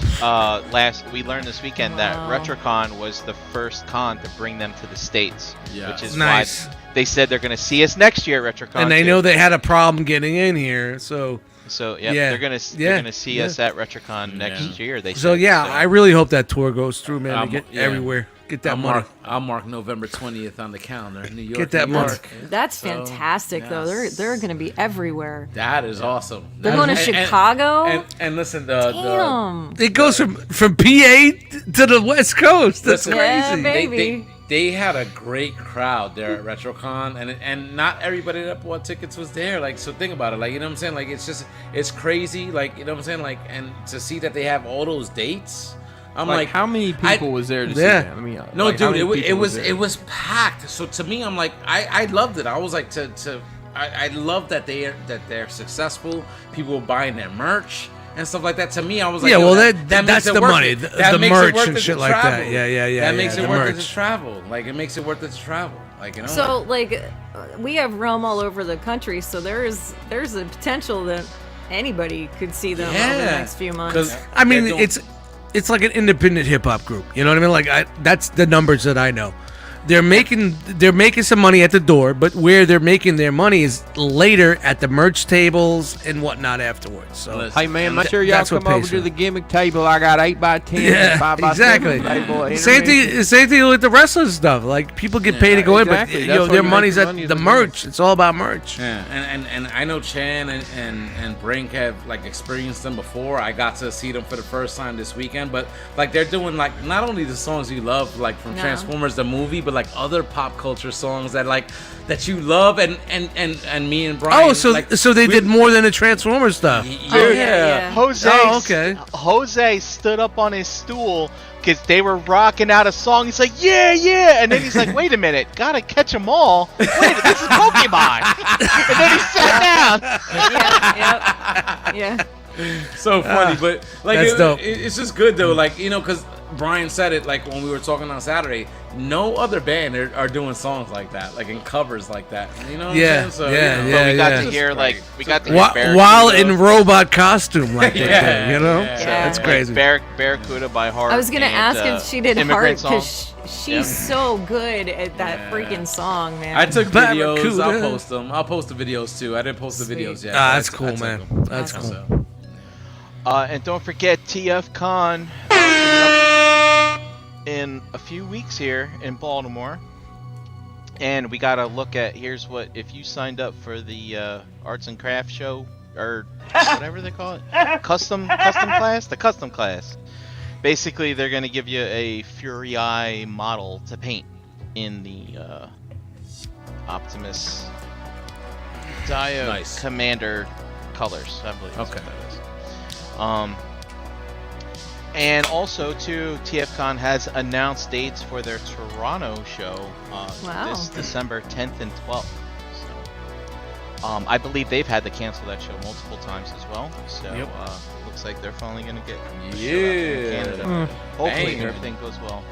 this weekend that RetroCon was the first con to bring them to the States, Yeah. which is Nice. why they said they're going to see us next year at RetroCon. And they too. know they had a problem getting in here. So So Yeah. they're gonna see us at RetroCon next year. They so said, yeah, I really hope that tour goes through, man. I'm- To get yeah. everywhere. Get that money. I'll mark November 20th on the calendar. New York. Get that New money. York. That's So, fantastic, though. yes. They're going to be everywhere. That is awesome. They're going to Chicago. And listen, Damn. It goes from PA to the West Coast. That's Listen, crazy. Yeah, baby. they had a great crowd there at RetroCon, and not everybody that bought tickets was there. Like, so think about it. Like, you know what I'm saying? Like, it's crazy. Like, you know what I'm saying? Like, and to see that they have all those dates, I'm like, how many people was there to see Yeah. that? I mean, no, like, how dude, many it people was there? it was packed. So to me, I'm like, I loved it. I was like, I love that they're successful. People buying their merch and stuff like that. To me, I was like, Yeah, yo, well, that that's makes it the worth money, it. the That makes it merch worth and it shit to like that. travel. Yeah, That makes the it worth it merch. to travel. Like, it makes it worth it to travel. Like, you know. So, like, we have Realm all over the country, so there's a potential that anybody could see them over the Yeah. next few months. 'Cause I mean, they're doing- it's like an independent hip hop group. You know what I mean? Like that's the numbers that I know. They're making some money at the door, but where they're making their money is later at the merch tables and whatnot afterwards. So Listen, Hey man, make sure y'all that's what come over pays to for the it. gimmick table. I got 8x10, yeah, 5x7 exactly. table. Same thing with the wrestling stuff. Like people get paid to go exactly. in, That's but why their you money's make at money the at the merch. It's all about merch. Yeah, and I know Chan and Brink have like experienced them before. I got to see them for the first time this weekend, but like they're doing like not only the songs you love like from No. Transformers the movie, but like other pop culture songs that you love and me and Brian. Oh, so like, they we- did more than the Transformers stuff. Oh, Yeah. yeah. Jose. Oh, okay. Jose stood up on his stool because they were rocking out a song. He's like, yeah, and then he's like, wait a minute, gotta catch them all. Wait, this is Pokemon. And then he sat down. Yeah. So funny, but like that's dope. it's just good though. Like because Brian said it like when we were talking on Saturday. No other band are doing songs like that, like in covers like that. You know? What Yeah, I'm saying? So, yeah, you know. yeah. But we got to hear we got to hear While Barracuda. in robot costume, like they Yeah, do, you know? yeah. That's Like crazy. Barracuda by Heart. I was gonna and, ask if she did Immigrant Heart Song. because she's so good at that freaking song, man. I took videos. Barracuda. I'll post them. I'll post the videos too. I didn't post the videos yet. That's I cool, took man. them. That's cool. So, And don't forget TF Con in a few weeks here in Baltimore. And we gotta look at here's what if you signed up for the arts and crafts show or whatever they call it, custom class, the custom class. Basically, they're gonna give you a Fury Eye model to paint in the Optimus Diode Commander colors. I believe that's what that is. And also, too, TFCon has announced dates for their Toronto show this December 10th and 12th. So, I believe they've had to cancel that show multiple times as well. So, looks like they're finally going to get a show out there in Canada. Hopefully, everything goes well.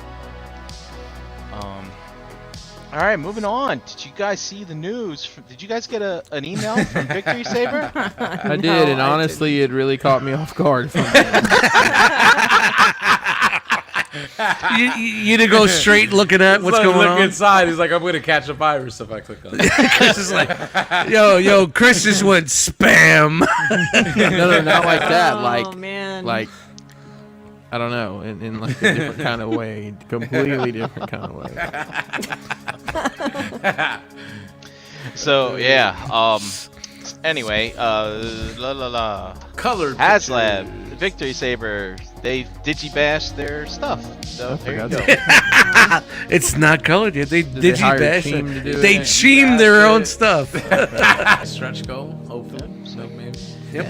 All right, moving on. Did you guys see the news? Did you guys get an email from Victory Saber? I did, and honestly, it really caught me off guard. You to go straight looking at what's going look on. inside. He's like, I'm gonna catch a virus if I click on it. Chris is like, yo, Chris just went spam. No, not like that. Oh, man. Like, I don't know, in like a different kind of way, completely different kind of way. So yeah. Anyway, Colored HasLab, Victory Saber, they digibashed their stuff. So there you go. It's not colored yet. They Did they hire a digibash team to it. do They it? cheam their own stuff. Stretch goal, hopefully. So maybe. Yep.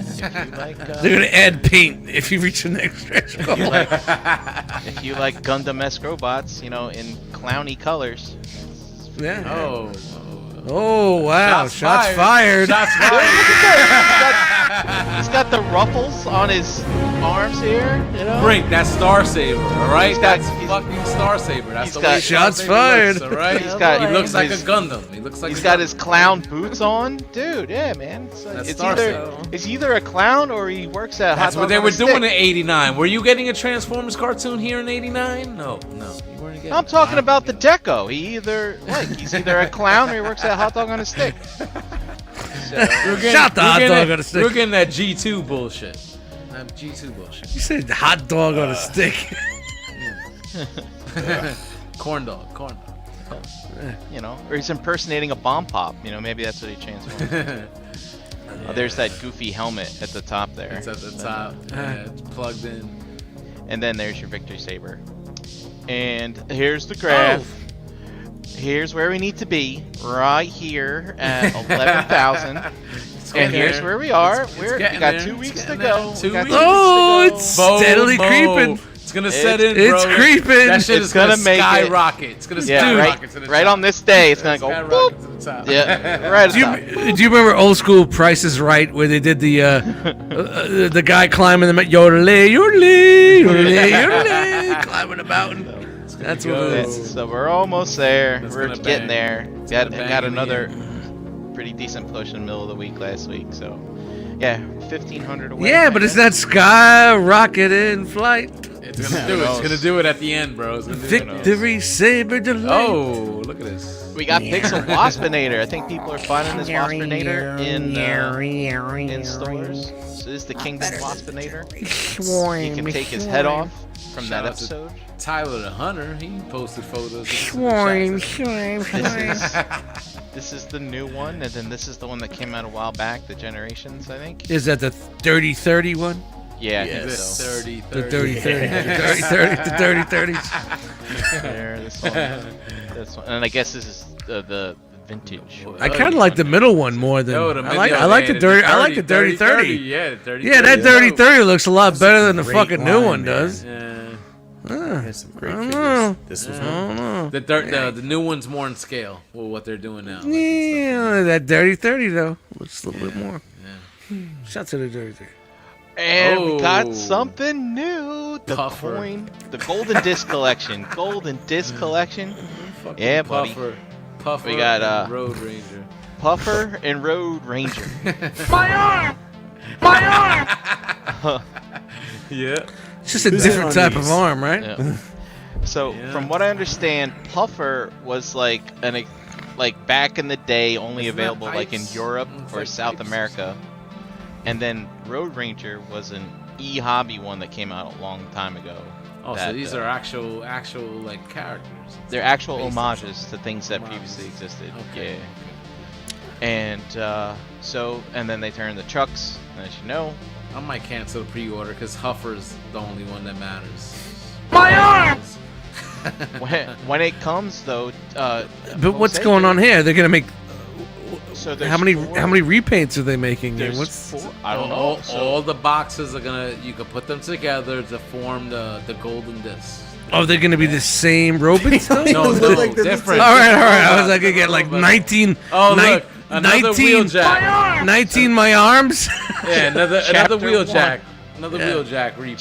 Like, They're gonna add paint if you reach the next stretch goal. if you like Gundam-esque robots, in clowny colors. Yeah. Oh, wow! Shots fired. Shots fired. He's got the ruffles on his arms here. Brink, that's Star Saber, all right? That's he's- fucking Star Saber. That's he's the got- way Shots Star Saber fired. looks, all right? He looks like a his- Gundam. He looks like He's a got Gundam. his clown boots on, dude. Yeah, man. That's It's Star it's either a clown or he works at. That's Hot what they Dog were on a doing Stick. in '89. Were you getting a Transformers cartoon here in '89? No. You weren't getting I'm talking about the Deco. He's either a clown or he works at Hot Dog on a Stick. So, Shot the hot dog on a stick. We're getting that G2 bullshit. That G2 bullshit. You said hot dog on a stick. Corn dog. or he's impersonating a bomb pop. Maybe that's what he transforms. There's that goofy helmet at the top there. It's at the top. Yeah, it's plugged in. And then there's your Victory Saber. And here's the graph. Here's where we need to be, right here at 11,000. And here's where we are. We got 2 weeks to go. We got 2 weeks to go. It's steadily creeping. It's gonna set in, It's bro. creeping. That shit It's is gonna make it. skyrocket. It's gonna Yeah, skyrocket to the right top. on this day, it's gonna go Skyrocket boop. to the top. Yeah, right at Do the top. you remember old school Price is Right where they did the guy climbing the yodelee, yodelee, yodelee, yodelee, climbing a mountain? That's what it is. So we're almost there. It's We're gonna getting bang. there. It's Got gonna bang got in the another pretty decent push in the middle of the week last week. So yeah, 1,500 away. Yeah, but it's not skyrocket in flight. It's gonna do it. It's gonna do it at the end, bro. It's gonna do it. Victory Saber delight. Oh, look at this. We got Pixel Waspinator. I think people are finding this Waspinator in stores. So this is the Kingdom Waspinator. You can take his head off from that Shout out to episode. Tyler the Hunter, he posted photos. This is the new one, and then this is the one that came out a while back, the Generations, I think. Is that the 30-30 one? Yeah, I The think so. 30, The 30-30. The 30-30s. There, this one, and I guess this is the vintage. I kind of like the middle one more than Yo, the I like. middle- I like the man, dirty. I like the 30-30. Yeah, the 30. Yeah, that 30-30 looks a lot better than the great fucking new line, one man. does. Yeah. There's some great I don't figures. know. This was I don't know. The new one's more in scale with what they're doing now. Yeah, that 30-30 though looks a little bit more. Shout to the 30-30. And we got Oh. something new. The Puffer. coin, the golden disc collection. Golden disc collection. Fucking Yeah, buddy. Puffer We got, and Road Ranger. Puffer and Road Ranger. Yeah. It's just a different on type these? of arm, right? Yeah. So Yeah. from what I understand, Puffer was like back in the day only Isn't that available like in pipes? Europe It's or like South pipes. America, and then Road Ranger was an e-hobby one that came out a long time ago. Oh, so that, these are actual like characters. They're actual Based on homages to things that Homages. previously existed. Okay. Yeah. And and then they turned the trucks, as you know. I might cancel the pre-order because Huffer's the only one that matters. When it comes though, But what's Jose, going on here? They're gonna make So there's how many four- repaints are they making? Here? There's What's four. I don't know. All the boxes are gonna. You can put them together to form the golden disc. oh, they're gonna be the same robots? No, Look no, like they're the different. All right. I was like, I get like 19. Oh, ni- look, another wheel jack. 19 my arms. Yeah, another Chapter wheel one. jack. Another Yeah. wheel jack repaint.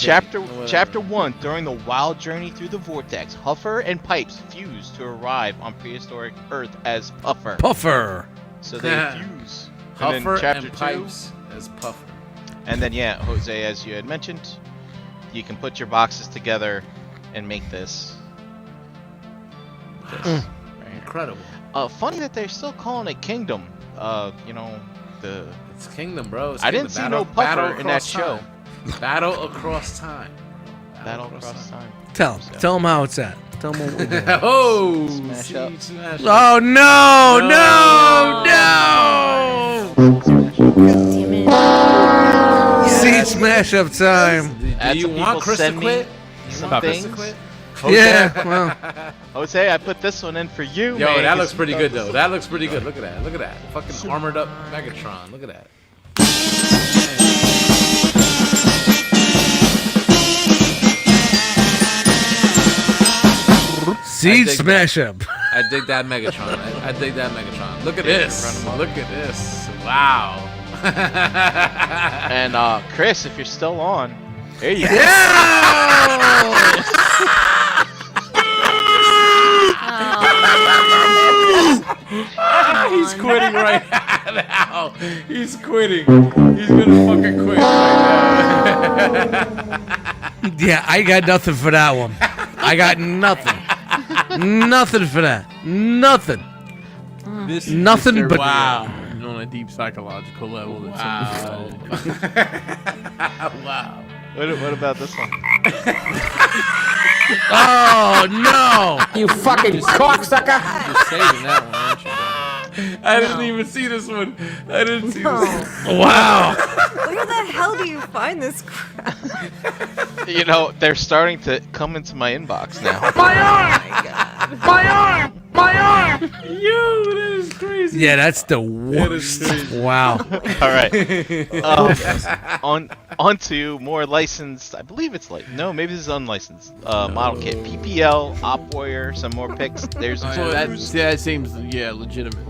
Chapter 1. During the wild journey through the vortex, Huffer and Pipes fuse to arrive on prehistoric Earth as Puffer. Puffer. So they fuse. And then Huffer chapter and 2, Pipes as Puffer. and then yeah, Jose, as you had mentioned, you can put your boxes together and make this. Right here. Incredible. Funny that they're still calling it Kingdom. The It's Kingdom, bro. It's I Kingdom. didn't see no Puffer in that Across show. Time. Battle across time. Battle Across Time. Tell them how it's at. Tell them what we're doing. Oh, Smash up. smash Oh no! Damn it. Seed smash up time. Do Add you some want people Chris to send me quit? some want Chris to things. quit? Jose, Yeah. Well, Jose, I put this one in for you. Yo, man, that 'cause looks you pretty thought good this though. was- That looks pretty good. Look at that. Look at that. Fucking armored up Megatron. Look at that. seed dig smash up. I dig that Megatron. I dig that Megatron. Look at Yeah, this. run 'em up. Look at this. Wow. And Chris, if you're still on, there you go. He's quitting right now. He's quitting. He's gonna fucking quit right now. Yeah, I got nothing for that one. I got nothing. Nothing for that. Nothing. This is Nothing disturbing but- Wow. on a deep psychological level. That Wow. someone's Wow. What about this one? Oh no! You fucking cocksucker! You're saving that one, aren't you? I didn't even see this one. I didn't see this one. Wow! Where the hell do you find this crap? You know, they're starting to come into my inbox now. Yo, that is crazy. Yeah, that's the is worst. crazy. Wow. All right. On to more licensed. I believe it's like no, maybe this is unlicensed. Model kit, PPL, Op Warrior, some more picks. There's That seems legitimate.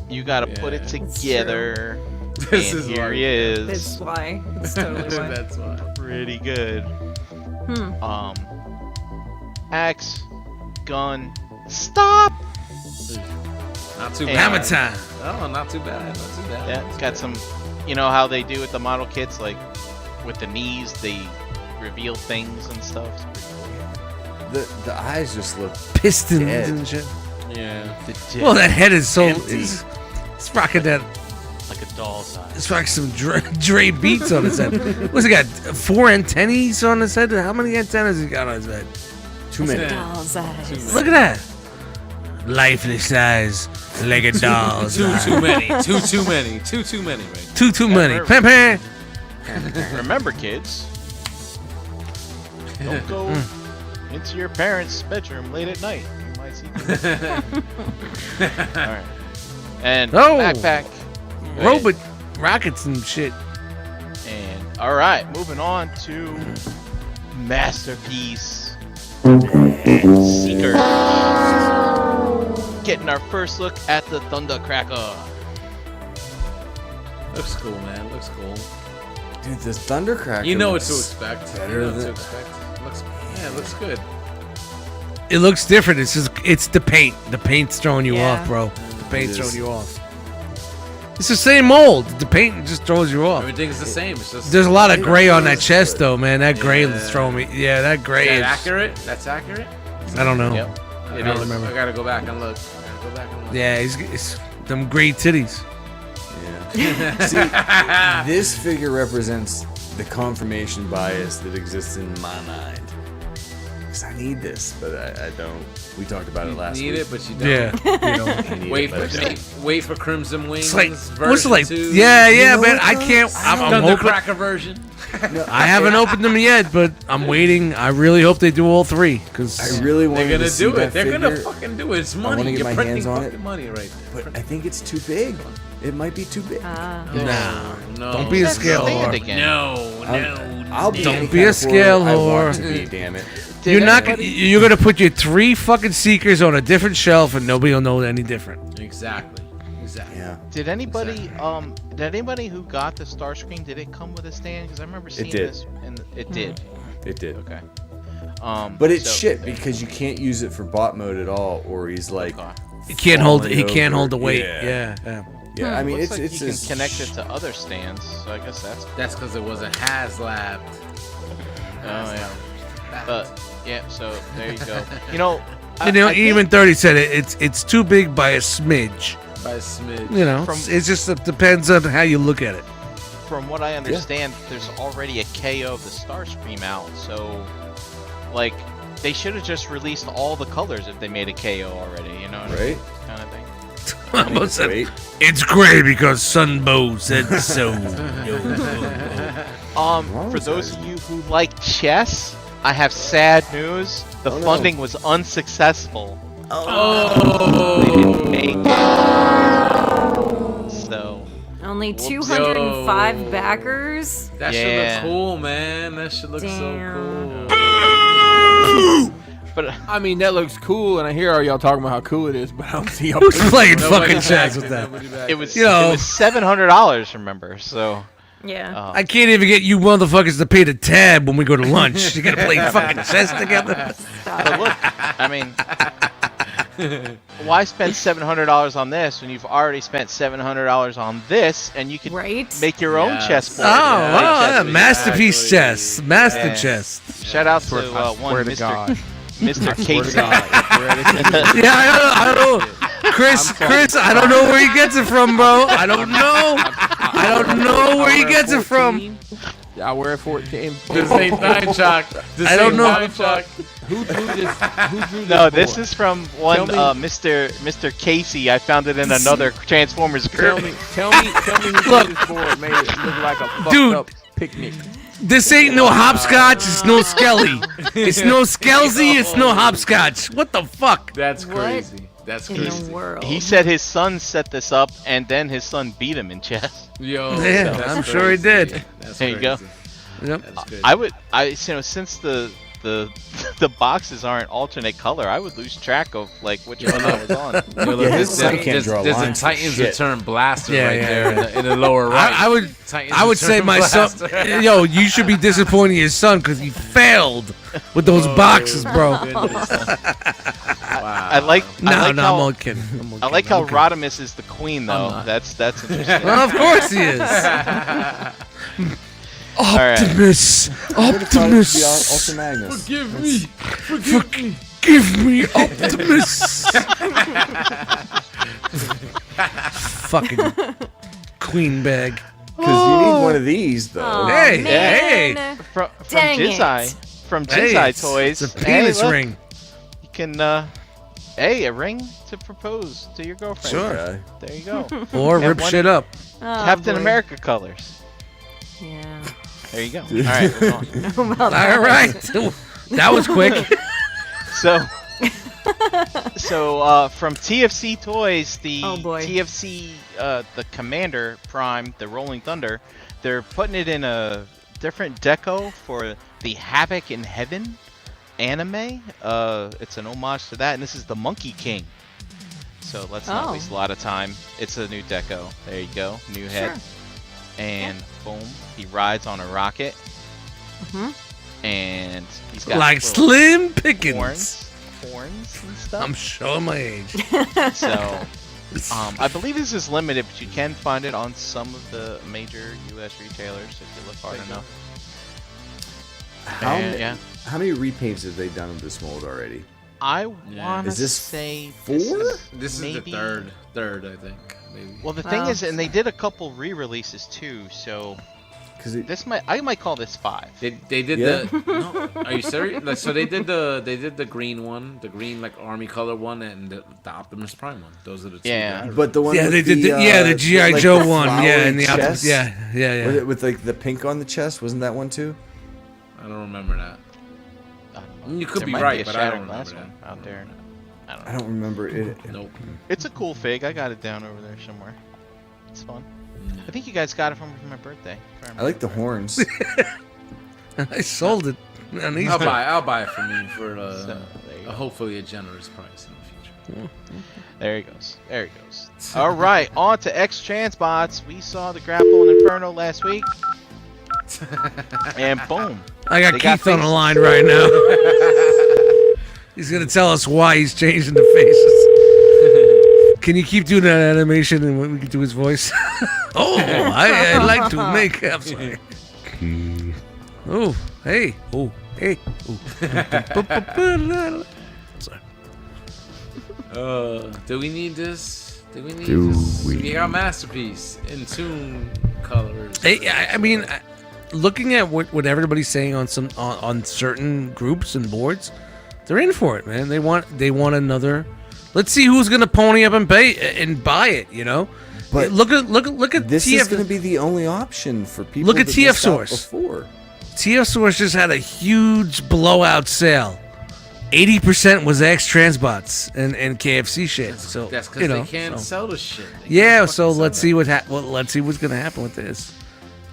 you gotta put it together. This and is here why. he is. That's why. It's totally why. That's why. Pretty good. Hmm. Axe, gun, stop. Not too Hey, bad. Hammer time. Oh, not too bad. Not too bad. Yeah, it's got some. You know how they do with the model kits, like with the knees, they reveal things and stuff. The eyes just look Pistons Dead. and shit. Yeah. Well, that head is so. Empty. It's rocking that. Like a doll's eye. It's rocking some Dre beats on his head. What's he got? 4 antennas on his head? How many antennas he got on his head? too many. Doll's eyes. Look at that. Lifeless eyes, like a doll's Too eye. many. Too many. Too many. Right. Too many. Pam pam. Remember, kids, don't go into your parents' bedroom late at night. You might see things. All right. And Oh. backpack. Robot rockets and shit. And all right, moving on to masterpiece Seeker. Getting our first look at the Thundercracker. Looks cool, man. Looks cool. Dude, this Thundercracker. You know what to looks expect. You better know what to than- expect. It looks good. It looks different. It's the paint. The paint's throwing you Yeah. off, bro. The paint's It is. throwing you off. It's the same mold. The paint just throws you off. Everything's the same. It's just. There's a lot of gray on that chest, though, man. That gray Yeah. is throwing me. Yeah, that gray Is is. that accurate? That's accurate. I don't know. Yep. I It don't is. remember. I gotta go back and look. Yeah, it's them gray titties. Yeah. See, this figure represents the confirmation bias that exists in my mind. Because I need this, but I don't. We talked about it last Need week. it, but you don't. Yeah. I need Wait it, but I don't. wait for Crimson Wings. It's like what's version it like? 2. Yeah, know man. what, I though? can't. I'm hoping. Thundercracker version. I haven't opened them yet, but I'm waiting. I really hope they do all three because I really want They're gonna to see do that it. They're gonna figure, fucking do it. It's wanna money. get You're my printing hands on it. fucking money right there. but I think it's too big. It might be too big. No. don't be a That's scale stand whore. again. I'll be Don't any be kind a of scale I want whore. to be, damn it. You're not. anybody- You're gonna put your 3 fucking seekers on a different shelf, and nobody will know any different. Exactly. Yeah. Did anybody who got the Starscream, did it come with a stand? Because I remember seeing did. this and it did. It did. Okay. But it's so- shit because you can't use it for bot mode at all, or he's like, Okay. He can't hold. falling He can't over. hold the weight. Yeah. Yeah. yeah. I mean, Looks like it's you as can connect it to other stands, so I guess that's. That's because it was a HasLab. Oh yeah. But yeah, so there you go. You know, You know, I think even 30 said it's too big by a smidge. By a smidge. You know, From- it just depends on how you look at it. from what I understand, there's already a KO of the Starscream out, so like they should have just released all the colors if they made a KO already. You know, what I mean? right. Kind of thing. I almost said, Wait. it's gray because Sunbow said so. Wrong For with those that? of you who like chess, I have sad news. The Oh, no. funding was unsuccessful. Oh. They didn't make it. So Only Whoops. 205 Yo. backers. That should Yeah. look cool, man. That should look so Damn. cool. but I mean, that looks cool, and I hear all y'all talking about how cool it is, but I don't see y'all. Who's playing Nobody fucking chess backed with it, that? nobody backed it was You know. it was $700. Remember, so Yeah. I can't even get you motherfuckers to pay the tab when we go to lunch. You gotta play fucking chess together. but look, I mean, why spend $700 on this when you've already spent $700 on this, and you could Right? make your own Yes. chessboard? Oh, Yeah, wow, yeah, exactly. masterpiece chess, master Yeah. chess. Shout out to I one swear to Mr. God. Mr. Casey. Yeah, I don't know. Chris, I don't know where he gets it from, bro. I don't know. I don't know where he gets it from. I wear a 14. This ain't Nine Chalk. This I don't ain't know. Nine Chalk. Who drew this? Who drew this? No, this board? is from one Tell me- Mr. Casey. I found it in another Transformers Tell group. me who drew this board made it look like a fucked Dude. up picnic. This ain't no hopscotch. It's no skelly. It's no skelsy. It's no hopscotch. What the fuck? That's What crazy. That's In crazy. the world. He said his son set this up, and then his son beat him in chess. Yo, Yeah, that's I'm sure he crazy. did. That's There you go. crazy. Yep. That's good. Since the the boxes aren't alternate color, I would lose track of like which one I was on. Yo, look, Yeah, there's- his son can't there's- draw There's a lines for Titans shit. Return blaster Yeah, right yeah, there yeah. in the lower right. I would Titans I would say Return my son, blaster. yo, you should be disappointing your son because he failed with those boxes, bro. Goodness. I like No, I like no, how I'm all kidding. I like how Rodimus is the queen though. not. That's interesting. Well, of course he is. right. Optimus, I would have thought it would be Optimus, Ultra Magnus. give me Optimus. Fucking queen bag. Because you need one of these, though. Aw, Hey, man. hey. From Dang Jizai. it. From Hey, Jizai it's- Toys. It's a penis look, ring. You can a ring to propose to your girlfriend. Sure. Okay. There you go. Or And rip one- shit up. Oh, Captain boy. America colors. Yeah. There you go. All right, we're on. How about that? All right. That was quick. So, so from TFC Toys, the Oh, boy. TFC, the Commander Prime, the Rolling Thunder, they're putting it in a different deco for the Havoc in Heaven anime. It's an homage to that, and this is the Monkey King. So let's not Oh. waste a lot of time. It's a new deco. There you go, new head. and boom, he rides on a rocket. And he's got Like little Slim Pickens. horns and stuff. I'm showing my age. So, I believe this is limited, but you can find it on some of the major U.S. retailers if you look hard enough. How many repaints have they done of this mold already? I want to Is this say 4? This is maybe- the third, I think. Maybe. Well, the thing is, and they did a couple re-releases too, so I might call this 5. They did the. No, are you serious? Like, so they did the green one, the green like army color one, and the Optimus Prime one. Those are the two. Yeah. But the one Yeah, with they did. The GI like, Joe the one. Yeah, flowery and the chest? yeah. With like the pink on the chest, wasn't that one too? I don't remember that. I don't know. You could There be might right, a but I Shattered don't Glass remember one out there. I don't know. I don't remember it. Nope. It's a cool fig. I got it down over there somewhere. It's fun. I think you guys got it for my birthday. I like the horns. I sold it. On Easter. I'll buy it for me for So, there you go. hopefully a generous price in the future. There he goes. There he goes. All right, on to X Transbots. We saw the Grapple and Inferno last week. And boom. I got They got Keith on the faces. line right now. He's gonna tell us why he's changing the faces. Can you keep doing that animation and we can do his voice? Oh, I like to make. I'm sorry. Oh, hey. Oh, hey. Oh. Sorry. Do we need this? Do we need this? We got Masterpiece in tune colors. I mean, looking at what everybody's saying on some on certain groups and boards, they're in for it, man. They want another. Let's see who's gonna pony up and pay and buy it. You know, But look at this TF. is going to be the only option for people. Look at that TF missed out Source. Before. TF Source just had a huge blowout sale. 80% was X Transbots and KFC shit. So That's because you know, they can't so- sell the shit. They Yeah, can't so fucking let's sell see let's see what's gonna happen with this.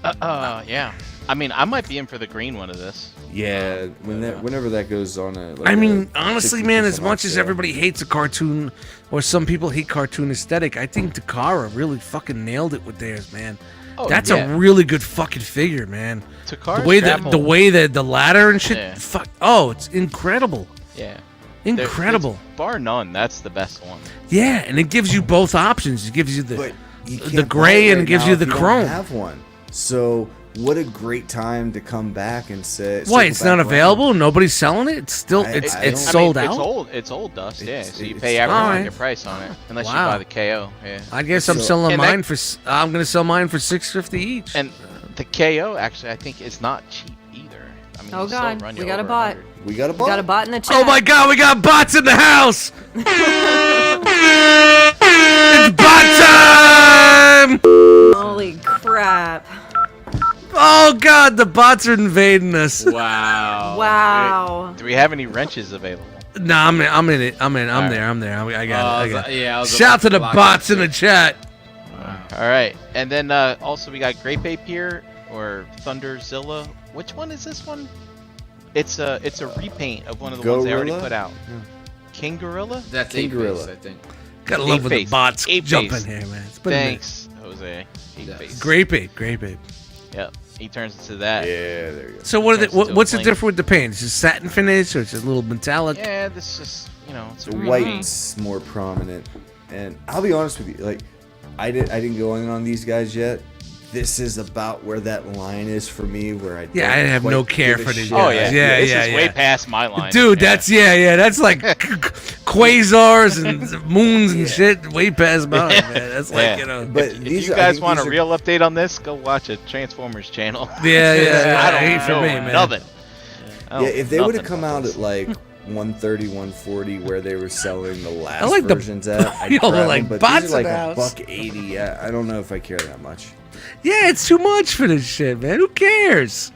Yeah. I mean, I might be in for the green one of this. Yeah, whenever that goes on a. Like I mean, a honestly, man, 60% as much off as sale. everybody hates a cartoon, or some people hate cartoon aesthetic, I think Takara really fucking nailed it with theirs, man. Oh, That's yeah. a really good fucking figure, man. Takara's The way that Grapple- the way that the ladder and shit, Yeah. fuck. Oh, it's incredible, Yeah. incredible. Bar none, that's the best one. Yeah, and it gives you both options. It gives you the But you the can't gray buy it and right gives now you if the don't chrome. Have one. So what a great time to come back and say. Why? circle It's back not around. available. Nobody's selling it. It's still I it's don't- sold I mean, out. It's old dust, yeah. It's- So you it's pay average fine. market price on it, unless Wow. you buy the KO. Yeah. I guess I'm So- selling And that- mine for. I'm gonna sell mine for $6.50 each. And the KO actually, I think, is not cheap either. I mean, Oh, it'll still God, run we you got a over bot. 100. We got a We bot. got a bot in the chat. Oh my God, we got bots in the house! It's bot time! Holy crap. Oh God, the bots are invading us. Wow. Wow. Do we have any wrenches available? Nah, I'm in it. I'm Alright. there. I got it. Yeah. I was Shout about to the block bots that in the shit. chat. All right, and then also we got Grape Ape here, or Thunderzilla. Which one is this one? It's a repaint of one of the ones they already Gorilla? put out. King Gorilla? That's King Ape Gorilla. Face, I think. Gotta love when the Ape-face. bots Ape-face. jump in here, man. It's been a minute. Thanks, Jose. Yes. Face. Grape ape. Yep. He turns into that. Yeah, there you go. So what are Turns into a what's the blank. difference with the paint? Is it satin finish or is it a little metallic? Yeah, this is it's a The repaint. white's more prominent, and I'll be honest with you, like I didn't go in on these guys yet. This is about where that line is for me, where I Yeah, don't I have quite no give care a for these shit. Oh guys. yeah, Yeah, This yeah, is yeah. way past my line. Dude, yeah. that's like quasars and moons and shit way past mine, man. That's like Yeah. But If these you are- I guys think want a these are- real update on this, go watch a Transformers channel. yeah. I don't ain't for know me, man. nothing. Yeah, if they would have Nothing come about out this. at like 130, 140, where they were selling the last like the- versions at, I'd Yo, grab them, like but bots these are like in the house. $180. I don't know if I care that much. Yeah, it's too much for this shit, man. Who cares?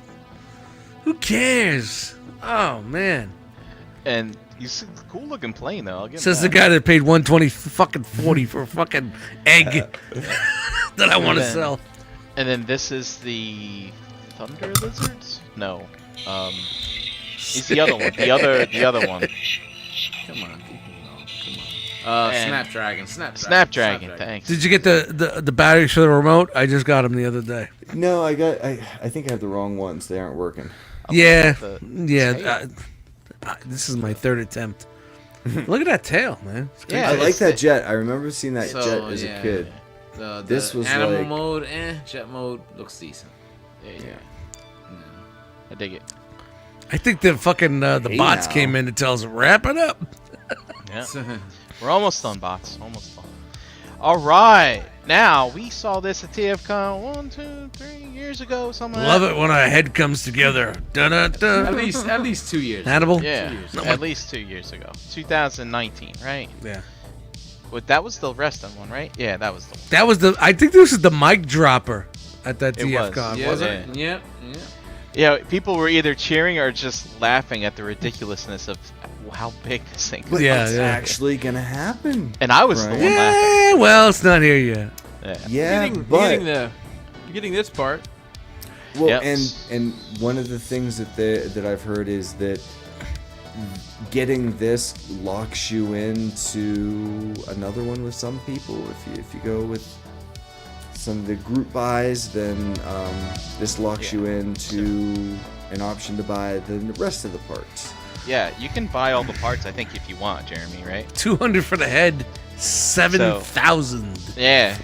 Who cares? Oh man. And he's a cool looking plane though. I'll give him Says the that. guy that paid 120 fucking 40 for a fucking egg that I want to then- sell. And then this is the Thunder Lizards? No. He's the other one. The other one. Come on, keep it on. Come on. Snapdragon. Snapdragon. Thanks. Did you get the batteries for the remote? I just got them the other day. No, I think I have the wrong ones. They aren't working. Yeah, the yeah. This is my third attempt. Look at that tail, man. It's Yeah, I like it's- that jet. I remember seeing that So, jet as yeah. a kid. The This was animal like- mode, jet mode looks decent. Yeah. I dig it. I think the fucking the Hey bots now. came in to tell us wrap it up. Yeah. We're almost done, bots. Almost done. All right. Now, we saw this at TFCon 1, 2, 3 years ago. Something like Love that. it when a head comes together. Da da da. At least 2 years. Hannibal. Yeah. 2 years. At least 2 years ago. 2019, right? Yeah. But that was the Reston one, right? Yeah, that was the one. That was the. I think this is the mic dropper at that It was. TFCon. Yeah, Was it? it? Yep. Yeah, people were either cheering or just laughing at the ridiculousnness of how big this thing But is. Yeah, it's yeah. actually gonna happen. And I was the Right. one laughing. Yeah. Well, it's not here yet. Yeah. Yeah, You're but you're getting this part. well, Yep. and one of the things that I've heard is that getting this locks you into another one with some people. If you go with some of the group buys, then this locks you into an option to buy the rest of the parts. Yeah, you can buy all the parts, I think, if you want, Jeremy, right? 200 for the head. 7,000. Yeah.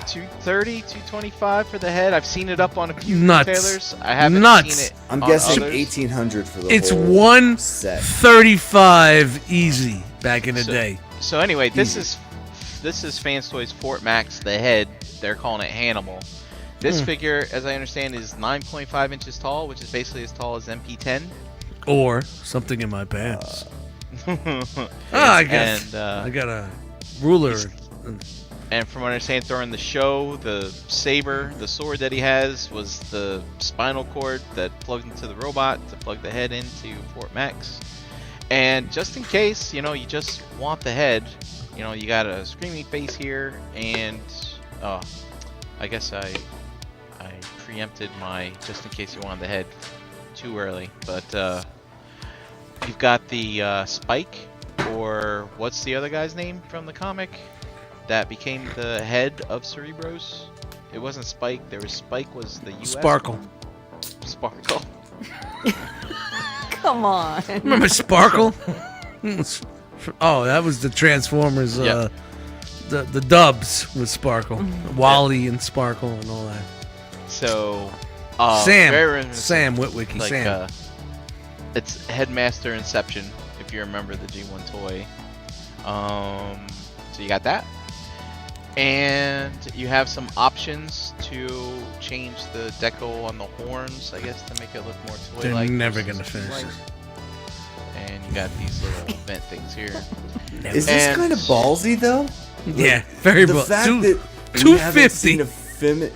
230, 225 for the head. I've seen it up on a few Nuts. retailers. I haven't Nuts. seen it I'm on guessing others. 1,800 for the It's whole set. 135 easy back in the So- day. So anyway, this Easy. is Fans Toys Fort Max, the head. They're calling it Hannibal. This figure, as I understand, is 9.5 inches tall, which is basically as tall as MP10. Or something in my pants. I guess. And I got a ruler. and from what I understand, during the show, the saber, the sword that he has, was the spinal cord that plugged into the robot to plug the head into Fort Max. And just in case, you just want the head, you got a screaming face here, and I guess I preempted my just in case you wanted the head too early, but you've got the Spike, or what's the other guy's name from the comic that became the head of Cerebros? It wasn't Spike. There was Spike was the US Sparkle. Sparkle. Come on. Remember Sparkle? Oh, that was the Transformers. Yeah. The dubs with Sparkle, Wally and Sparkle and all that. So Sam, very interesting. Sam Witwicky, Like, Sam. it's Headmaster Inception, if you remember the G1 toy. So you got that. And you have some options to change the deco on the horns, I guess, to make it look more They're toy-like. never versus gonna finish toy-like. this. And you got these little vent things here. Is this And- kind of ballsy though? Yeah, very The well. fact that we 250. haven't seen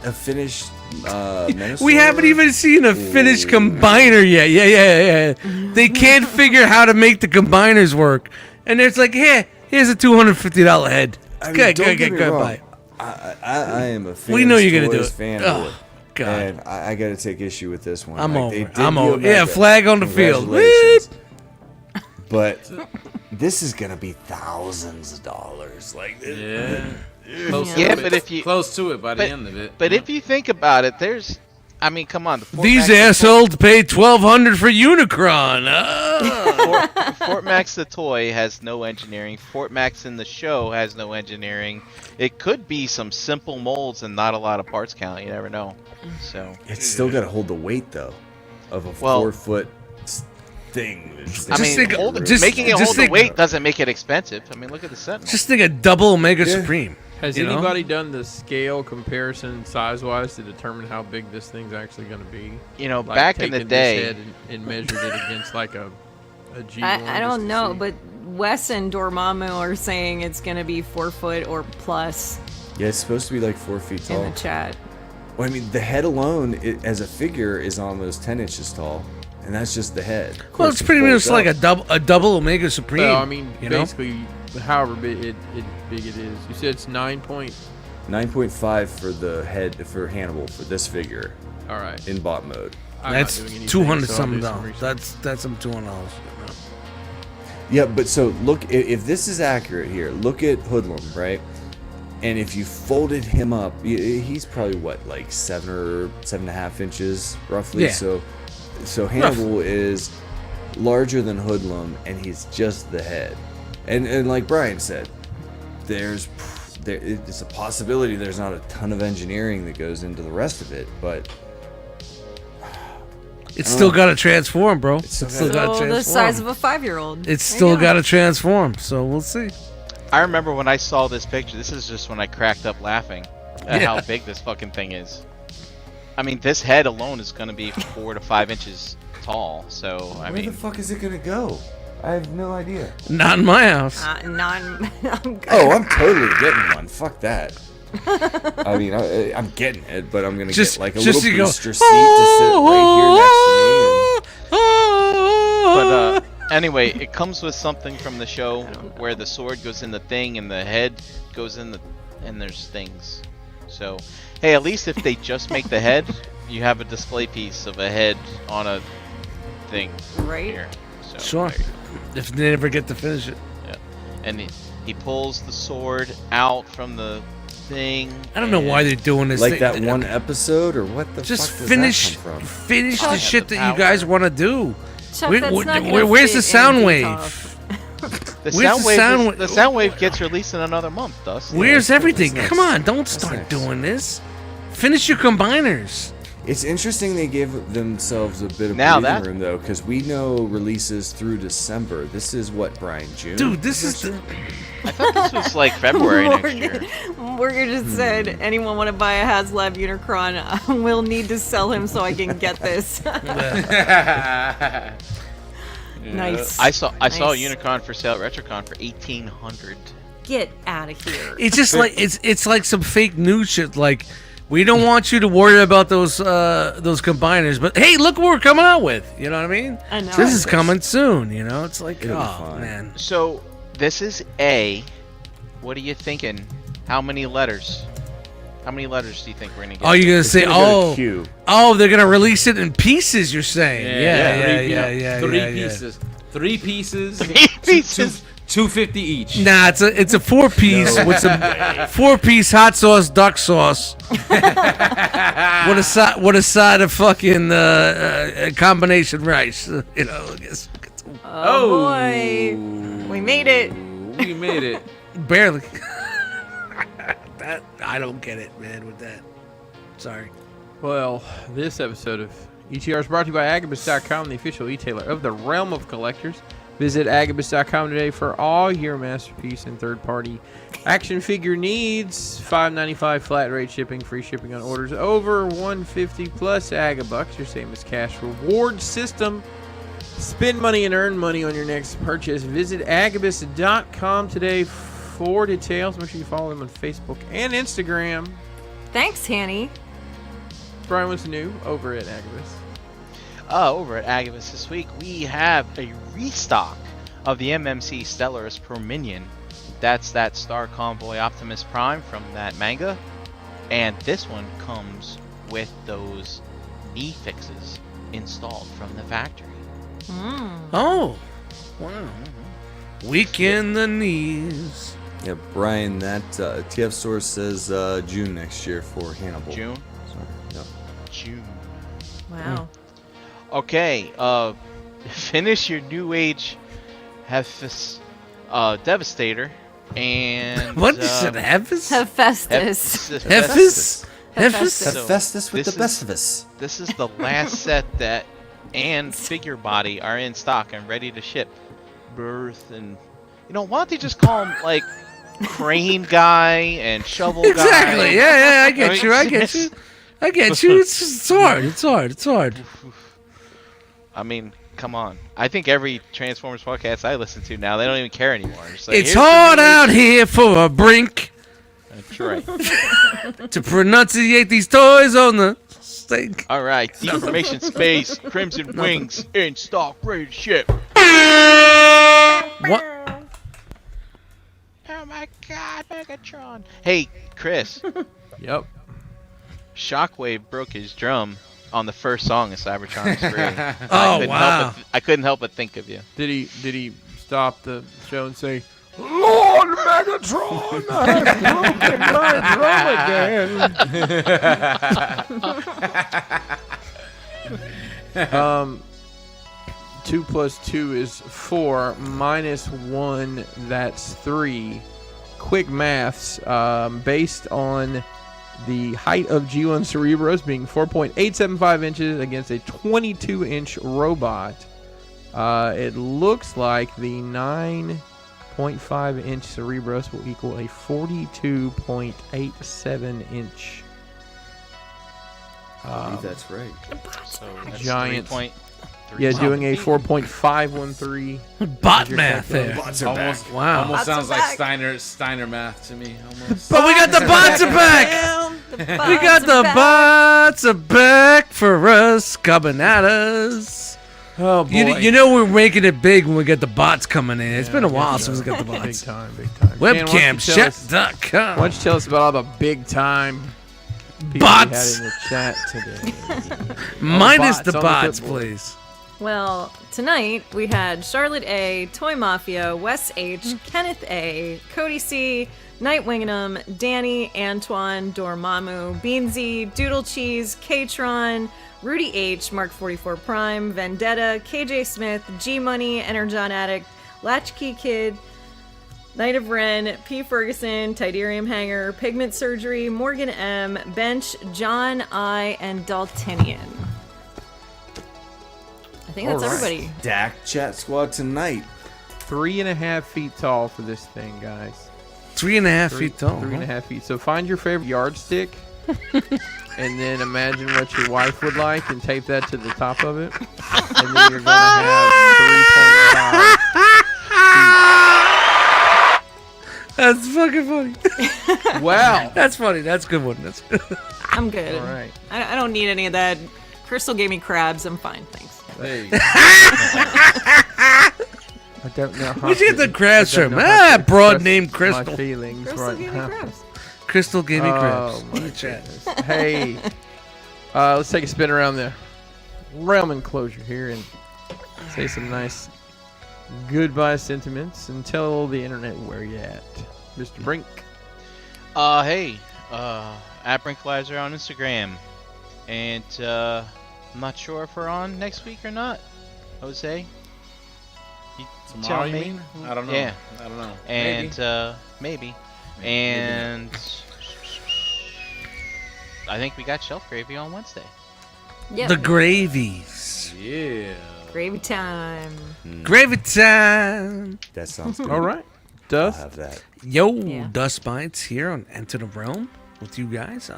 a finished Minosaur. We haven't even seen a finished combiner yet. Yeah. They can't figure how to make the combiners work, and it's like, here's a $250 head. I mean, Good, don't good, get good, me good. wrong. Bye. I am a fan. We know you're gonna do it. Fanboy, Oh, God. and I got to take issue with this one. I'm Like, over they it. did I'm you over it. Yeah, mega. flag on the field. Congratulations. But this is gonna be thousands of dollars. Like Yeah. Close Yeah, to but it. if you- close to it by the end of it. But if you think about it, come on. The Fort These Max- assholes paid $1,200 for Unicron. Ah. Fort Max the toy has no engineering. Fort Max in the show has no engineering. It could be some simple molds and not a lot of parts count. You never know. So it's still got to hold the weight though of a Well- 4-foot thing. I mean, think- just- making it just hold the think- weight doesn't make it expensive. I mean, look at the Sentinel. Just think a double Omega Yeah. Supreme. Has You know? anybody done the scale comparison size-wise to determine how big this thing's actually going to be? Like back in the taking this day, head and measured it against like a G1. I just don't to know, see? but Wes and Dormammu are saying it's going to be 4 foot or plus Yeah, it's supposed to be like 4 feet in tall. the chat. Well, I mean, the head alone, as a figure, is almost 10 inches tall, and that's just the head. Of Well, course, it's it pretty much folds like up. a double Omega Supreme. Well, I mean, you know? basically, however big it is. You said it's 9 point. 9.5 for the head for Hannibal for this figure All right. in bot mode. I'm not That's doing anything, 200 so I'll something do some dollars. research. That's some $200. Yeah, but so look, if this is accurate here, look at Hoodlum, right? And if you folded him up, he's probably what, like 7 or 7.5 inches roughly. Yeah. So Hannibal is larger than Hoodlum, and he's just the head. And like Brian said, it's a possibility there's not a ton of engineering that goes into the rest of it, but It's still got to transform, bro. It's still got to So transform. the size of a 5-year-old. It's still got to transform, so we'll see. I remember when I saw this picture. This is just when I cracked up laughing at how big this fucking thing is. I mean, this head alone is going to be 4 to 5 inches tall. So I where mean, the fuck is it gonna go? I have no idea. Not in my house. Oh, I'm totally getting one. Fuck that. I mean, I'm getting it, but I'm gonna get like a little you go, booster seat to sit right here next to me. but anyway, it comes with something from the show where the sword goes in the thing and the head goes in and there's things. So, hey, at least if they just make the head, you have a display piece of a head on a thing. Right. Here. So, Sure. there you go. If they never get to finish it. Yeah. And he pulls the sword out from the thing. I don't know why they're doing this. Like that one episode, or what the Just fuck does finish that come from? finish the Chuck, shit the that you power. guys want to do. Chuck, Where- that's where- not gonna where's fit the sound in wave? Detox. The Where's the sound wa- the sound wave gets released in another month, Dust. Where's everything? that's Come nice. on, don't That's start nice. doing this. Finish your combiners. It's interesting they gave themselves a bit of Now breathing that- room though, because we know releases through December. This is what, Brian, June? Dude, this is the, I thought this was like February next year. Morgan just said, anyone want to buy a HasLab Unicron? We'll need to sell him so I can get this. Nice. I saw Nice. a Unicron for sale at Retrocon for 1,800. Get out of here. it's just like it's like some fake news shit. Like, we don't want you to worry about those combiners, but hey, look what we're coming out with. You know what I mean? I know. This is coming soon. You know, it's like, It'll be oh fine. man. So this is A. What are you thinking? How many letters? How many letters do you think we're gonna get? Oh, you're gonna say, It's gonna go to oh, Q. oh, they're gonna release it in pieces. You're saying, yeah. Three pieces. 3 pieces. 3 pieces. 250 each. Nah, it's a 4-piece with some 4-piece hot sauce, duck sauce, with a side of fucking combination rice. You know, I guess. Oh, boy. We made it. We made it. Barely. That I don't get it, man. With that, sorry. Well, this episode of ETR is brought to you by Agabus.com, the official e-tailer of the realm of collectors. Visit Agabus.com today for all your masterpiece and third-party action figure needs. $5.95 flat rate shipping, free shipping on orders over $150 plus Agabucks, your same as cash reward system. Spend money and earn money on your next purchase. Visit Agabus.com today for details. Make sure you follow them on Facebook and Instagram. Thanks, Hanny. Brian, what's new over at Agabus? Over at Agabus this week, we have a restock of the MMC Stellaris Pro Minion. That's that Star Convoy Optimus Prime from that manga. And this one comes with those knee fixes installed from the factory. Oh, wow. Weaken the knees. Yeah, Brian, that TF source says June next year for Hannibal. June? Sorry. Yep. June. Wow. Okay, finish your New Age Hephaestus Devastator and What is it? Hephaestus? Hephaestus. Hephaestus? Hephaestus. So, Hephaestus with this the best is- of us. This is the last set that and figure body are in stock and ready to ship. Birth and why don't they just call him like crane guy and shovel guy? Exactly. Yeah, I get mean, you. I get you. I get you. It's hard. It's hard. It's hard. I mean, come on. I think every Transformers podcast I listen to now, they don't even care anymore. Just like, It's "Here's the hard news." out here for a brink That's right. to pronunciate these toys on the stake. All right, Deformation Space, Crimson Wings, in stock, ready to ship. What? Oh my God, Megatron! Hey, Chris, Yep. Shockwave broke his drum on the first song of Cybertron 3. Oh, wow. I couldn't help but think of you. Did he stop the show and say, Lord Megatron has broken my drum again. 2 plus 2 is 4, minus 1, that's 3. Quick maths, based on the height of G1 Cerebros being 4.875 inches against a 22-inch robot. It looks like the 9.5-inch Cerebros will equal a 42.87 inch. I believe that's right. So that's Giants. 3.3 Yeah, doing a feet. 4.513. Bot math there. Bots are back. Almost, Wow. almost Bots are sounds like back. Steiner math to me. Almost. But we got the bots are back. We got the bots are back for us, coming at us. Oh boy. You know we're making it big when we get the bots coming in. It's been a while since we got the Big bots. time, big time. Jan, why don't you tell us- Webcamchat.com. Why don't you tell us about all the big time people Bots. we had in the chat today? Minus bots the on the bots, clipboard. please. Well, tonight we had Charlotte A, Toy Mafia, Wes H, Kenneth A, Cody C, Night Wingingham, Danny, Antoine, Dormammu, Beansy, Doodle Cheese, Katron, Rudy H, Mark 44 Prime, Vendetta, KJ Smith, G Money, Energon Addict, Latchkey Kid, Knight of Ren, P. Ferguson, Tidarium Hanger, Pigment Surgery, Morgan M, Bench, John I, and Daltinian. I think that's All right. everybody. Dak Chat Squad tonight. 3.5 feet tall for this thing, guys. 3.5 feet tall. 3.5 feet. So find your favorite yardstick, and then imagine what your wife would like, and tape that to the top of it, and then you're gonna have 3.5. That's fucking funny. Wow. That's funny. That's a good one. That's I'm good. All right. I don't need any of that. Crystal gave me crabs. I'm fine, thanks. Hey, I don't know how Where'd you get to- the crabs I don't from? know how Ah, to broad express name my Crystal. feelings Crystal right gave me now. crabs. Crystal gave me crabs. Oh, my goodness. Hey, let's take a spin around the realm enclosure here and say some nice goodbye sentiments and tell the internet where you at, Mr. Brink. Hey, at Brinklizer on Instagram, and I'm not sure if we're on next week or not. Jose, Tomorrow, tell you me. mean? I don't know. Yeah. I don't know. And maybe. Maybe. And I think we got Shelf Gravy on Wednesday. Yep. The gravies. Yeah. Gravy time. Gravy time. that sounds good. All right, I'll Dust. have that. Yo, Yeah. Dust Mites here on Enter the Realm with you guys.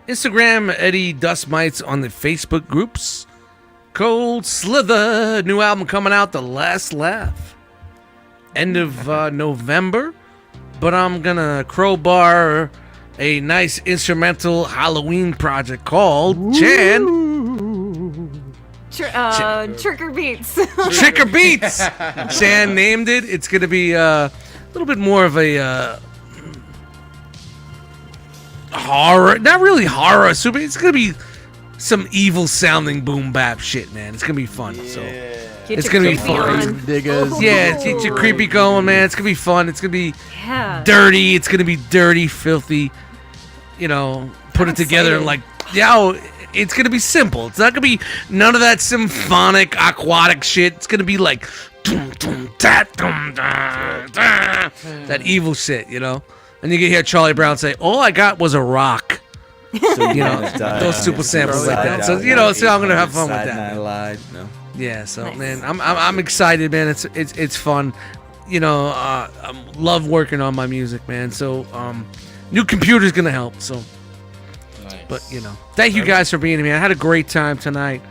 Instagram, Eddie Dust Mites on the Facebook groups. Cold Slither, new album coming out, The Last Laugh. End of November. But I'm going to crowbar a nice instrumental Halloween project called Chan Trick or Beats. Trick or Beats. Chan named it. It's going to be a little bit more of a horror, not really horror, super. It's going to be some evil sounding boom bap shit, man. It's going to be fun. So Get It's your gonna be creepy fun. on. Diggers. yeah, it's your creepy going, man. It's going to be fun. It's going to be Yeah. dirty. It's going to be dirty, filthy. You know, put I'm it together excited. like, yo, it's going to be simple. It's not going to be none of that symphonic, aquatic shit. It's going to be like dum, dum, da, dum, da, da, that evil shit, you know? And you can hear Charlie Brown say, all I got was a rock. So You know, those super samples like that. So, you know, so I'm going to have fun with that. I lied. No. Yeah, so Nice. man, I'm excited, man. It's fun. You know, I love working on my music, man. So new computer's gonna help. So, Nice. but you know, thank you guys for being here, man. I had a great time tonight,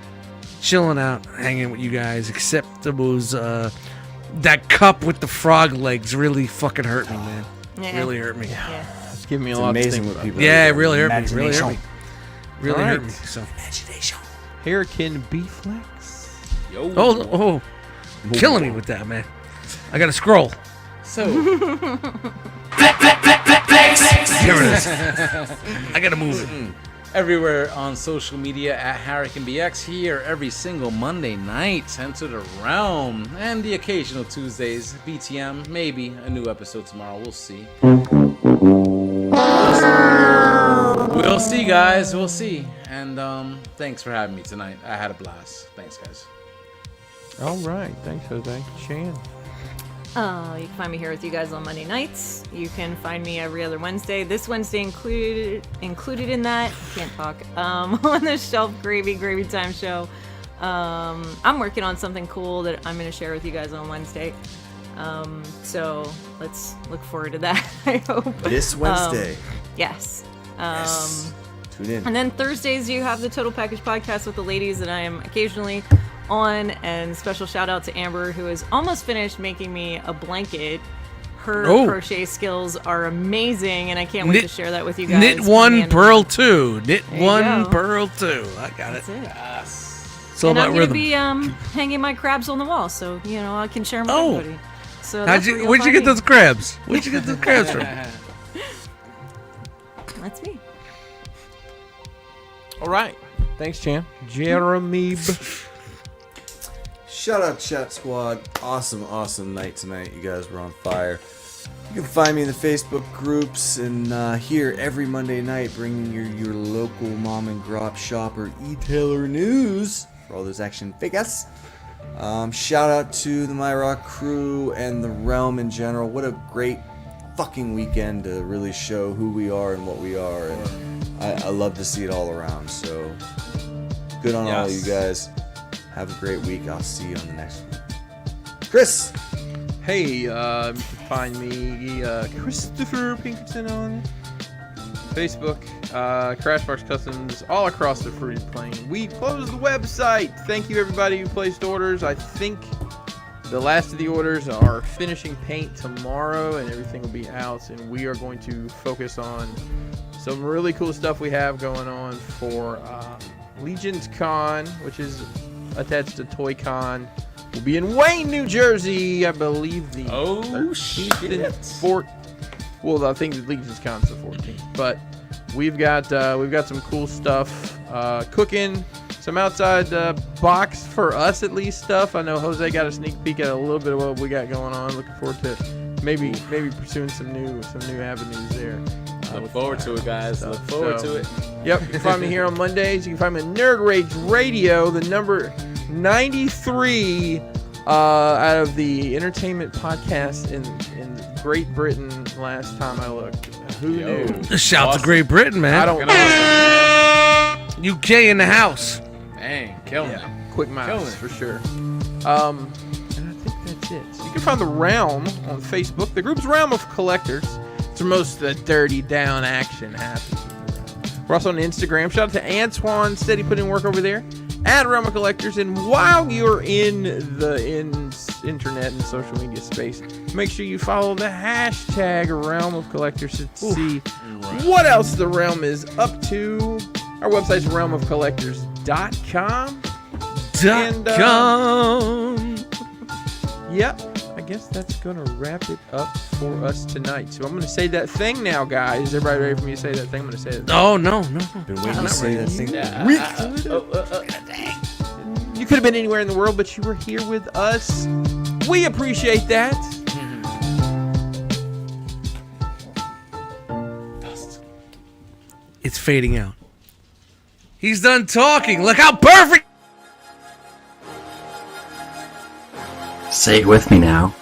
chilling out, hanging with you guys. Except it was that cup with the frog legs really fucking hurt me, man. Yeah. Really hurt me. Yeah. It's giving me a It's lot to amazing think what about. people. Yeah, it do. really hurt me. Really hurt me. Really All hurt right. me. So, Hurricane B-Flex. Yo. oh, killing me with that, man. I gotta scroll. So, Here it is. I gotta move it. everywhere on social media at HurricaneBX. Here every single Monday night, Enter the Realm, and the occasional Tuesdays, BTM. Maybe a new episode tomorrow. We'll see. We'll see, guys. We'll see. And thanks for having me tonight. I had a blast. Thanks, guys. All right. Thanks, Jose. Chan. You can find me here with you guys on Monday nights. You can find me every other Wednesday. This Wednesday included in that. Can't talk. On the Shelf Gravy Time show. I'm working on something cool that I'm going to share with you guys on Wednesday. So let's look forward to that. I hope This Wednesday. Yes. Yes. Tune in. And then Thursdays you have the Total Package podcast with the ladies that I am occasionally on, and special shout out to Amber, who is almost finished making me a blanket. Her crochet skills are amazing, and I can't wait to share that with you guys. Knit one, purl two. Knit one, purl two. I got it. That's it. Yes. It's all And about I'm going to rhythm. be hanging my crabs on the wall, so I can share them with everybody. So Where'd you get those crabs? Where'd you get those crabs from? That's me. All right. Thanks, Chan. Jeremy. Shout out Chat Squad. Awesome night tonight. You guys were on fire. You can find me in the Facebook groups and here every Monday night bringing your local mom and grop shopper e-tailer news for all those action figures. Shout out to the My Rock crew and the Realm in general. What a great fucking weekend to really show who we are and what we are. And I love to see it all around. So good on all you guys. Have a great week. I'll see you on the next one. Chris! Hey, you can find me, Christopher Pinkerton on Facebook, Crashbox Customs, all across the fruited plain. We closed the website. Thank you, everybody who placed orders. I think the last of the orders are finishing paint tomorrow, and everything will be out. And we are going to focus on some really cool stuff we have going on for Legion's Con, which is attached to Toy Con. We'll be in Wayne, New Jersey, I believe the 13th and 14th. Well, I think the Legion's Con's the 14th, but we've got some cool stuff cooking, some outside box for us at least stuff. I know Jose got a sneak peek at a little bit of what we got going on. Looking forward to maybe pursuing some new avenues there. Look forward to it, guys. Look forward to it. Yep, you can find me here on Mondays. You can find me on Nerd Rage Radio, the number 93 out of the entertainment podcast in Great Britain last time I looked. Who knew? Shout to Great Britain, man. I don't know. UK in the house. Man, killing it. Quick mouse for sure. And I think that's it. So you can find the Realm on Facebook. The group's Realm of Collectors. It's where most of the dirty down action happens. We're also on Instagram. Shout out to Antoine, steady putting work over there at Realm of Collectors. And while you're in the internet and social media space, make sure you follow the hashtag Realm of Collectors to see what else the Realm is up to. Our website's realmofcollectors.com. Yep. I guess that's gonna wrap it up for us tonight. So I'm gonna say that thing now, guys. Is everybody ready for me to say that thing? I'm gonna say it. Oh no. Been waiting to say that thing. You could have been anywhere in the world, but you were here with us. We appreciate that. It's fading out. He's done talking. Look how perfect. Say it with me now.